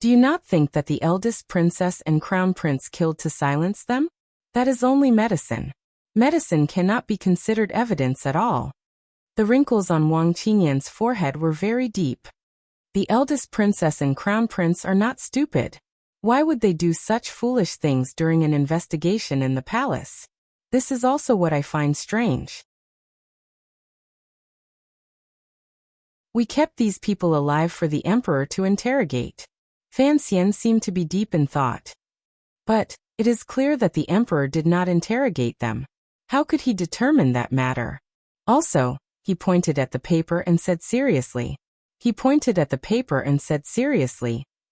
Speaker 1: Do you not think that the eldest princess and crown prince killed to silence them? That is only medicine. Medicine cannot be considered evidence at all. The wrinkles on Wang Qinian's forehead were very deep. The eldest princess and crown prince are not stupid. Why would they do such foolish things during an investigation in the palace? This is also what I find strange. We kept these people alive for the emperor to interrogate. Fan Xian seemed to be deep in thought. But it is clear that the emperor did not interrogate them. How could he determine that matter? Also, he pointed at the paper and said seriously.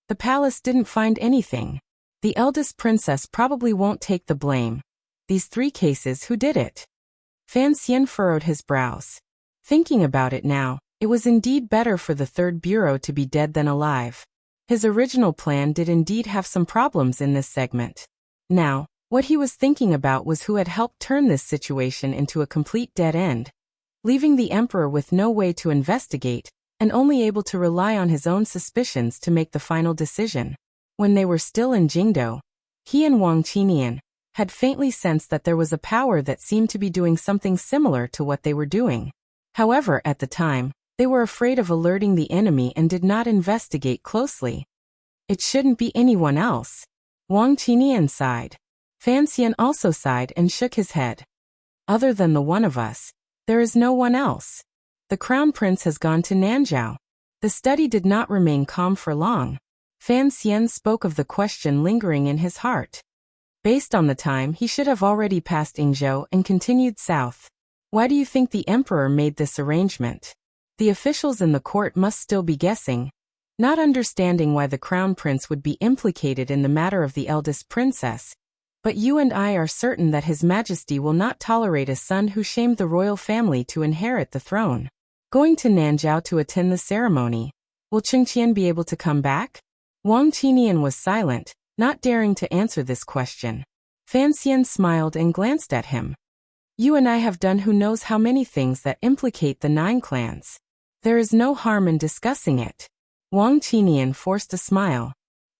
Speaker 1: The palace didn't find anything. The eldest princess probably won't take the blame. These 3 cases, who did it? Fan Xian furrowed his brows. Thinking about it now, it was indeed better for the 3rd bureau to be dead than alive. His original plan did indeed have some problems in this segment. Now, what he was thinking about was who had helped turn this situation into a complete dead end, leaving the emperor with no way to investigate, and only able to rely on his own suspicions to make the final decision. When they were still in Jingdou, he and Wang Qinian had faintly sensed that there was a power that seemed to be doing something similar to what they were doing. However, at the time, they were afraid of alerting the enemy and did not investigate closely. It shouldn't be anyone else. Wang Qinian sighed. Fan Xian also sighed and shook his head. Other than the one of us, there is no one else. The crown prince has gone to Nanzhou. The study did not remain calm for long. Fan Xian spoke of the question lingering in his heart. Based on the time, he should have already passed Yingzhou and continued south. Why do you think the emperor made this arrangement? The officials in the court must still be guessing, not understanding why the crown prince would be implicated in the matter of the eldest princess. But you and I are certain that His Majesty will not tolerate a son who shamed the royal family to inherit the throne. Going to Nanzhou to attend the ceremony. Will Chengqian be able to come back? Wang Qinian was silent, not daring to answer this question. Fan Xian smiled and glanced at him. You and I have done who knows how many things that implicate the 9 clans. There is no harm in discussing it. Wang Qinian forced a smile.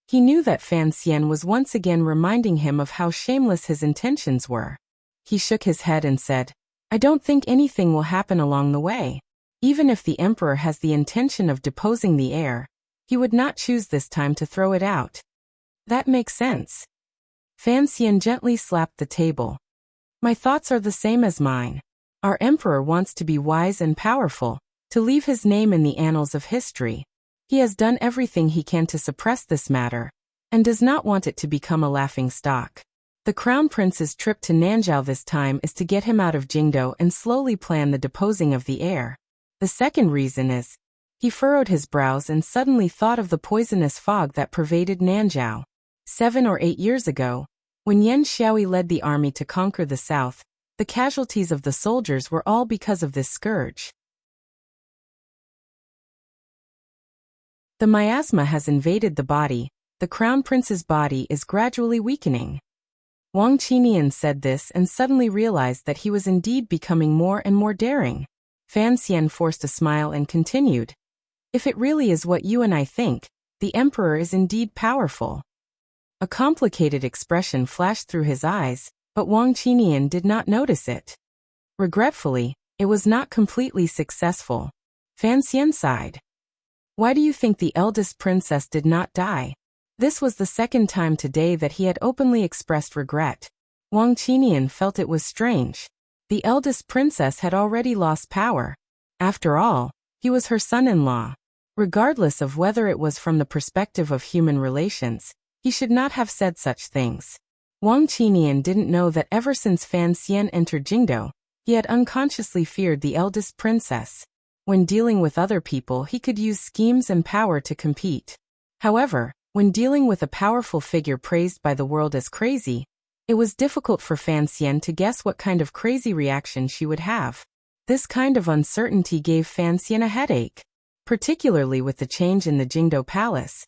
Speaker 1: He knew that Fan Xian was once again reminding him of how shameless his intentions were. He shook his head and said, I don't think anything will happen along the way. Even if the emperor has the intention of deposing the heir, He would not choose this time to throw it out. That makes sense. Fan Xian gently slapped the table. My thoughts are the same as mine. Our emperor wants to be wise and powerful, to leave his name in the annals of history. He has done everything he can to suppress this matter, and does not want it to become a laughing stock. The crown prince's trip to Nanzhao this time is to get him out of Jingdo and slowly plan the deposing of the heir. The second reason is, he furrowed his brows and suddenly thought of the poisonous fog that pervaded Nanzhao. 7 or 8 years ago, when Yan Xiaoyi led the army to conquer the south, the casualties of the soldiers were all because of this scourge. The miasma has invaded the body, the crown prince's body is gradually weakening. Wang Qinian said this and suddenly realized that he was indeed becoming more and more daring. Fan Xian forced a smile and continued. If it really is what you and I think, the emperor is indeed powerful. A complicated expression flashed through his eyes, but Wang Qinian did not notice it. Regretfully, it was not completely successful. Fan Xian sighed. Why do you think the eldest princess did not die? This was the second time today that he had openly expressed regret. Wang Qinian felt it was strange. The eldest princess had already lost power. After all, he was her son-in-law. Regardless of whether it was from the perspective of human relations, he should not have said such things. Wang Qinian didn't know that ever since Fan Xian entered Jingdo, he had unconsciously feared the eldest princess. When dealing with other people, he could use schemes and power to compete. However, when dealing with a powerful figure praised by the world as crazy, it was difficult for Fan Xian to guess what kind of crazy reaction she would have. This kind of uncertainty gave Fan Xian a headache. Particularly with the change in the Jingdo palace,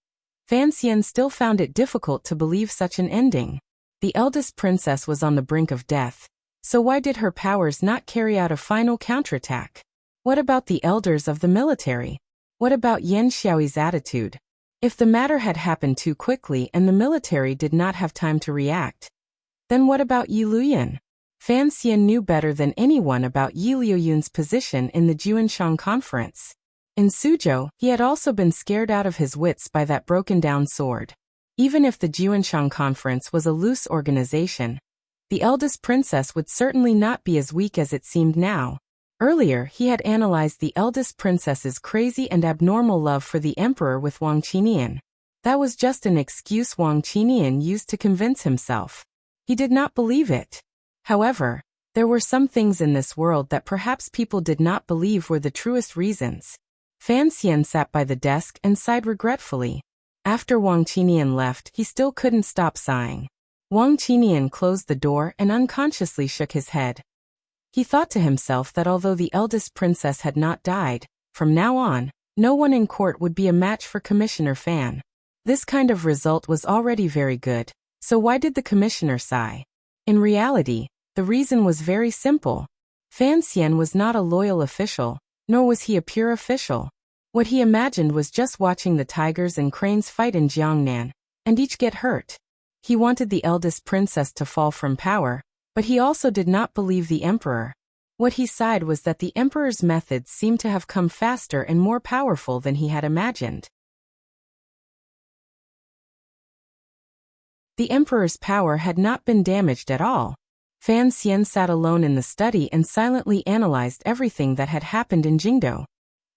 Speaker 1: Fan Xian still found it difficult to believe such an ending. The eldest princess was on the brink of death, so why did her powers not carry out a final counterattack? What about the elders of the military? What about Yan Xiaoyi's attitude? If the matter had happened too quickly and the military did not have time to react, then what about Yi Luoyun? Fan Xian knew better than anyone about Yi Luoyun's position in the Juanshan conference. In Suzhou, he had also been scared out of his wits by that broken-down sword. Even if the Juanshan conference was a loose organization, the eldest princess would certainly not be as weak as it seemed now. Earlier, he had analyzed the eldest princess's crazy and abnormal love for the emperor with Wang Qinian. That was just an excuse Wang Qinian used to convince himself. He did not believe it. However, there were some things in this world that perhaps people did not believe were the truest reasons. Fan Xian sat by the desk and sighed regretfully. After Wang Qinian left, he still couldn't stop sighing. Wang Qinian closed the door and unconsciously shook his head. He thought to himself that although the eldest princess had not died, from now on, no one in court would be a match for Commissioner Fan. This kind of result was already very good, so why did the commissioner sigh? In reality, the reason was very simple. Fan Xian was not a loyal official, nor was he a pure official. What he imagined was just watching the tigers and cranes fight in Jiangnan, and each get hurt. He wanted the eldest princess to fall from power, but he also did not believe the emperor. What he sighed was that the emperor's methods seemed to have come faster and more powerful than he had imagined. The emperor's power had not been damaged at all. Fan Xian sat alone in the study and silently analyzed everything that had happened in Jingdo.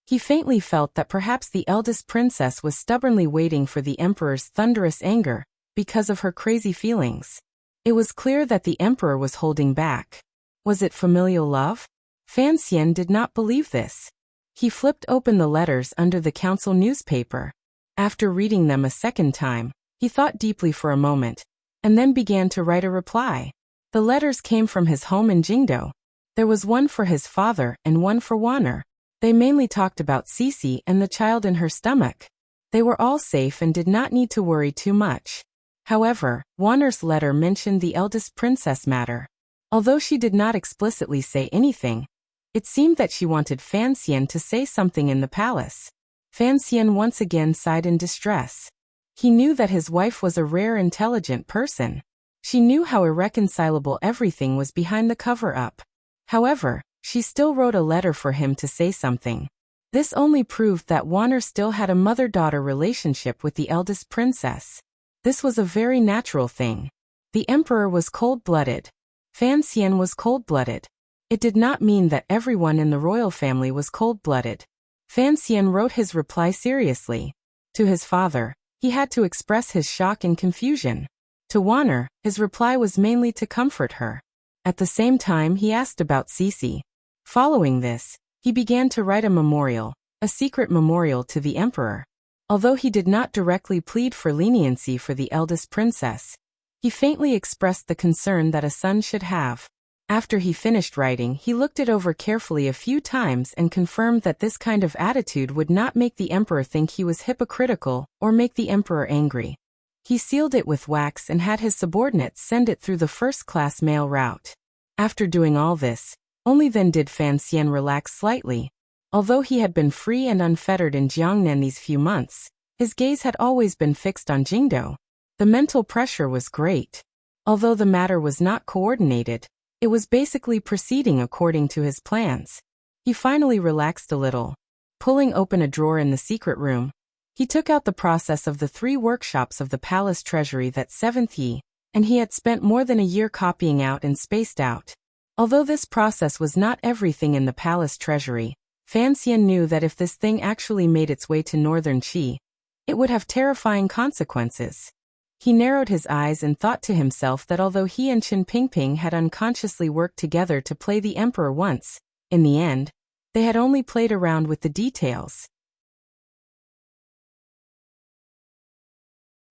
Speaker 1: He faintly felt that perhaps the eldest princess was stubbornly waiting for the emperor's thunderous anger, because of her crazy feelings. It was clear that the emperor was holding back. Was it familial love? Fan Xian did not believe this. He flipped open the letters under the council newspaper. After reading them a second time, he thought deeply for a moment, and then began to write a reply. The letters came from his home in Jingdo. There was one for his father and one for Wanner. They mainly talked about Cece and the child in her stomach. They were all safe and did not need to worry too much. However, Wanner's letter mentioned the eldest princess matter. Although she did not explicitly say anything, it seemed that she wanted Fan Xian to say something in the palace. Fan Xian once again sighed in distress. He knew that his wife was a rare intelligent person. She knew how irreconcilable everything was behind the cover-up. However, she still wrote a letter for him to say something. This only proved that Wanner still had a mother-daughter relationship with the eldest princess. This was a very natural thing. The emperor was cold-blooded. Fan Xian was cold-blooded. It did not mean that everyone in the royal family was cold-blooded. Fan Xian wrote his reply seriously. To his father, he had to express his shock and confusion. To Wanner, his reply was mainly to comfort her. At the same time, he asked about Cece. Following this, he began to write a memorial, a secret memorial to the emperor. Although he did not directly plead for leniency for the eldest princess, he faintly expressed the concern that a son should have. After he finished writing, he looked it over carefully a few times and confirmed that this kind of attitude would not make the emperor think he was hypocritical or make the emperor angry. He sealed it with wax and had his subordinates send it through the first-class mail route. After doing all this, only then did Fan Xian relax slightly. Although he had been free and unfettered in Jiangnan these few months, his gaze had always been fixed on Jingdou. The mental pressure was great. Although the matter was not coordinated, it was basically proceeding according to his plans. He finally relaxed a little. Pulling open a drawer in the secret room, he took out the process of the 3 workshops of the palace treasury that 7th Yi, and he had spent more than a year copying out and spaced out. Although this process was not everything in the palace treasury, Fan Xian knew that if this thing actually made its way to northern Qi, it would have terrifying consequences. He narrowed his eyes and thought to himself that although he and Qin Pingping had unconsciously worked together to play the emperor once, in the end, they had only played around with the details.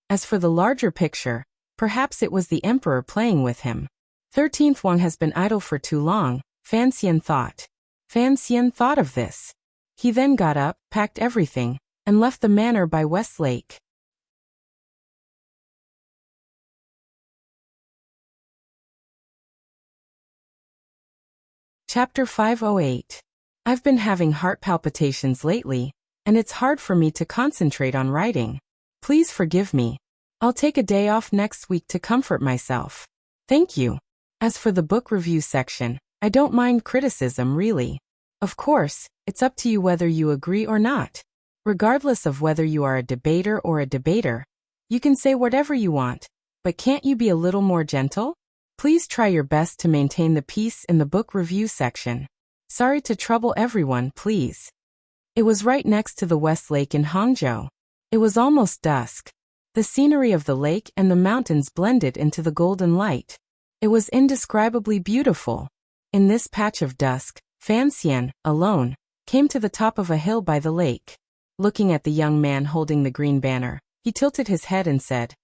Speaker 1: As for the larger picture, perhaps it was the emperor playing with him. 13th Wang has been idle for too long, Fan Xian thought. Fan Xian thought of this. He then got up, packed everything, and left the manor by West Lake. Chapter 508. I've been having heart palpitations lately, and it's hard for me to concentrate on writing. Please forgive me. I'll take a day off next week to comfort myself. Thank you. As for the book review section, I don't mind criticism really. Of course, it's up to you whether you agree or not. Regardless of whether you are a debater or a debater, you can say whatever you want, but can't you be a little more gentle? Please try your best to maintain the peace in the book review section. Sorry to trouble everyone, please. It was right next to the West Lake in Hangzhou. It was almost dusk. The scenery of the lake and the mountains blended into the golden light. It was indescribably beautiful. In this patch of dusk, Fan Xian, alone, came to the top of a hill by the lake. Looking at the young man holding the green banner, he tilted his head and said,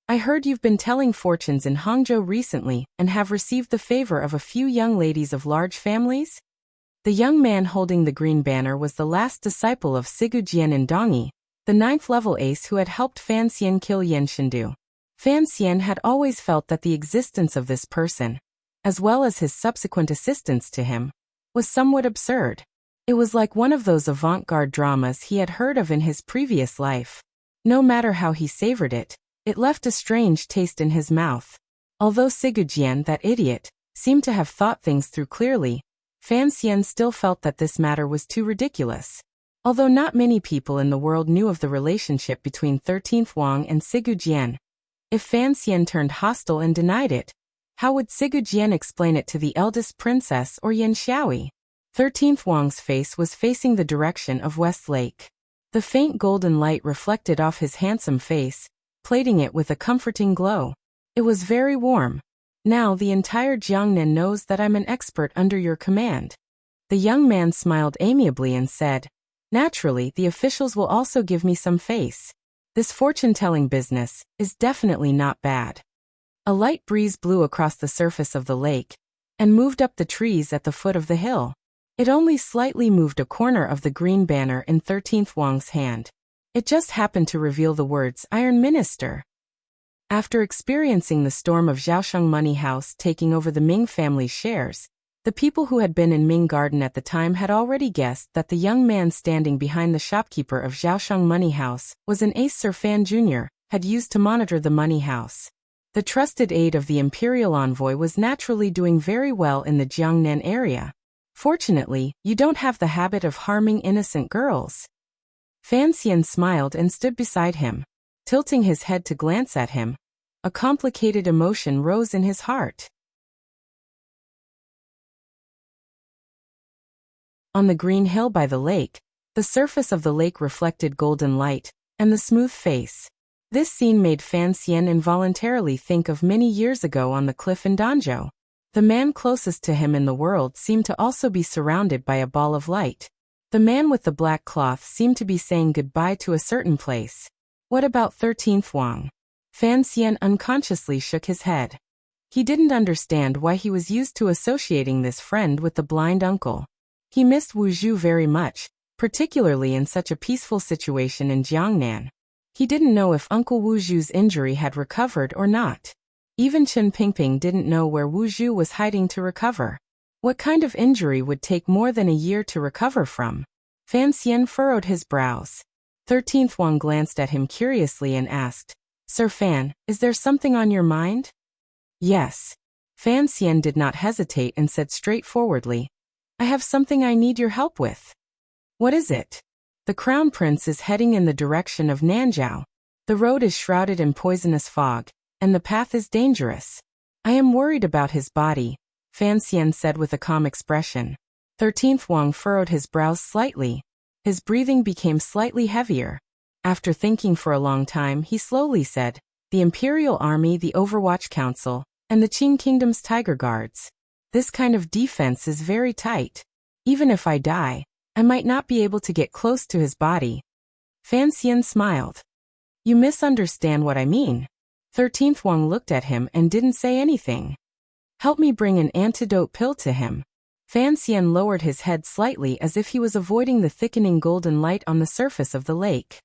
Speaker 1: I heard you've been telling fortunes in Hangzhou recently and have received the favor of a few young ladies of large families? The young man holding the green banner was the last disciple of Sigu Jian and Dongyi, the 9th-level ace who had helped Fan Xian kill Yan Shendu. Fan Xian had always felt that the existence of this person, as well as his subsequent assistance to him, was somewhat absurd. It was like one of those avant-garde dramas he had heard of in his previous life. No matter how he savored it, it left a strange taste in his mouth. Although Sigu Jian, that idiot, seemed to have thought things through clearly, Fan Xian still felt that this matter was too ridiculous. Although not many people in the world knew of the relationship between 13th Wang and Sigu Jian, if Fan Xian turned hostile and denied it, how would Sigu Jian explain it to the eldest princess or Yan Xiaoyi? 13th Wang's face was facing the direction of West Lake. The faint golden light reflected off his handsome face, plating it with a comforting glow. It was very warm. Now the entire Jiangnan knows that I'm an expert under your command. The young man smiled amiably and said, Naturally, the officials will also give me some face. This fortune-telling business is definitely not bad. A light breeze blew across the surface of the lake and moved up the trees at the foot of the hill. It only slightly moved a corner of the green banner in 13th Wang's hand. It just happened to reveal the words Iron Minister. After experiencing the storm of Zhaosheng Money House taking over the Ming family's shares, the people who had been in Ming Garden at the time had already guessed that the young man standing behind the shopkeeper of Zhaosheng Money House was an ace Sir Fan Jr. had used to monitor the money house. The trusted aide of the imperial envoy was naturally doing very well in the Jiangnan area. Fortunately, you don't have the habit of harming innocent girls. Fan Xian smiled and stood beside him, tilting his head to glance at him. A complicated emotion rose in his heart. On the green hill by the lake, the surface of the lake reflected golden light, and the smooth face. This scene made Fan Xian involuntarily think of many years ago on the cliff in Danzhou. The man closest to him in the world seemed to also be surrounded by a ball of light. The man with the black cloth seemed to be saying goodbye to a certain place. What about 13th Wang? Fan Xian unconsciously shook his head. He didn't understand why he was used to associating this friend with the blind uncle. He missed Wu Zhu very much, particularly in such a peaceful situation in Jiangnan. He didn't know if Uncle Wu Zhu's injury had recovered or not. Even Chen Pingping didn't know where Wu Zhu was hiding to recover. What kind of injury would take more than a year to recover from? Fan Xian furrowed his brows. 13th Wang glanced at him curiously and asked, Sir Fan, is there something on your mind? Yes. Fan Xian did not hesitate and said straightforwardly, I have something I need your help with. What is it? The Crown Prince is heading in the direction of Nanzhou. The road is shrouded in poisonous fog, and the path is dangerous. I am worried about his body, Fan Xian said with a calm expression. 13th Wang furrowed his brows slightly. His breathing became slightly heavier. After thinking for a long time, he slowly said, the Imperial Army, the Overwatch Council, and the Qing Kingdom's Tiger Guards. This kind of defense is very tight. Even if I die, I might not be able to get close to his body. Fan Xian smiled. You misunderstand what I mean. 13th Wang looked at him and didn't say anything. Help me bring an antidote pill to him. Fan Xian lowered his head slightly as if he was avoiding the thickening golden light on the surface of the lake.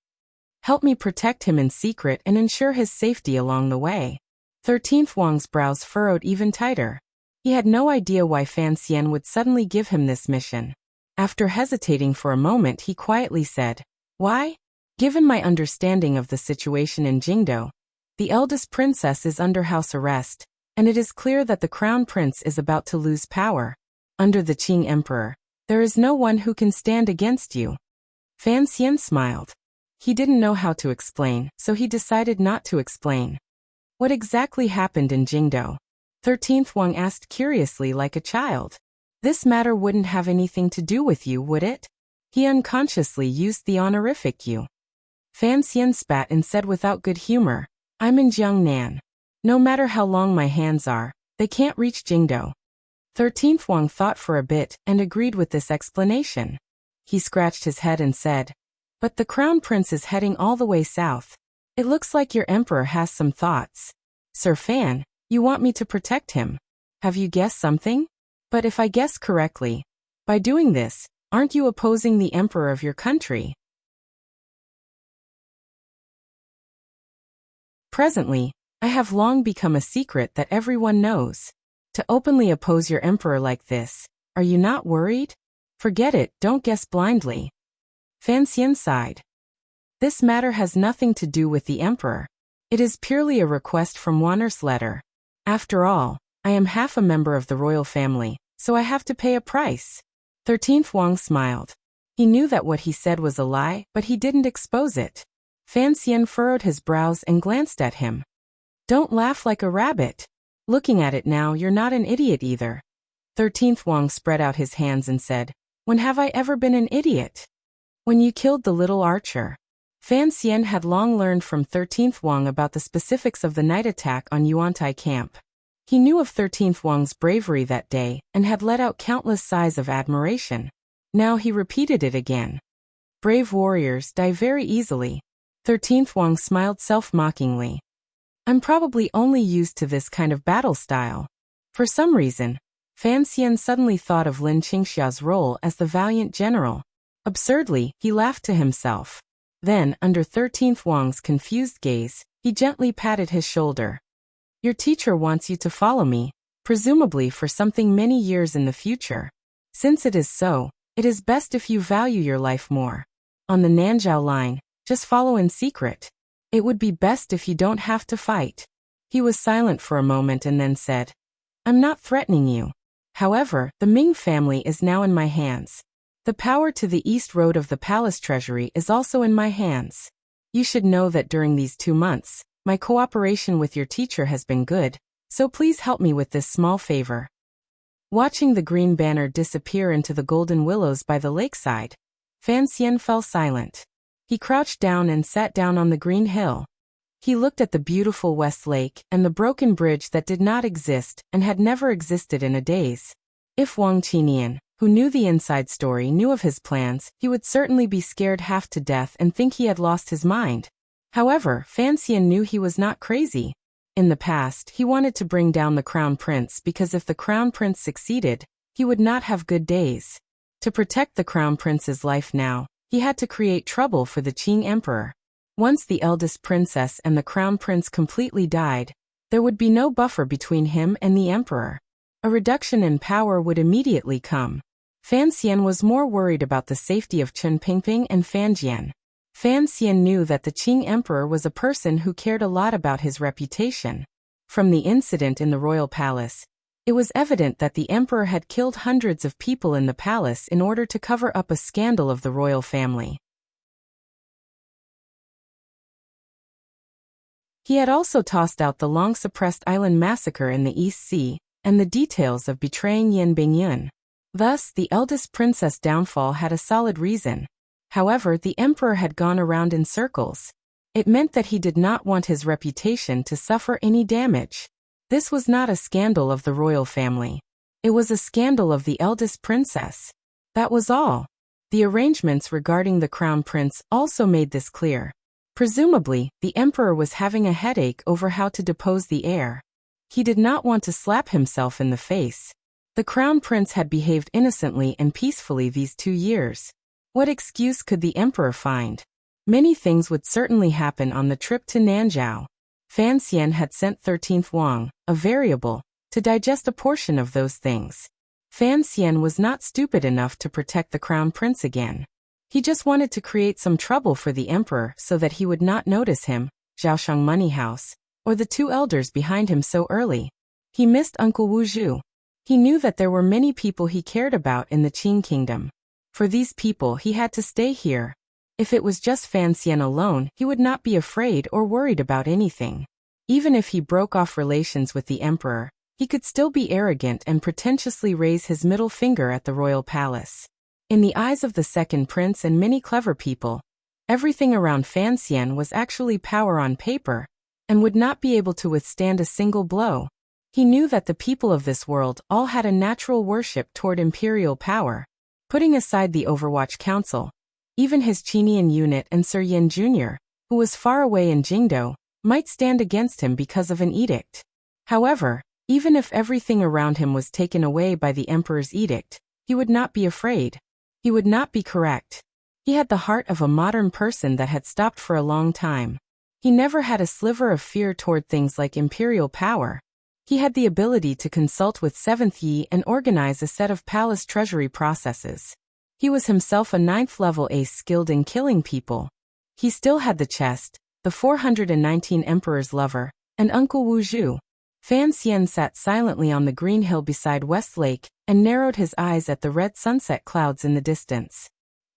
Speaker 1: Help me protect him in secret and ensure his safety along the way. 13th Wang's brows furrowed even tighter. He had no idea why Fan Xian would suddenly give him this mission. After hesitating for a moment, he quietly said, Why? Given my understanding of the situation in Jingdou, the eldest princess is under house arrest, and it is clear that the crown prince is about to lose power. Under the Qing emperor, there is no one who can stand against you. Fan Xian smiled. He didn't know how to explain, so he decided not to explain. What exactly happened in Jingdou? 13th Wang asked curiously like a child. This matter wouldn't have anything to do with you, would it? He unconsciously used the honorific you. Fan Xian spat and said without good humor, I'm in Jiangnan. No matter how long my hands are, they can't reach Jingdou. 13th Wang thought for a bit and agreed with this explanation. He scratched his head and said, But the crown prince is heading all the way south. It looks like your emperor has some thoughts. Sir Fan, you want me to protect him. Have you guessed something? But if I guess correctly, by doing this, aren't you opposing the emperor of your country? Presently, I have long become a secret that everyone knows. To openly oppose your emperor like this, are you not worried? Forget it, don't guess blindly. Fan Xian sighed. This matter has nothing to do with the emperor. It is purely a request from Wanner's letter. After all, I am half a member of the royal family, so I have to pay a price. 13th Wang smiled. He knew that what he said was a lie, but he didn't expose it. Fan Xian furrowed his brows and glanced at him. Don't laugh like a rabbit. Looking at it now, you're not an idiot either. 13th Wang spread out his hands and said, When have I ever been an idiot? When you killed the little archer. Fan Xian had long learned from 13th Wang about the specifics of the night attack on Yuantai camp. He knew of 13th Wang's bravery that day and had let out countless sighs of admiration. Now he repeated it again. Brave warriors die very easily. 13th Wang smiled self-mockingly. I'm probably only used to this kind of battle style. For some reason, Fan Xian suddenly thought of Lin Qingxia's role as the valiant general. Absurdly, he laughed to himself. Then, under 13th Wang's confused gaze, he gently patted his shoulder. Your teacher wants you to follow me, presumably for something many years in the future. Since it is so, it is best if you value your life more. On the Nanzhou line, just follow in secret. It would be best if you don't have to fight. He was silent for a moment and then said, I'm not threatening you. However, the Ming family is now in my hands. The power to the east road of the palace treasury is also in my hands. You should know that during these 2 months, my cooperation with your teacher has been good, so please help me with this small favor. Watching the green banner disappear into the golden willows by the lakeside, Fan Xian fell silent. He crouched down and sat down on the green hill. He looked at the beautiful West Lake and the broken bridge that did not exist and had never existed in a daze. If Wang Qinian, who knew the inside story, knew of his plans, he would certainly be scared half to death and think he had lost his mind. However, Fan Xian knew he was not crazy. In the past, he wanted to bring down the Crown Prince because if the Crown Prince succeeded, he would not have good days. To protect the Crown Prince's life now, he had to create trouble for the Qing Emperor. Once the eldest princess and the Crown Prince completely died, there would be no buffer between him and the Emperor. A reduction in power would immediately come. Fan Xian was more worried about the safety of Chen Pingping and Fan Jian. Fan Xian knew that the Qing Emperor was a person who cared a lot about his reputation. From the incident in the royal palace, it was evident that the emperor had killed hundreds of people in the palace in order to cover up a scandal of the royal family. He had also tossed out the long-suppressed island massacre in the East Sea, and the details of betraying Yan Bingyun. Thus, the eldest princess' downfall had a solid reason. However, the emperor had gone around in circles. It meant that he did not want his reputation to suffer any damage. This was not a scandal of the royal family. It was a scandal of the eldest princess. That was all. The arrangements regarding the crown prince also made this clear. Presumably, the emperor was having a headache over how to depose the heir. He did not want to slap himself in the face. The crown prince had behaved innocently and peacefully these 2 years. What excuse could the emperor find? Many things would certainly happen on the trip to Nanzhao. Fan Xian had sent 13th Wang, a variable, to digest a portion of those things. Fan Xian was not stupid enough to protect the crown prince again. He just wanted to create some trouble for the emperor so that he would not notice him, Zhaoshang Money House, or the 2 elders behind him so early. He missed Uncle Wu Zhu. He knew that there were many people he cared about in the Qing kingdom. For these people he had to stay here. If it was just Fan Xian alone, he would not be afraid or worried about anything. Even if he broke off relations with the emperor, he could still be arrogant and pretentiously raise his middle finger at the royal palace. In the eyes of the second prince and many clever people, everything around Fan Xian was actually power on paper, and would not be able to withstand a single blow. He knew that the people of this world all had a natural worship toward imperial power. Putting aside the Overwatch Council, even his Qinian unit and Sir Yin Jr., who was far away in Jingdo, might stand against him because of an edict. However, even if everything around him was taken away by the emperor's edict, he would not be afraid. He would not be correct. He had the heart of a modern person that had stopped for a long time. He never had a sliver of fear toward things like imperial power. He had the ability to consult with 7th Yi and organize a set of palace treasury processes. He was himself a 9th-level ace skilled in killing people. He still had the chest, the 419 Emperor's lover, and Uncle Wu Zhu. Fan Xian sat silently on the green hill beside West Lake and narrowed his eyes at the red sunset clouds in the distance.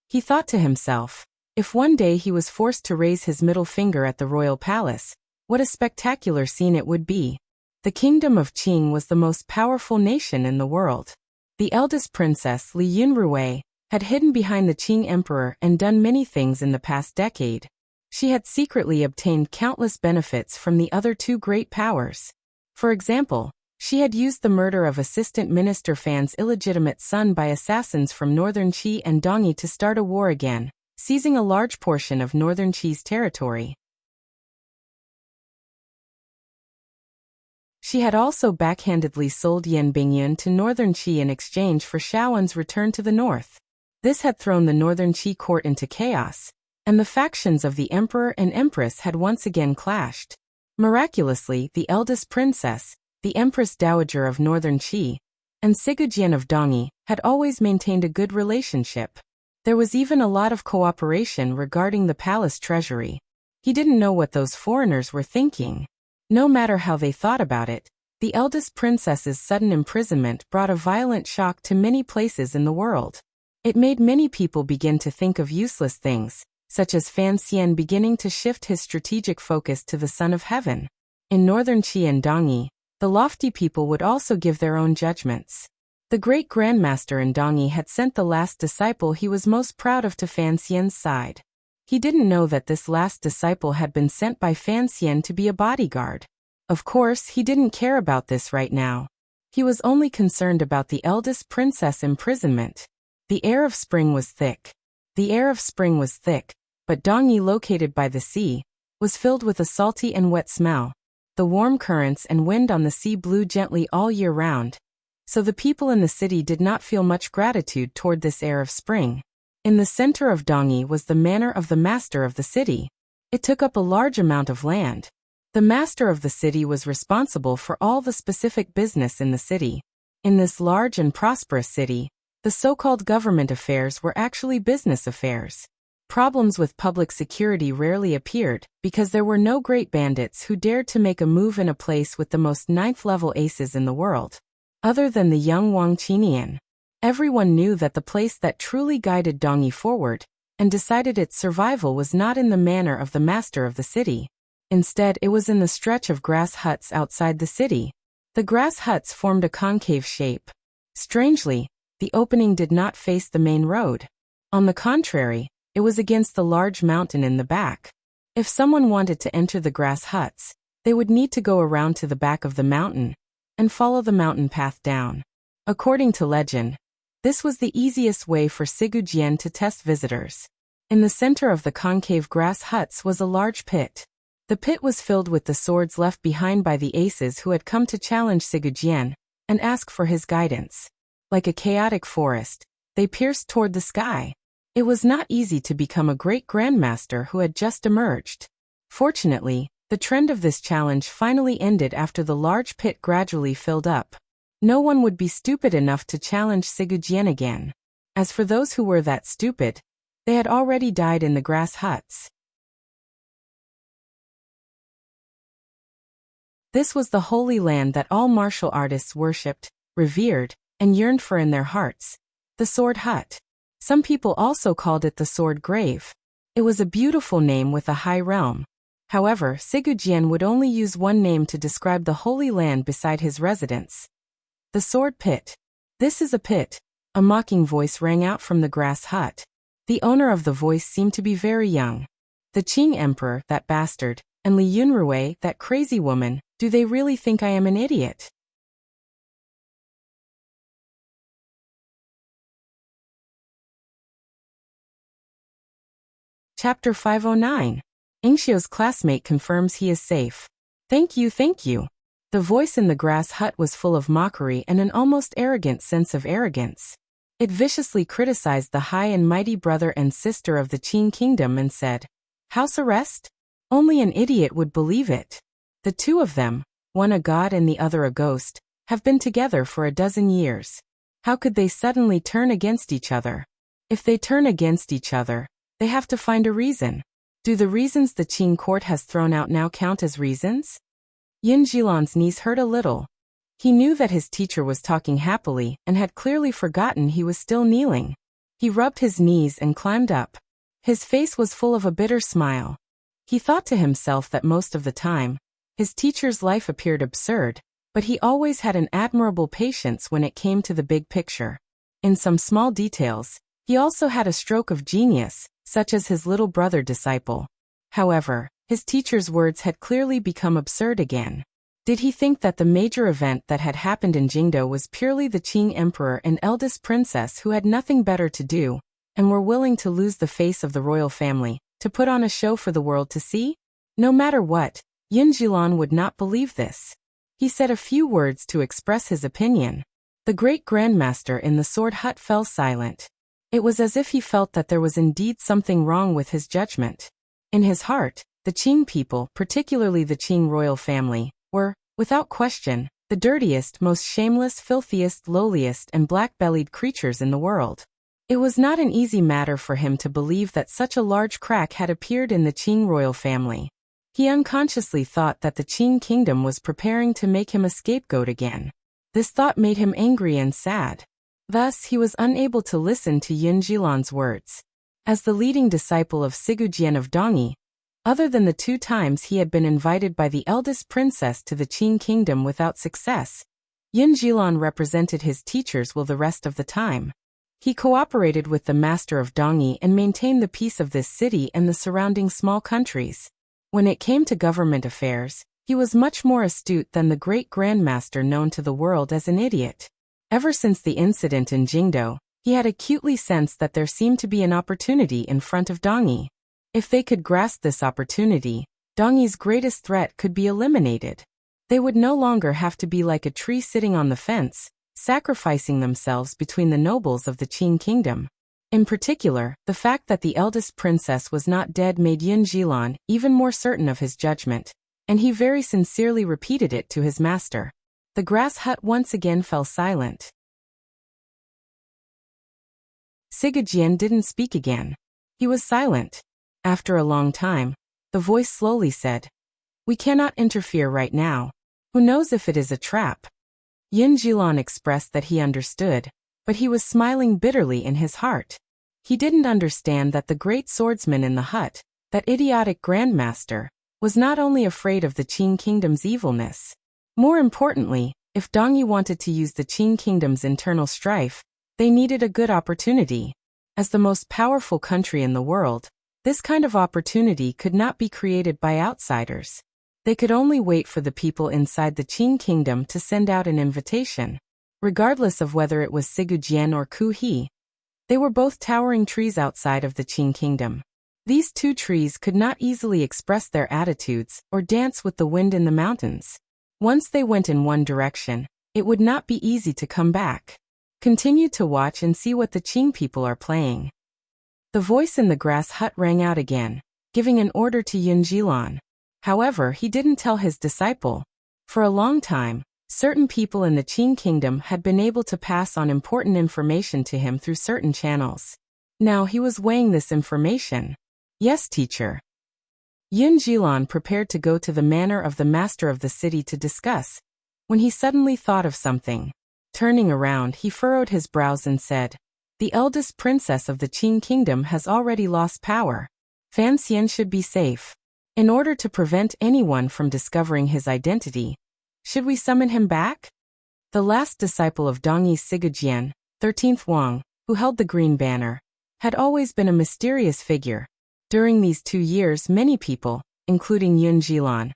Speaker 1: He thought to himself, if one day he was forced to raise his middle finger at the royal palace, what a spectacular scene it would be. The kingdom of Qing was the most powerful nation in the world. The eldest princess, Li Yunrui, had hidden behind the Qing emperor and done many things in the past decade. She had secretly obtained countless benefits from the other 2 great powers. For example, she had used the murder of Assistant Minister Fan's illegitimate son by assassins from Northern Qi and Dongyi to start a war again, seizing a large portion of Northern Qi's territory. She had also backhandedly sold Yan Bingyun to Northern Qi in exchange for Shaoan's return to the north. This had thrown the Northern Qi court into chaos, and the factions of the emperor and empress had once again clashed. Miraculously, the eldest princess, the Empress Dowager of Northern Qi, and Sigujian of Dongyi, had always maintained a good relationship. There was even a lot of cooperation regarding the palace treasury. He didn't know what those foreigners were thinking. No matter how they thought about it, The eldest princess's sudden imprisonment brought a violent shock to many places in the world. It made many people begin to think of useless things, such as Fan Xian beginning to shift his strategic focus to the Son of Heaven. In northern Qi and Dongyi, the lofty people would also give their own judgments. The great grandmaster in Dongyi had sent the last disciple he was most proud of to Fan Xian's side. He didn't know that this last disciple had been sent by Fan Xian to be a bodyguard. Of course, he didn't care about this right now. He was only concerned about the eldest princess' imprisonment. The air of spring was thick. The air of spring was thick, but Dongyi, located by the sea, was filled with a salty and wet smell. The warm currents and wind on the sea blew gently all year round, so the people in the city did not feel much gratitude toward this air of spring. In the center of Dongyi was the manor of the master of the city. It took up a large amount of land. The master of the city was responsible for all the specific business in the city. In this large and prosperous city, the so-called government affairs were actually business affairs. Problems with public security rarely appeared, because there were no great bandits who dared to make a move in a place with the most ninth-level aces in the world. Other than the young Wang Qinian, everyone knew that the place that truly guided Dongyi forward and decided its survival was not in the manor of the master of the city. Instead, it was in the stretch of grass huts outside the city. The grass huts formed a concave shape. Strangely, the opening did not face the main road. On the contrary, it was against the large mountain in the back. If someone wanted to enter the grass huts, they would need to go around to the back of the mountain and follow the mountain path down. According to legend, this was the easiest way for Sigujian to test visitors. In the center of the concave grass huts was a large pit. The pit was filled with the swords left behind by the aces who had come to challenge Sigujian and ask for his guidance. Like a chaotic forest, they pierced toward the sky. It was not easy to become a great grandmaster who had just emerged. Fortunately, the trend of this challenge finally ended after the large pit gradually filled up. No one would be stupid enough to challenge Sigujian again. As for those who were that stupid, they had already died in the grass huts. This was the holy land that all martial artists worshipped, revered, and yearned for in their hearts, the Sword Hut. Some people also called it the Sword Grave. It was a beautiful name with a high realm. However, Sigujian would only use one name to describe the holy land beside his residence. The Sword Pit. This is a pit. A mocking voice rang out from the grass hut. The owner of the voice seemed to be very young. The Qing Emperor, that bastard, and Li Yunrui, that crazy woman, do they really think I am an idiot? Chapter 509. Ingxiu's classmate confirms he is safe. Thank you, thank you. The voice in the grass hut was full of mockery and an almost arrogant sense of arrogance. It viciously criticized the high and mighty brother and sister of the Qing kingdom and said, "House arrest? Only an idiot would believe it. The two of them, one a god and the other a ghost, have been together for a dozen years. How could they suddenly turn against each other? If they turn against each other, they have to find a reason. Do the reasons the Qing court has thrown out now count as reasons?" Yin Jilan's knees hurt a little. He knew that his teacher was talking happily and had clearly forgotten he was still kneeling. He rubbed his knees and climbed up. His face was full of a bitter smile. He thought to himself that most of the time, his teacher's life appeared absurd, but he always had an admirable patience when it came to the big picture. In some small details, he also had a stroke of genius, such as his little brother disciple. However, his teacher's words had clearly become absurd again. Did he think that the major event that had happened in Jingdo was purely the Qing emperor and eldest princess who had nothing better to do, and were willing to lose the face of the royal family, to put on a show for the world to see? No matter what, Yin Jilan would not believe this. He said a few words to express his opinion. The great grandmaster in the sword hut fell silent. It was as if he felt that there was indeed something wrong with his judgment. In his heart, the Qing people, particularly the Qing royal family, were, without question, the dirtiest, most shameless, filthiest, lowliest, and black-bellied creatures in the world. It was not an easy matter for him to believe that such a large crack had appeared in the Qing royal family. He unconsciously thought that the Qing kingdom was preparing to make him a scapegoat again. This thought made him angry and sad. Thus, he was unable to listen to Yun Jilan's words. As the leading disciple of Sigujian of Dongyi, other than the 2 times he had been invited by the eldest princess to the Qing kingdom without success, Yun Jilan represented his teachers well the rest of the time. He cooperated with the master of Dongyi and maintained the peace of this city and the surrounding small countries. When it came to government affairs, he was much more astute than the great grandmaster known to the world as an idiot. Ever since the incident in Jingdo, he had acutely sensed that there seemed to be an opportunity in front of Dongyi. If they could grasp this opportunity, Dongyi's greatest threat could be eliminated. They would no longer have to be like a tree sitting on the fence, sacrificing themselves between the nobles of the Qing kingdom. In particular, the fact that the eldest princess was not dead made Yun Jilan even more certain of his judgment, and he very sincerely repeated it to his master. The grass hut once again fell silent. Sigujian didn't speak again. He was silent. After a long time, the voice slowly said, "We cannot interfere right now. Who knows if it is a trap?" Yun Jilan expressed that he understood, but he was smiling bitterly in his heart. He didn't understand that the great swordsman in the hut, that idiotic grandmaster, was not only afraid of the Qing kingdom's evilness. More importantly, if Dongyi wanted to use the Qing kingdom's internal strife, they needed a good opportunity. As the most powerful country in the world, this kind of opportunity could not be created by outsiders. They could only wait for the people inside the Qing kingdom to send out an invitation. Regardless of whether it was Sigujian or Ku He, they were both towering trees outside of the Qing kingdom. These 2 trees could not easily express their attitudes or dance with the wind in the mountains. Once they went in one direction, it would not be easy to come back. Continue to watch and see what the Qing people are playing. The voice in the grass hut rang out again, giving an order to Yun Jilan. However, he didn't tell his disciple. For a long time, certain people in the Qing kingdom had been able to pass on important information to him through certain channels. Now he was weighing this information. "Yes, teacher." Yun Jilan prepared to go to the manor of the master of the city to discuss, when he suddenly thought of something. Turning around, he furrowed his brows and said, "The eldest princess of the Qing kingdom has already lost power. Fan Xian should be safe. In order to prevent anyone from discovering his identity, should we summon him back?" The last disciple of Dongyi Sigujian, 13th Wang, who held the green banner, had always been a mysterious figure. During these 2 years, many people, including Yun Jilan,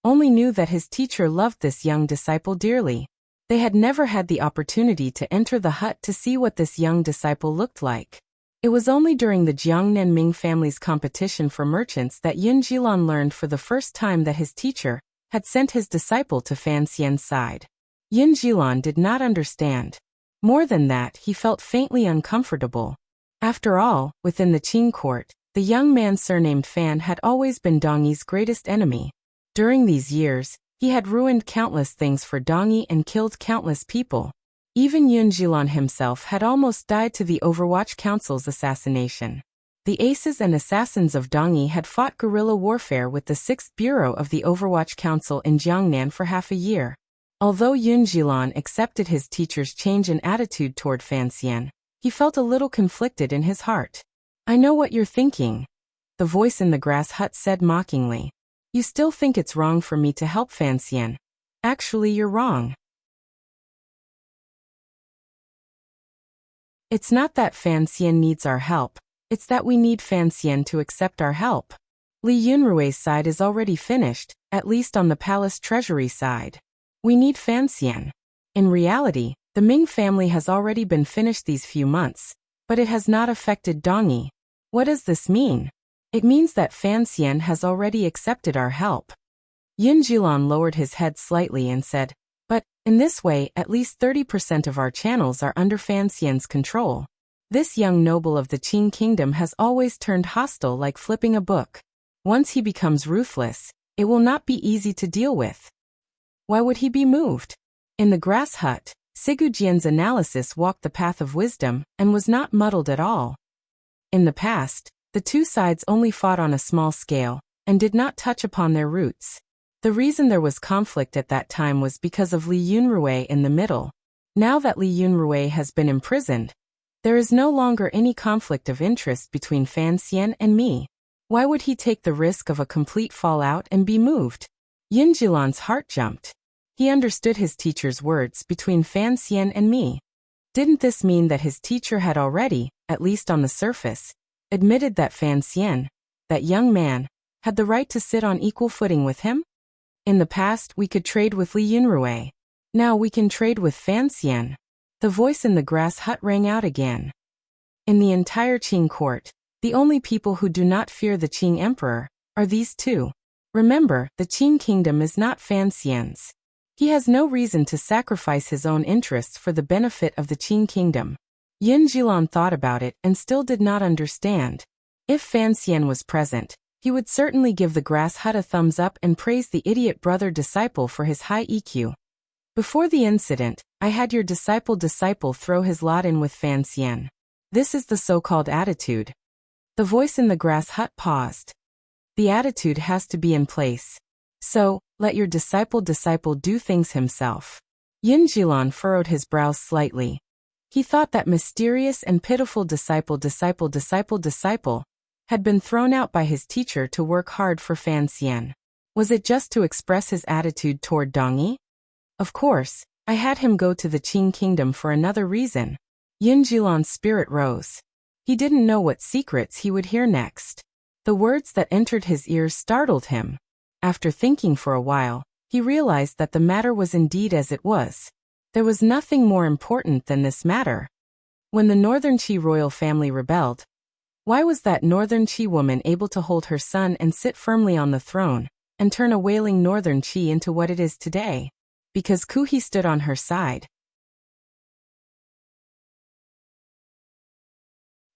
Speaker 1: only knew that his teacher loved this young disciple dearly. They had never had the opportunity to enter the hut to see what this young disciple looked like. It was only during the Jiangnan Ming family's competition for merchants that Yun Jilan learned for the first time that his teacher had sent his disciple to Fan Xian's side. Yun Jilan did not understand. More than that, he felt faintly uncomfortable. After all, within the Qing court, the young man surnamed Fan had always been Dongyi's greatest enemy. During these years, he had ruined countless things for Dongyi and killed countless people. Even Yun Jilan himself had almost died to the Overwatch Council's assassination. The aces and assassins of Dongyi had fought guerrilla warfare with the 6th Bureau of the Overwatch Council in Jiangnan for half a year. Although Yun Jilan accepted his teacher's change in attitude toward Fan Xian, he felt a little conflicted in his heart. "I know what you're thinking," the voice in the grass hut said mockingly. "You still think it's wrong for me to help Fan Xian. Actually, you're wrong. It's not that Fan Xian needs our help, it's that we need Fan Xian to accept our help. Li Yunrui's side is already finished, at least on the palace treasury side. We need Fan Xian. In reality, the Ming family has already been finished these few months, but it has not affected Dongyi. What does this mean? It means that Fan Xian has already accepted our help." Yun Jilan lowered his head slightly and said, "But, in this way, at least 30% of our channels are under Fan Xian's control. This young noble of the Qing kingdom has always turned hostile like flipping a book. Once he becomes ruthless, it will not be easy to deal with. Why would he be moved?" In the grass hut, Sigujian's analysis walked the path of wisdom and was not muddled at all. In the past, the 2 sides only fought on a small scale, and did not touch upon their roots. The reason there was conflict at that time was because of Li Yunrui in the middle. Now that Li Yunrui has been imprisoned, there is no longer any conflict of interest between Fan Xian and me. Why would he take the risk of a complete fallout and be moved? Yunjilan's heart jumped. He understood his teacher's words between Fan Xian and me. Didn't this mean that his teacher had already, at least on the surface, admitted that Fan Xian, that young man, had the right to sit on equal footing with him? In the past, we could trade with Li Yunrui. Now we can trade with Fan Xian. The voice in the grass hut rang out again. In the entire Qing court, the only people who do not fear the Qing emperor are these two. Remember, the Qing kingdom is not Fan Xian's. He has no reason to sacrifice his own interests for the benefit of the Qing kingdom. Yin Jilan thought about it and still did not understand. If Fan Xian was present, he would certainly give the grass hut a thumbs up and praise the idiot brother-disciple for his high EQ. Before the incident, I had your disciple throw his lot in with Fan Xian. This is the so-called attitude. The voice in the grass hut paused. The attitude has to be in place. So, let your disciple do things himself. Yin Jilan furrowed his brows slightly. He thought that mysterious and pitiful disciple had been thrown out by his teacher to work hard for Fan Xian. Was it just to express his attitude toward Dongyi? Of course, I had him go to the Qing kingdom for another reason. Yin Jilan's spirit rose. He didn't know what secrets he would hear next. The words that entered his ears startled him. After thinking for a while, he realized that the matter was indeed as it was. There was nothing more important than this matter. When the Northern Qi royal family rebelled, why was that Northern Qi woman able to hold her son and sit firmly on the throne, and turn a wailing Northern Qi into what it is today? Because Kuhi stood on her side.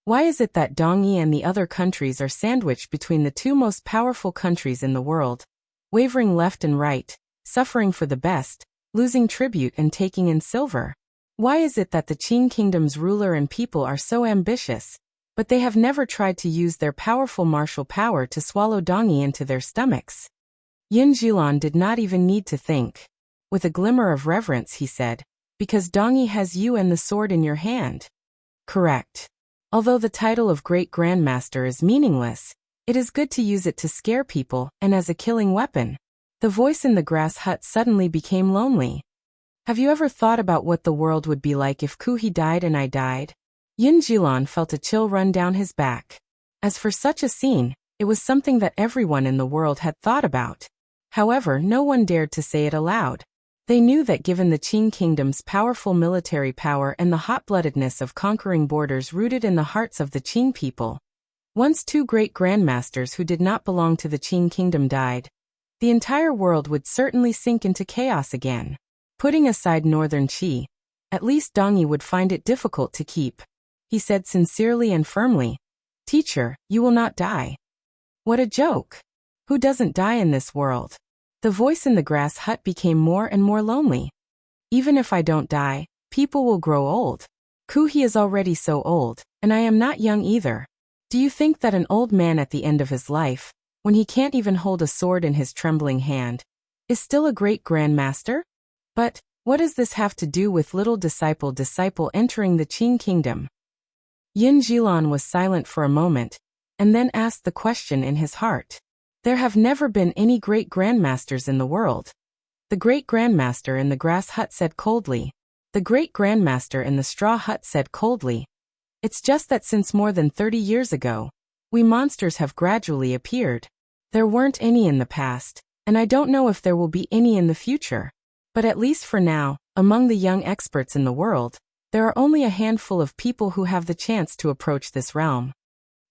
Speaker 1: Why is it that Dongyi and the other countries are sandwiched between the two most powerful countries in the world, wavering left and right, suffering for the best, losing tribute and taking in silver? Why is it that the Qing kingdom's ruler and people are so ambitious, but they have never tried to use their powerful martial power to swallow Dongyi into their stomachs? Yin Jilan did not even need to think. With a glimmer of reverence he said, because Dongyi has you and the sword in your hand. Correct. Although the title of Great Grandmaster is meaningless, it is good to use it to scare people and as a killing weapon. The voice in the grass hut suddenly became lonely. Have you ever thought about what the world would be like if Kuhi died and I died? Yin Jilan felt a chill run down his back. As for such a scene, it was something that everyone in the world had thought about. However, no one dared to say it aloud. They knew that given the Qing kingdom's powerful military power and the hot-bloodedness of conquering borders rooted in the hearts of the Qing people, once two great grandmasters who did not belong to the Qing kingdom died, the entire world would certainly sink into chaos again. Putting aside Northern Qi, at least Dongyi would find it difficult to keep. He said sincerely and firmly, "Teacher, you will not die." What a joke! Who doesn't die in this world? The voice in the grass hut became more and more lonely. Even if I don't die, people will grow old. Kuhi is already so old, and I am not young either. Do you think that an old man at the end of his life, when he can't even hold a sword in his trembling hand, is still a great grandmaster? But, what does this have to do with little disciple entering the Qing kingdom? Yin Jilan was silent for a moment, and then asked the question in his heart. There have never been any great grandmasters in the world. The great grandmaster in the grass hut said coldly. The great grandmaster in the straw hut said coldly. It's just that since more than 30 years ago, we monsters have gradually appeared. There weren't any in the past, and I don't know if there will be any in the future. But at least for now, among the young experts in the world, there are only a handful of people who have the chance to approach this realm.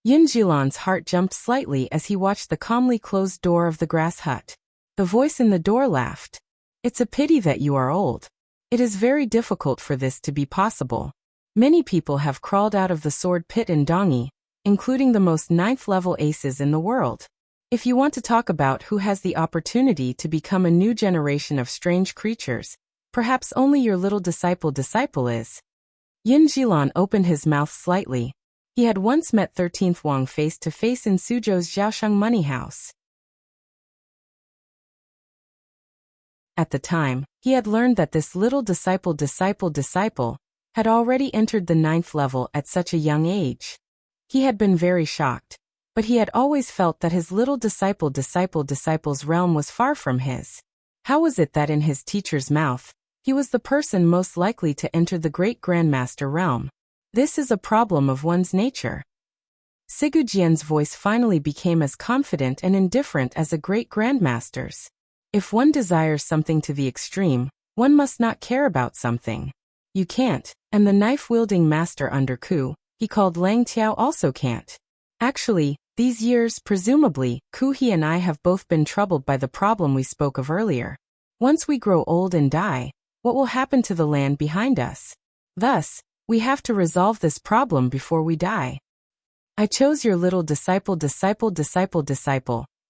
Speaker 1: Yin Jilan's heart jumped slightly as he watched the calmly closed door of the grass hut. The voice in the door laughed. It's a pity that you are old. It is very difficult for this to be possible. Many people have crawled out of the sword pit in Dongyi, including the most 9th-level aces in the world. If you want to talk about who has the opportunity to become a new generation of strange creatures, perhaps only your little disciple is. Yin Jilan opened his mouth slightly. He had once met 13th Wang face to face in Suzhou's Zhaosheng money house. At the time, he had learned that this little disciple had already entered the 9th level at such a young age. He had been very shocked, but he had always felt that his little disciple's realm was far from his. How was it that in his teacher's mouth, he was the person most likely to enter the great grandmaster realm? This is a problem of one's nature. Sigujian's voice finally became as confident and indifferent as a great grandmaster's. If one desires something to the extreme, one must not care about something. You can't, and the knife-wielding master under Ku, he called Lang Tiao, also can't. Actually, these years, presumably, Ku He and I have both been troubled by the problem we spoke of earlier. Once we grow old and die, what will happen to the land behind us? Thus, we have to resolve this problem before we die. I chose your little disciple,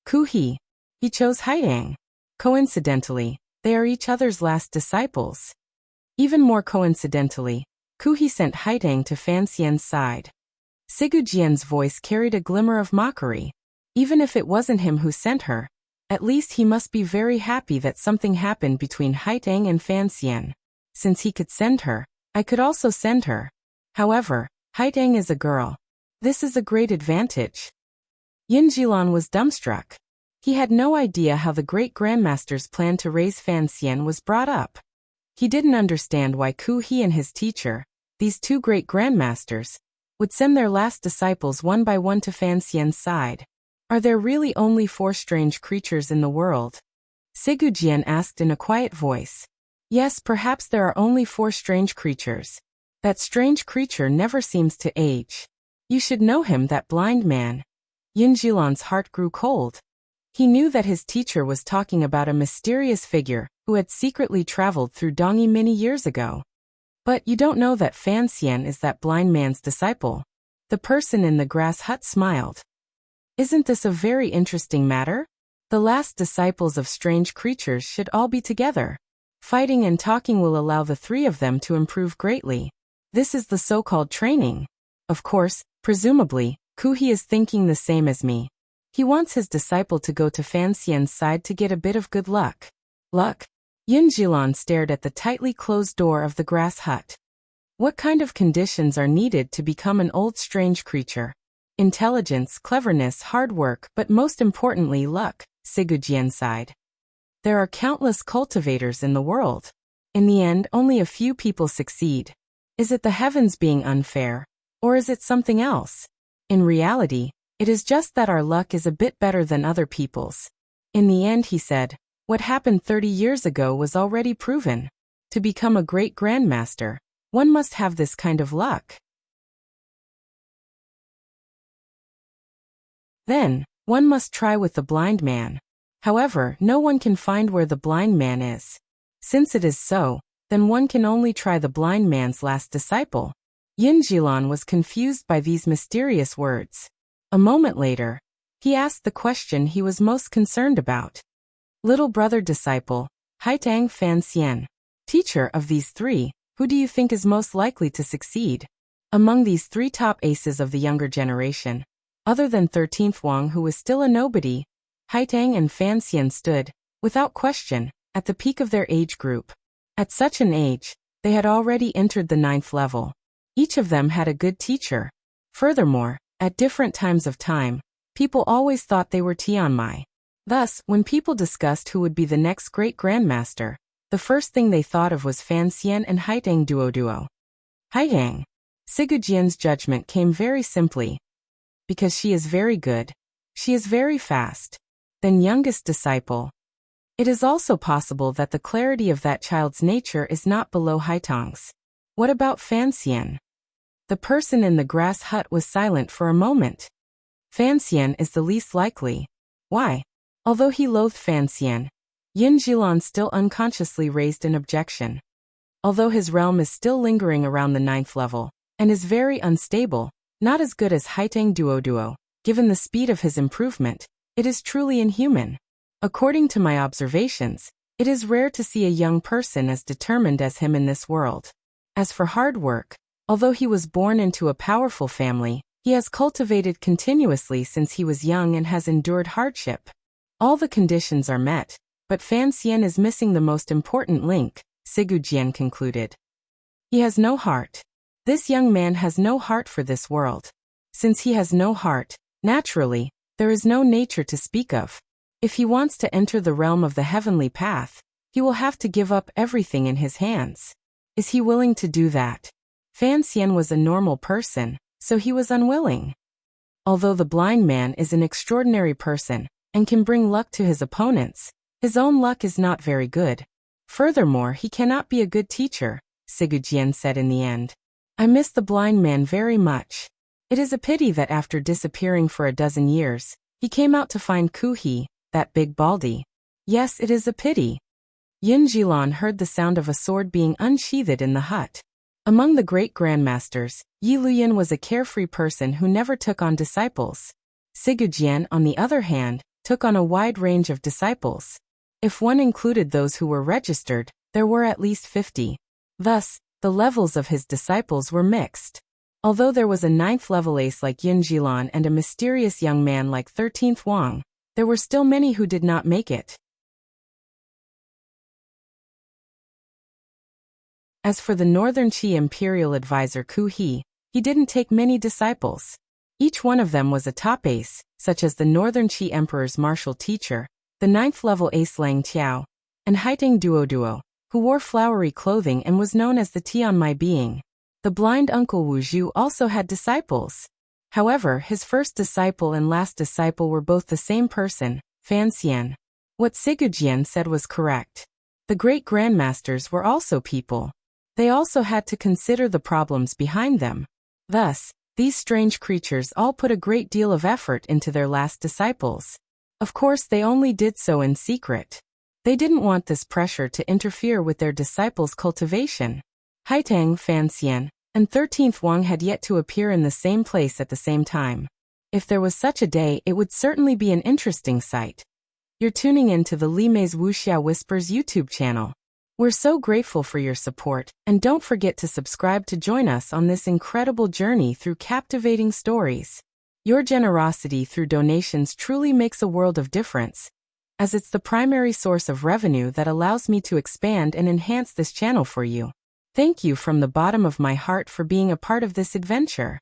Speaker 1: Ku He. He chose Haiyang. Coincidentally, they are each other's last disciples. Even more coincidentally, Ku He sent Haitang to Fan Xian's side. Sigujian's voice carried a glimmer of mockery. Even if it wasn't him who sent her, at least he must be very happy that something happened between Haitang and Fan Xian. Since he could send her, I could also send her. However, Haitang is a girl. This is a great advantage. Yin Jilan was dumbstruck. He had no idea how the great grandmaster's plan to raise Fan Xian was brought up. He didn't understand why Ku He and his teacher, these two great grandmasters, would send their last disciples one by one to Fan Xian's side. Are there really only 4 strange creatures in the world? Sigujian asked in a quiet voice. Yes, perhaps there are only 4 strange creatures. That strange creature never seems to age. You should know him, that blind man. Yin Jilan's heart grew cold. He knew that his teacher was talking about a mysterious figure who had secretly traveled through Dongyi many years ago. But you don't know that Fan Xian is that blind man's disciple. The person in the grass hut smiled. Isn't this a very interesting matter? The last disciples of strange creatures should all be together. Fighting and talking will allow the 3 of them to improve greatly. This is the so-called training. Of course, presumably, Ku He is thinking the same as me. He wants his disciple to go to Fan Xian's side to get a bit of good luck. Luck? Yin Jilan stared at the tightly closed door of the grass hut. What kind of conditions are needed to become an old strange creature? Intelligence, cleverness, hard work, but most importantly luck, Sigujian sighed. There are countless cultivators in the world. In the end, only a few people succeed. Is it the heavens being unfair? Or is it something else? In reality, it is just that our luck is a bit better than other people's. In the end, he said, what happened 30 years ago was already proven. To become a great grandmaster, one must have this kind of luck. Then, one must try with the blind man. However, no one can find where the blind man is. Since it is so, then one can only try the blind man's last disciple. Yin Jilan was confused by these mysterious words. A moment later, he asked the question he was most concerned about. Little brother disciple, Haitang Fan Xian. Teacher of these 3, who do you think is most likely to succeed? Among these 3 top aces of the younger generation, other than 13th Wang who was still a nobody, Haitang and Fan Xian stood, without question, at the peak of their age group. At such an age, they had already entered the 9th level. Each of them had a good teacher. Furthermore, at different times of time, people always thought they were Tianmai. Thus, when people discussed who would be the next great grandmaster, the first thing they thought of was Fan Xian and Haitang duo. Haitang. Sigujian's judgment came very simply. Because she is very good. She is very fast. Then youngest disciple. It is also possible that the clarity of that child's nature is not below Haitang's. What about Fan Xian? The person in the grass hut was silent for a moment. Fan Xian is the least likely. Why? Although he loathed Fan Xian, Yin Jilan still unconsciously raised an objection. Although his realm is still lingering around the 9th level, and is very unstable, not as good as Haitang duo, given the speed of his improvement, it is truly inhuman. According to my observations, it is rare to see a young person as determined as him in this world. As for hard work, although he was born into a powerful family, he has cultivated continuously since he was young and has endured hardship. All the conditions are met, But Fan Xian is missing the most important link, Sigu Jian concluded. He has no heart. This young man has no heart for this world. Since he has no heart, naturally, there is no nature to speak of. If he wants to enter the realm of the heavenly path, he will have to give up everything in his hands. Is he willing to do that? Fan Xian was a normal person, so he was unwilling. Although the blind man is an extraordinary person and can bring luck to his opponents, his own luck is not very good. Furthermore, he cannot be a good teacher, Sigu Jian said in the end. I miss the blind man very much. It is a pity that after disappearing for a dozen years, he came out to find Ku He, that big baldy. Yes, it is a pity. Yin Jilan heard the sound of a sword being unsheathed in the hut. Among the great grandmasters, Yi Luyan was a carefree person who never took on disciples. Sigu Jian, on the other hand, took on a wide range of disciples. If one included those who were registered, there were at least 50. Thus, the levels of his disciples were mixed. Although there was a 9th level ace like Yin Jilan and a mysterious young man like 13th Wang, there were still many who did not make it. As for the Northern Qi Imperial Advisor Ku He didn't take many disciples. Each one of them was a top ace, such as the Northern Qi Emperor's martial teacher, the 9th level ace Lang Tiao, and Haiteng Duo, who wore flowery clothing and was known as the Tian Mai being. The blind uncle Wu Zhu also had disciples. However, his first disciple and last disciple were both the same person, Fan Xian. What Sigu Jian said was correct. The great grandmasters were also people. They also had to consider the problems behind them. Thus, these strange creatures all put a great deal of effort into their last disciples. Of course, they only did so in secret. They didn't want this pressure to interfere with their disciples' cultivation. Haiteng, Fan Xian, and 13th Wang had yet to appear in the same place at the same time. If there was such a day, it would certainly be an interesting sight. You're tuning in to the Li Mei's Wuxia Whispers YouTube channel. We're so grateful for your support, and don't forget to subscribe to join us on this incredible journey through captivating stories. Your generosity through donations truly makes a world of difference, as it's the primary source of revenue that allows me to expand and enhance this channel for you. Thank you from the bottom of my heart for being a part of this adventure.